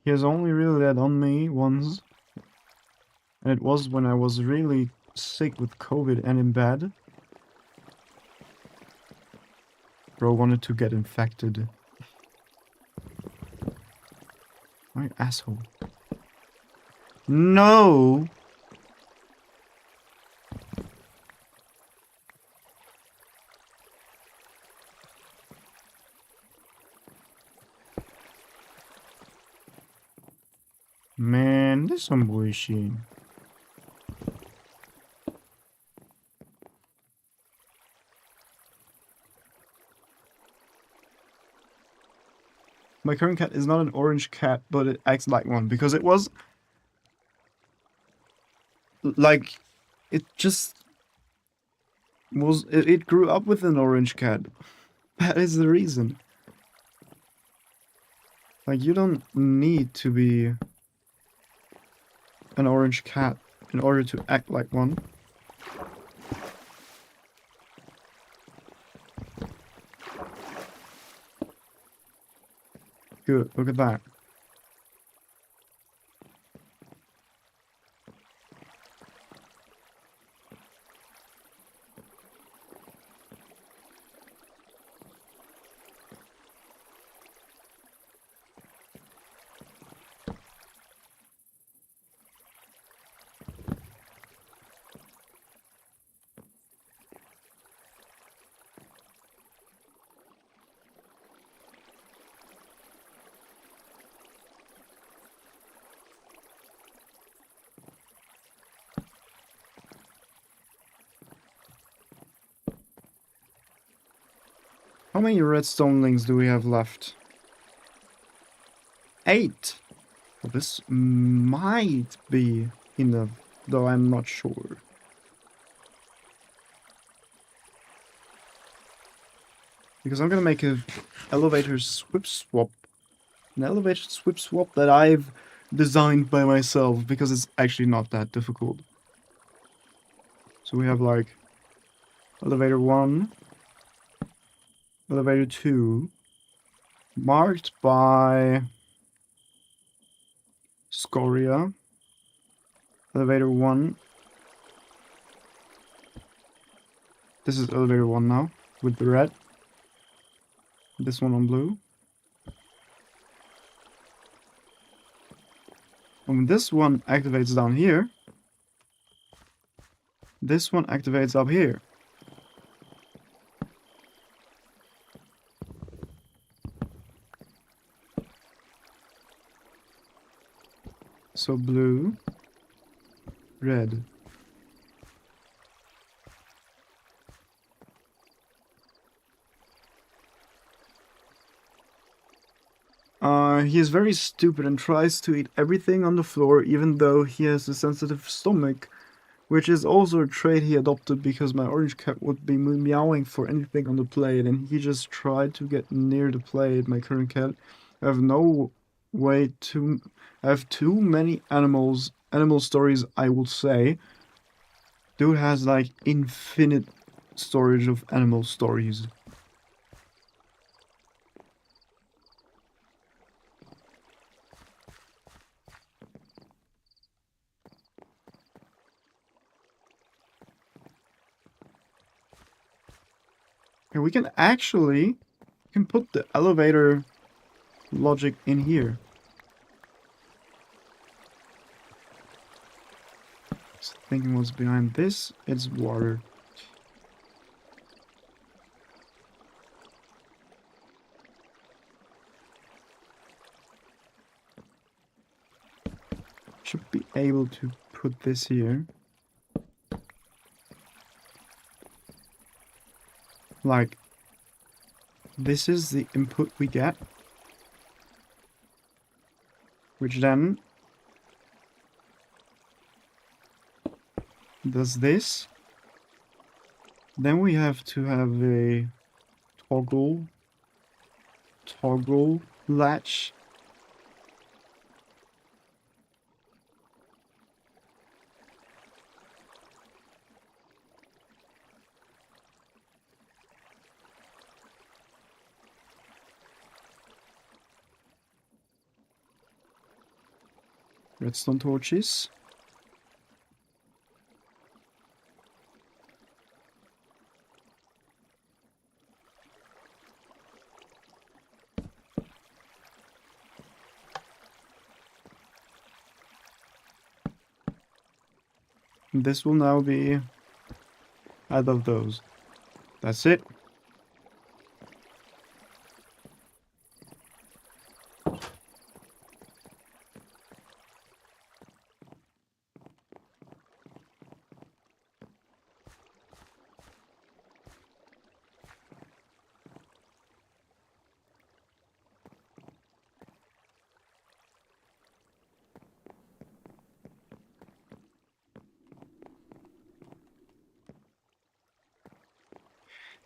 He has only really that on me once. And it was when I was really sick with COVID and in bed. Bro wanted to get infected. My asshole. No! Man, this is some bullshit. My current cat is not an orange cat, but it acts like one. Because it was... Like... It just... was... It grew up with an orange cat. That is the reason. Like, you don't need to be... an orange cat in order to act like one. Good, look at that. How many redstone links do we have left? 8! Well, this might be enough, though I'm not sure. Because I'm gonna make a elevator swip swap. An elevator swip swap that I've designed by myself, because it's actually not that difficult. So we have like elevator 1, elevator 2, marked by scoria. Elevator 1. This is elevator 1 now, with the red. This one on blue. And when this one activates down here, this one activates up here. So blue, red. He is very stupid and tries to eat everything on the floor, even though he has a sensitive stomach, which is also a trait he adopted because my orange cat would be meowing for anything on the plate, and he just tried to get near the plate. My current cat, I have no way to... I have too many animal stories, I will say. Dude has like infinite storage of animal stories. And we can actually put the elevator logic in here. Just thinking what's behind this. It's water. Should be able to put this here. Like, this is the input we get, which then does this. Then we have to have a toggle latch. Redstone torches. And this will now be out of those. That's it.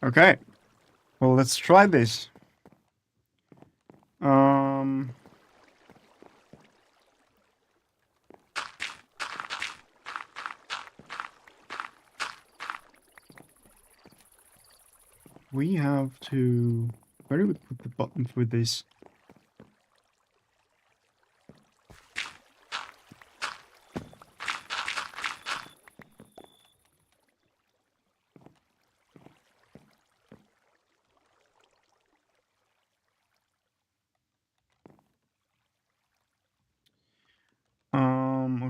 Okay. Well, let's try this. We have to... Where do we put the button for this?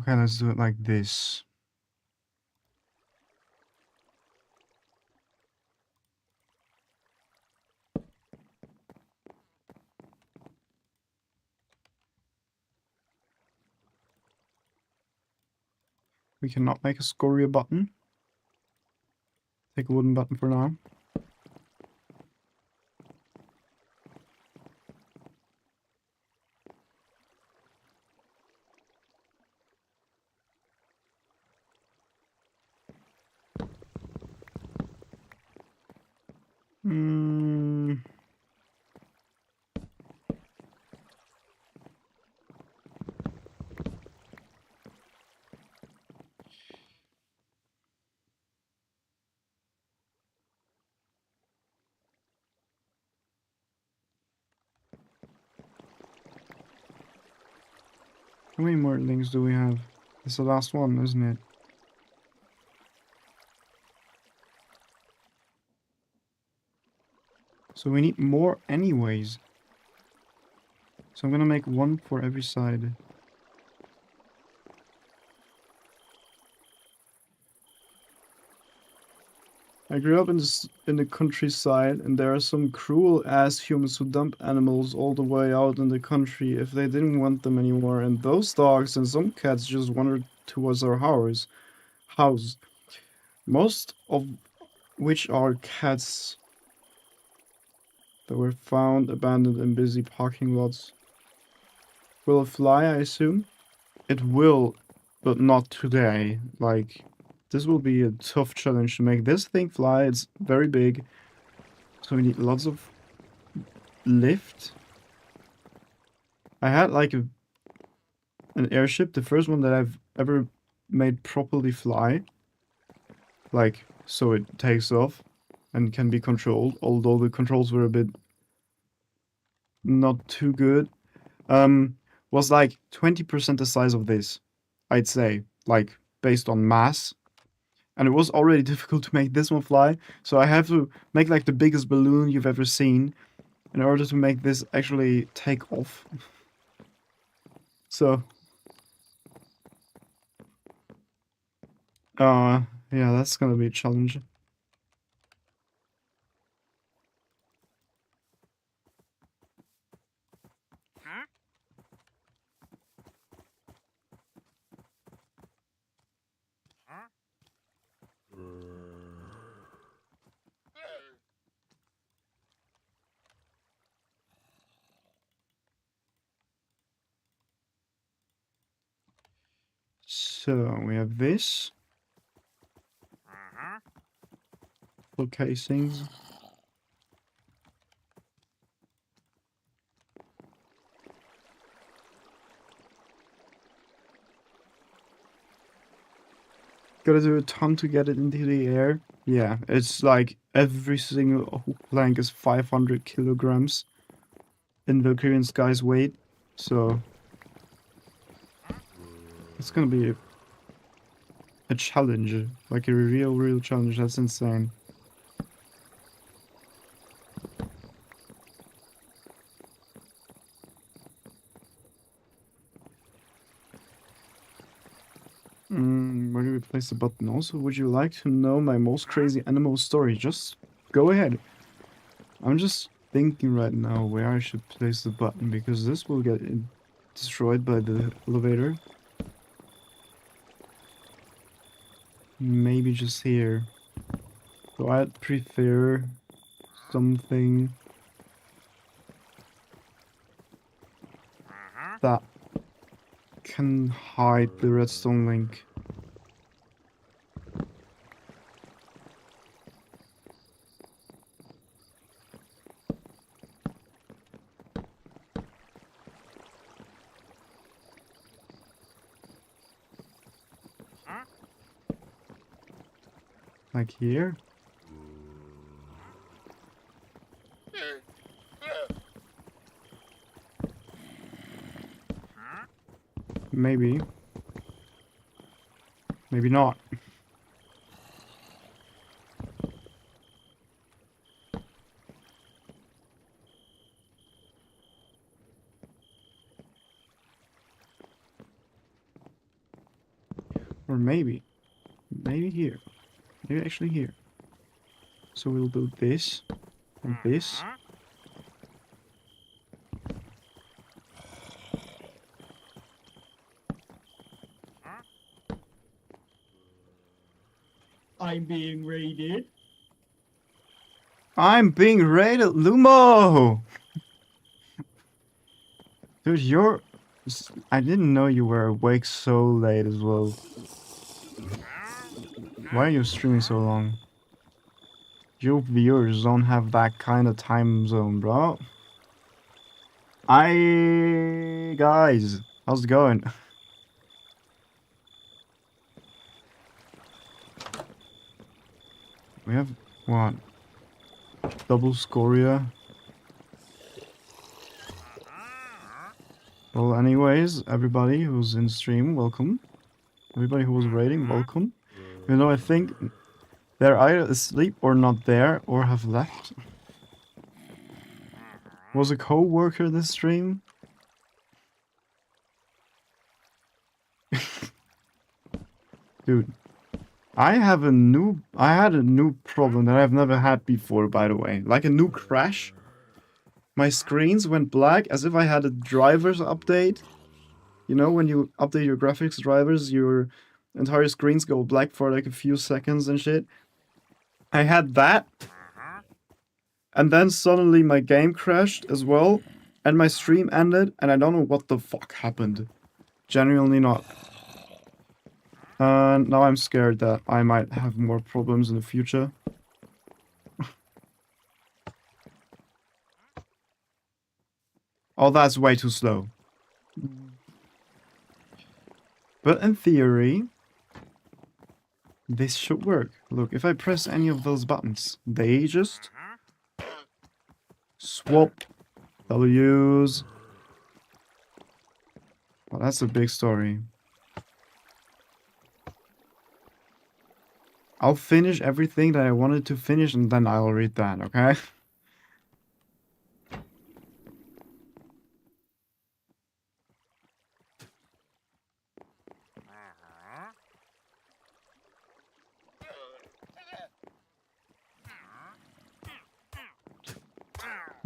Okay, let's do it like this. We cannot make a scoria button. Take a wooden button for now. How many more links do we have? This is the last one, isn't it? So we need more anyways. So I'm gonna make one for every side. I grew up in the countryside, and there are some cruel-ass humans who dump animals all the way out in the country if they didn't want them anymore, and those dogs and some cats just wandered towards our house. Most of which are cats that were found abandoned in busy parking lots. Will it fly, I assume? It will, but not today. Like, this will be a tough challenge to make this thing fly. It's very big. So we need lots of lift. I had like an airship, the first one that I've ever made properly fly. Like, so it takes off and can be controlled, although the controls were a bit not too good. Was like 20% the size of this, I'd say, like based on mass. And it was already difficult to make this one fly, so I have to make like the biggest balloon you've ever seen in order to make this actually take off. So, yeah, that's gonna be a challenge. So we have this. couple of casings. Gotta do a ton to get it into the air. Yeah, it's like every single hook plank is 500 kilograms in Valkyrian Sky's weight. So it's gonna be a challenge. Like a real challenge. That's insane. Where do we place the button? Also, would you like to know my most crazy animal story? Just go ahead. I'm just thinking right now where I should place the button, because this will get destroyed by the elevator. Maybe just here. So I'd prefer something that can hide the redstone link. Like here? Maybe. Maybe not. Or maybe. Maybe here. Maybe actually here. So we'll do this and this. I'm being raided. I'm being raided, Lumo! Dude, you're... I didn't know you were awake so late as well. Why are you streaming so long? Your viewers don't have that kind of time zone, bro. Guys, how's it going? We have, what? Double scoria. Well, anyways, everybody who's in stream, welcome. Everybody who was raiding, welcome. You know, I think they're either asleep or not there or have left. Was a co-worker this stream? Dude, I had a new problem that I've never had before, by the way. Like a new crash. My screens went black as if I had a driver's update. You know, when you update your graphics drivers, your entire screens go black for like a few seconds and shit. I had that. And then suddenly my game crashed as well. And my stream ended. And I don't know what the fuck happened. Genuinely not. Now I'm scared that I might have more problems in the future. Oh, that's way too slow. But in theory, this should work. Look, if I press any of those buttons, they just swap W's. Well, that's a big story. I'll finish everything that I wanted to finish and then I'll read that, okay?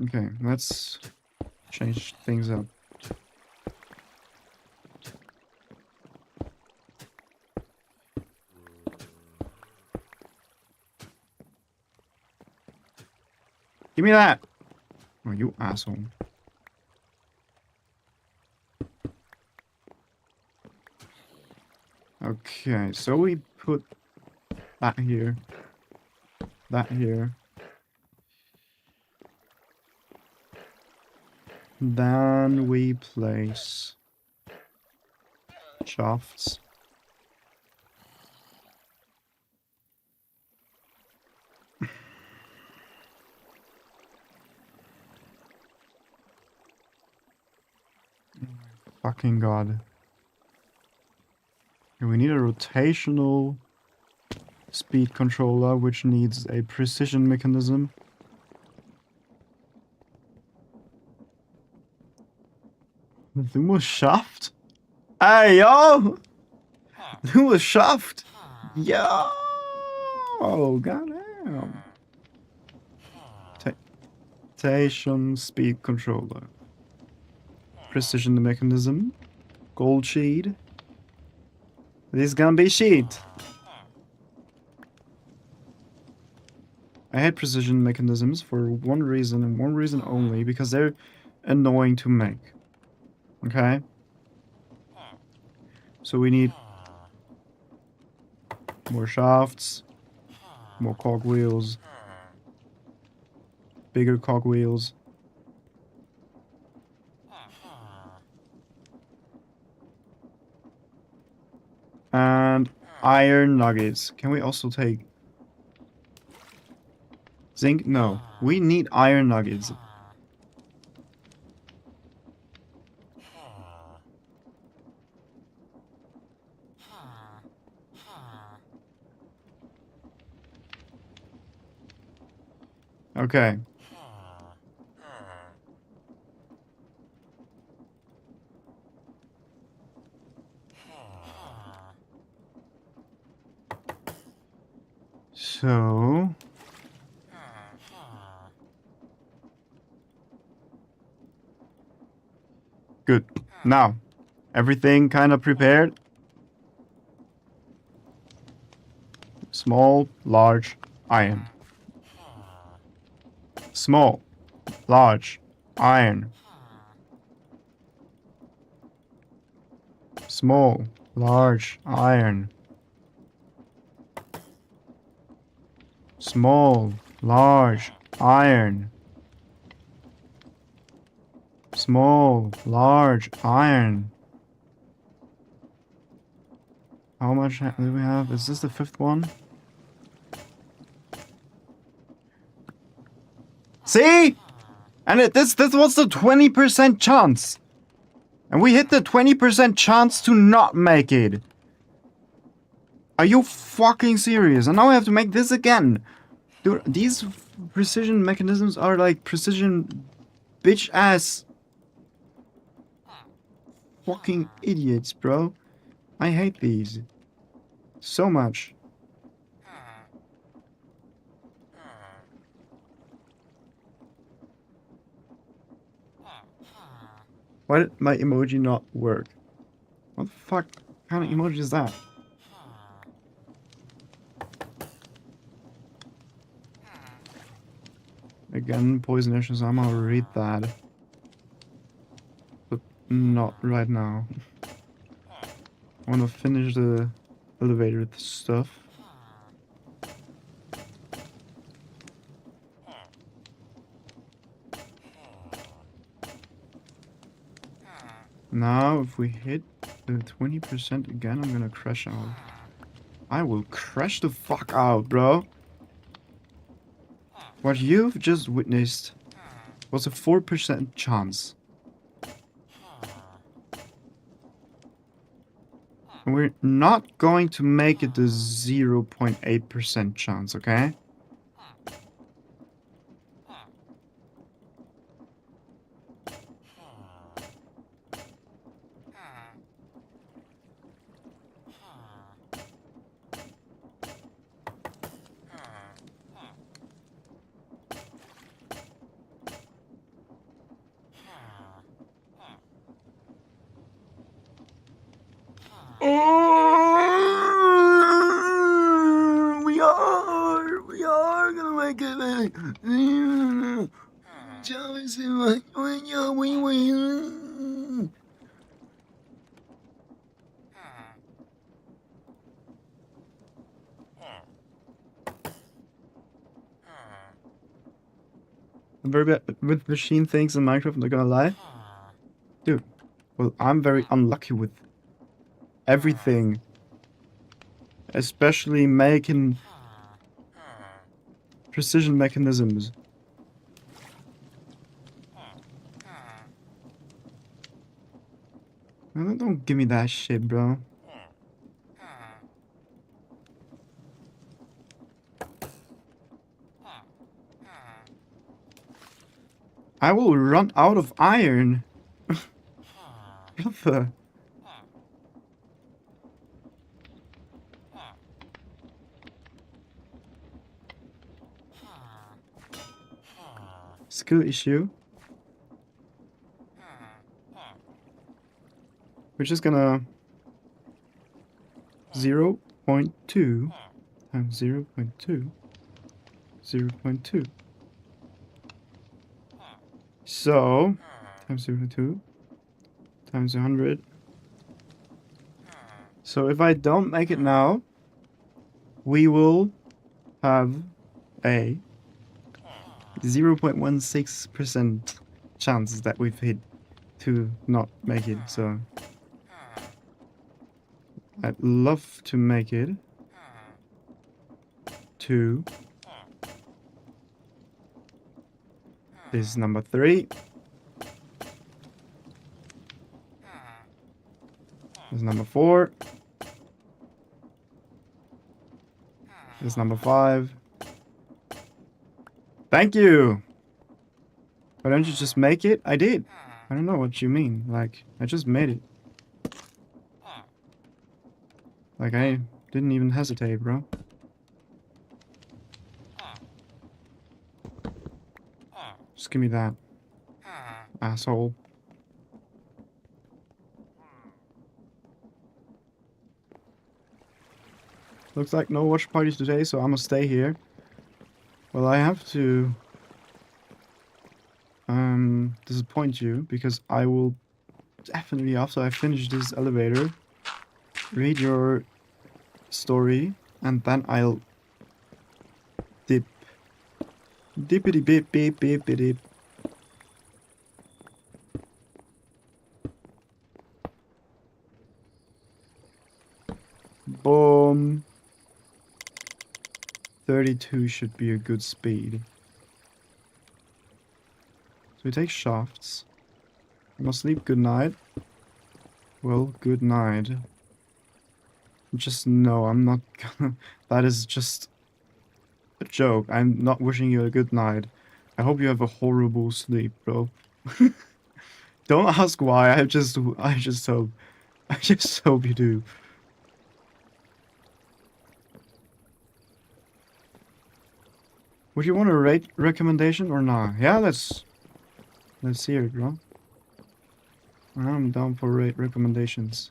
Okay, let's change things up. Give me that! Oh, you asshole. Okay, so we put that here. that here. Then we place shafts. Fucking god. We need a rotational speed controller, which needs a precision mechanism. Du musst Schaft? Hey, yo! Du musst Schaft! Yo! Oh, goddamn. Rotation speed controller. Precision mechanism. Gold sheet. This is gonna be sheet. I hate precision mechanisms for one reason and one reason only, because they're annoying to make. Okay? So we need more shafts, more cogwheels, bigger cogwheels. And iron nuggets. Can we also take zinc? No. We need iron nuggets. Okay. So... Good. Now, everything kind of prepared. Small, large, iron. Small, large, iron. Small, large, iron. Small, large, iron. Small, large, iron. How much do we have? Is this the fifth one? See? And this was the 20% chance. And we hit the 20% chance to not make it. Are you fucking serious? And now I have to make this again. Dude, these precision mechanisms are like precision bitch ass fucking idiots, bro. I hate these so much. Why did my emoji not work? What the fuck kind of emoji is that? Again, poison issues, I'm gonna read that. But not right now. I wanna finish the elevator stuff. Now, if we hit the 20% again, I'm gonna crash out. I will crash the fuck out, bro. What you've just witnessed was a 4% chance. And we're not going to make it the 0.8% chance, okay? We are gonna make it. very bad with machine things in Minecraft, I'm not gonna lie. Dude, well, I'm very unlucky with everything. Especially making precision mechanisms. No, don't give me that shit, bro. I will run out of iron. What the? Skill issue. We're just gonna 0.2 times 0.2 0.2. So times 0.2 times 100. So if I don't make it now, we will have a 0.16% chance that we've hit to not make it. So I'd love to make it to this is number 3. This is number 4. This is number 5. Thank you! Why don't you just make it? I did. I don't know what you mean. Like, I just made it. Like, I didn't even hesitate, bro. Just give me that. Asshole. Looks like no watch parties today, so I'm gonna stay here. Well, I have to disappoint you, because I will definitely, after I finish this elevator, read your story, and then I'll dip. Dippity bip beep beep beep. Boom. 32 should be a good speed. So we take shafts. I'm gonna sleep good night. Well, good night. Just no, I'm not gonna... That is just a joke. I'm not wishing you a good night. I hope you have a horrible sleep, bro. Don't ask why, I just hope. I just hope you do. Would you want a rate recommendation or not? Yeah, let's hear it, bro. I'm down for rate recommendations.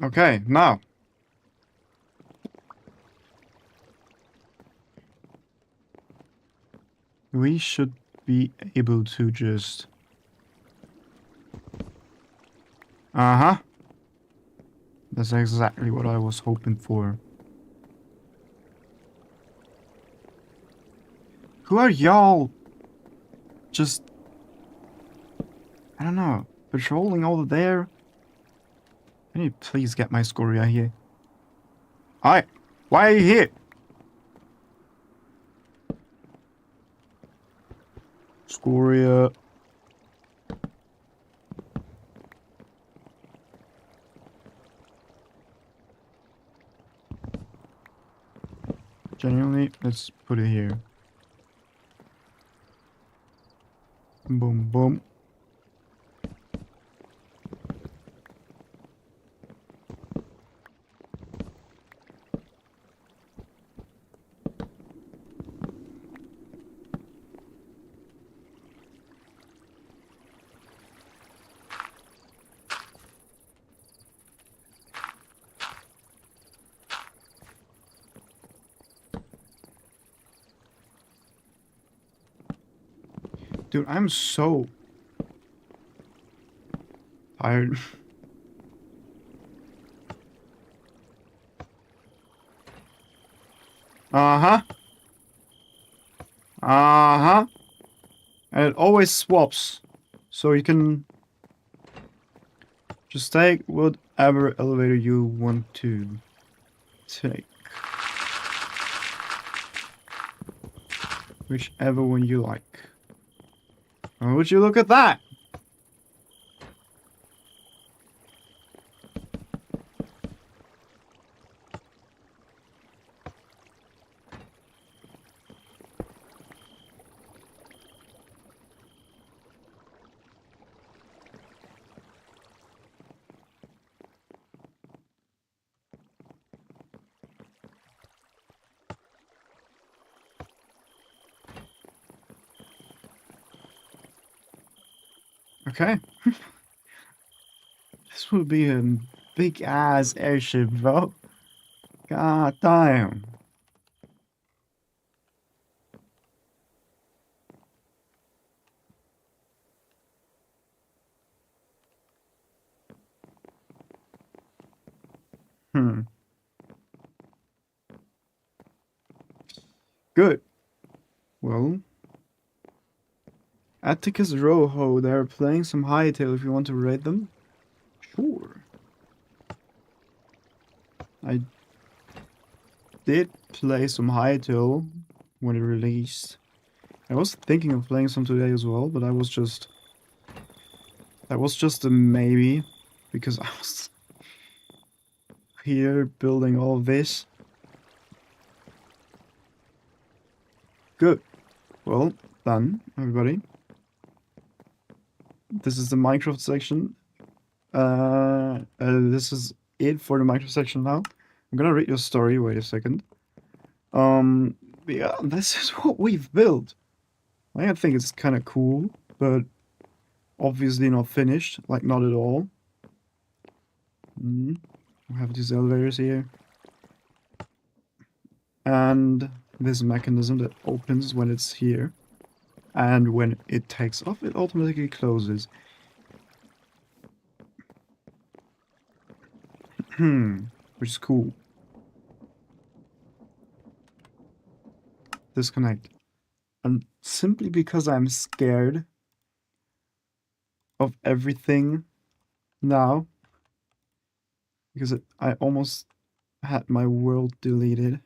Okay, now. We should be able to just... Uh-huh. That's exactly what I was hoping for. Who are y'all? Just... I don't know. Patrolling over there? Can you please get my scoria here? Hi! Why are you here? Scoria. Genuinely, let's put it here. Boom, boom. Dude, I'm so Tired. Uh-huh. Uh-huh. And it always swaps. So you can just take whatever elevator you want to take. Whichever one you like. Oh, would you look at that? Okay. This would be a big ass airship, bro. God damn. Hmm. Good. Well, Atticus Rojo, they're playing some Hightail if you want to raid them. Sure. I did play some Hightail when it released. I was thinking of playing some today as well, but that was just a maybe because I was here building all this. Good. Well, done, everybody. This is the Minecraft section. This is it for the Minecraft section now. I'm gonna read your story. Wait a second. Yeah, this is what we've built. I think it's kind of cool, but obviously not finished. Like, not at all. We have these elevators here. And this mechanism that opens when it's here. And when it takes off, it automatically closes. Which is cool. Disconnect. And simply because I'm scared of everything now, because I almost had my world deleted.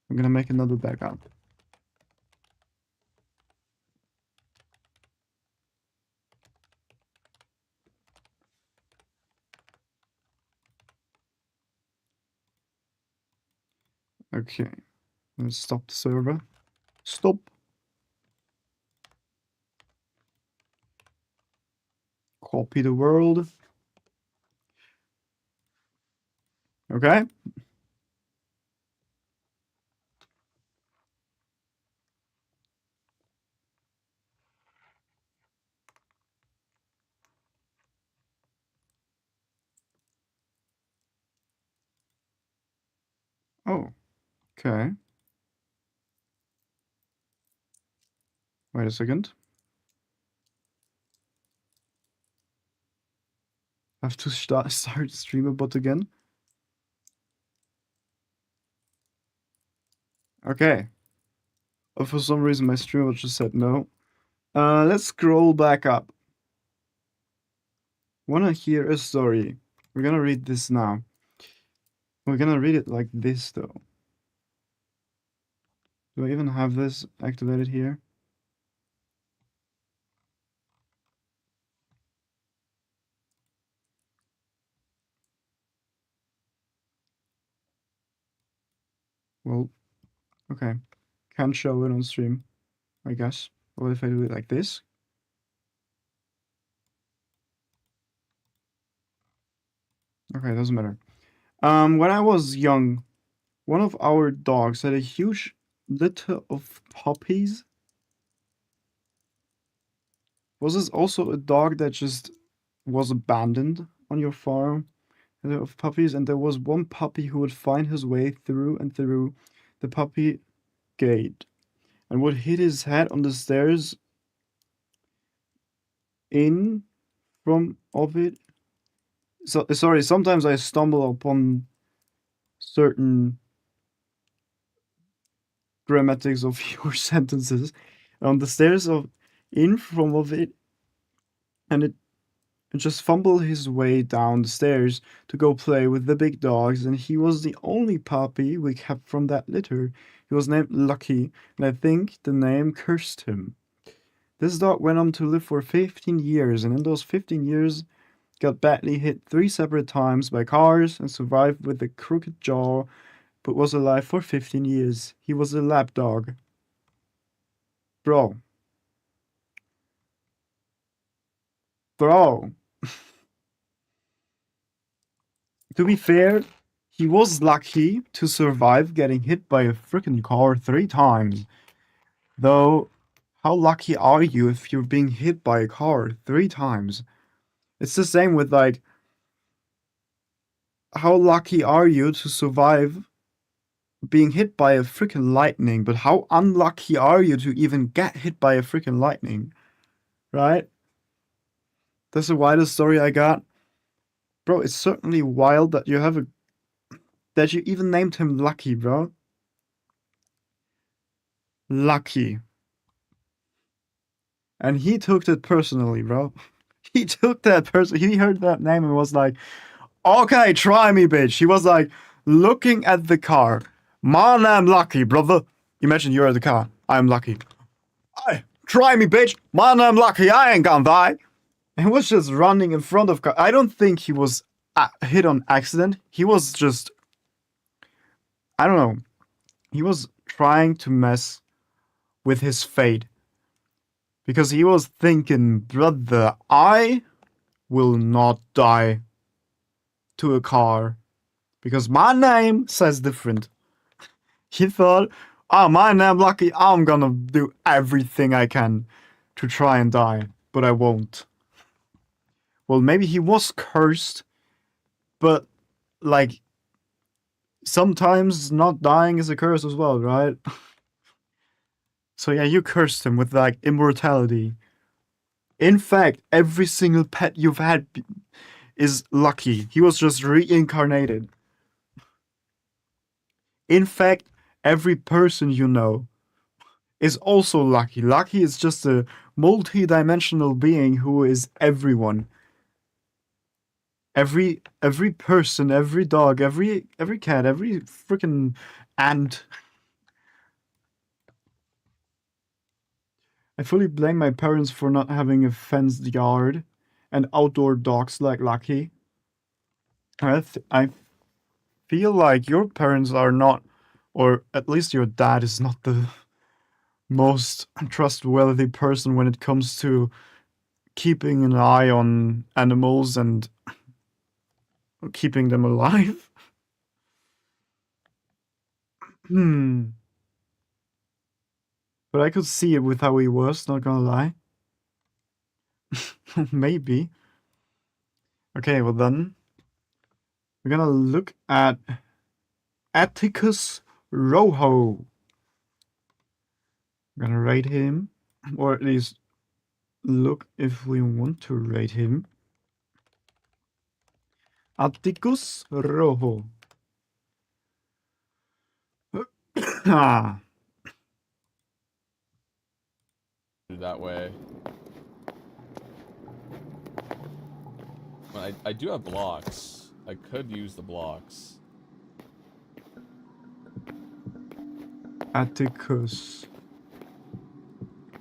I'm gonna make another backup. Okay, let's stop the server. Stop. Copy the world. Okay. Oh, okay. Wait a second. I have to start streamer bot again. Okay. For some reason my streamer just said no. Let's scroll back up. Wanna hear a story? We're gonna read this now. We're gonna read it like this though. Do I even have this activated here? Well, okay. Can't show it on stream, I guess. What if I do it like this? Okay, doesn't matter. When I was young, one of our dogs had a huge litter of puppies. Was this also a dog that just was abandoned on your farm? Of puppies, and there was one puppy who would find his way through and through the puppy gate. and would hit his head on the stairs in from of it. So sorry, sometimes I stumble upon certain grammatics of your sentences on the stairs of in from of it, and it just fumbled his way down the stairs to go play with the big dogs, and he was the only puppy we kept from that litter. He was named Lucky, and I think the name cursed him. This dog went on to live for 15 years, and in those 15 years, got badly hit 3 separate times by cars and survived with a crooked jaw, but was alive for 15 years. He was a lap dog. Bro. Bro. To be fair, he was lucky to survive getting hit by a freaking car 3 times. Though, how lucky are you if you're being hit by a car 3 times? It's the same with, like, how lucky are you to survive being hit by a freaking lightning, but how unlucky are you to even get hit by a freaking lightning? Right? That's the wildest story I got. Bro, it's certainly wild that that you even named him Lucky, bro. Lucky. And he took that personally, bro. He took that he heard that name and was like, okay, try me, bitch. He was like looking at the car. Man, I'm lucky, brother. Imagine you're at the car. I'm lucky. Hey, try me, bitch. Man, I'm lucky. I ain't gonna die. And he was just running in front of car. I don't think he was hit on accident. He was just, I don't know. He was trying to mess with his fate. Because he was thinking, brother, I will not die to a car. Because my name says different. He thought, oh, my name lucky, I'm gonna do everything I can to try and die. But I won't. Well, maybe he was cursed. But, like, sometimes not dying is a curse as well, right? So yeah, you cursed him with, like, immortality. In fact, every single pet you've had is lucky. He was just reincarnated. In fact, every person you know is also lucky. Lucky is just a multi-dimensional being who is everyone. Every person, every dog, every cat, every freaking ant. I fully blame my parents for not having a fenced yard and outdoor dogs like Lucky. I feel like your parents are not, or at least your dad is not the most trustworthy person when it comes to keeping an eye on animals and keeping them alive. Hmm. But I could see it with how he was, not gonna lie. Maybe. Okay, well then. We're gonna look at Atticus Rojo. We're gonna rate him, or at least look if we want to rate him. Atticus Rojo. Ah. That way. Well, I do have blocks. I could use the blocks. Atticus.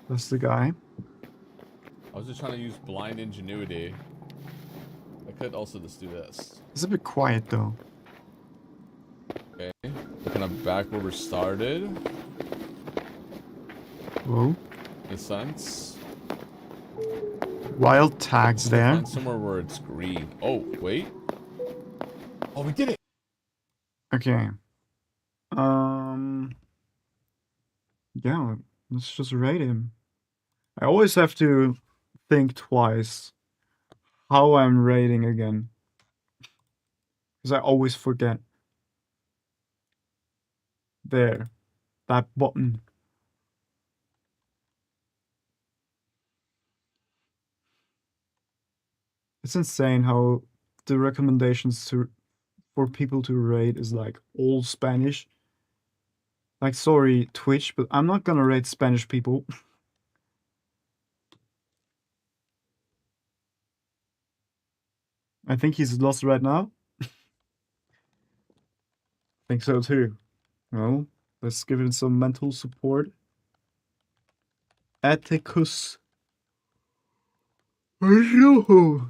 That's the guy. I was just trying to use blind ingenuity. I could also just do this. It's a bit quiet though. Okay. Kind of back where we started. Whoa. In a sense. Wild tags there. Find somewhere where it's green. Oh, wait. Oh, we did it! Okay. Yeah, let's just rate him. I always have to think twice how I'm rating again. Because I always forget. There. That button. It's insane how the recommendations for people to rate is like all Spanish. Like, sorry, Twitch, but I'm not gonna rate Spanish people. I think he's lost right now. Think so too. Well, let's give him some mental support. Atticus. Hello.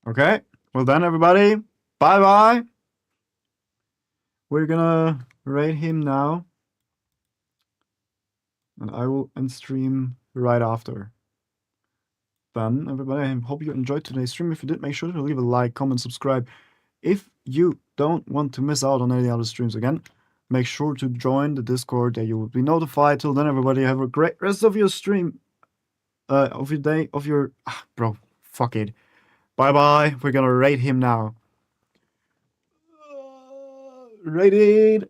Okay. Well then, everybody. Bye bye. We're gonna rate him now. And I will end stream right after. Then, everybody, I hope you enjoyed today's stream. If you did, make sure to leave a like, comment, subscribe. If you don't want to miss out on any other streams again, make sure to join the Discord that you will be notified. Till then, everybody, have a great rest of your stream. Of your day, of your... bro, fuck it. Bye-bye. We're gonna rate him now. Rated.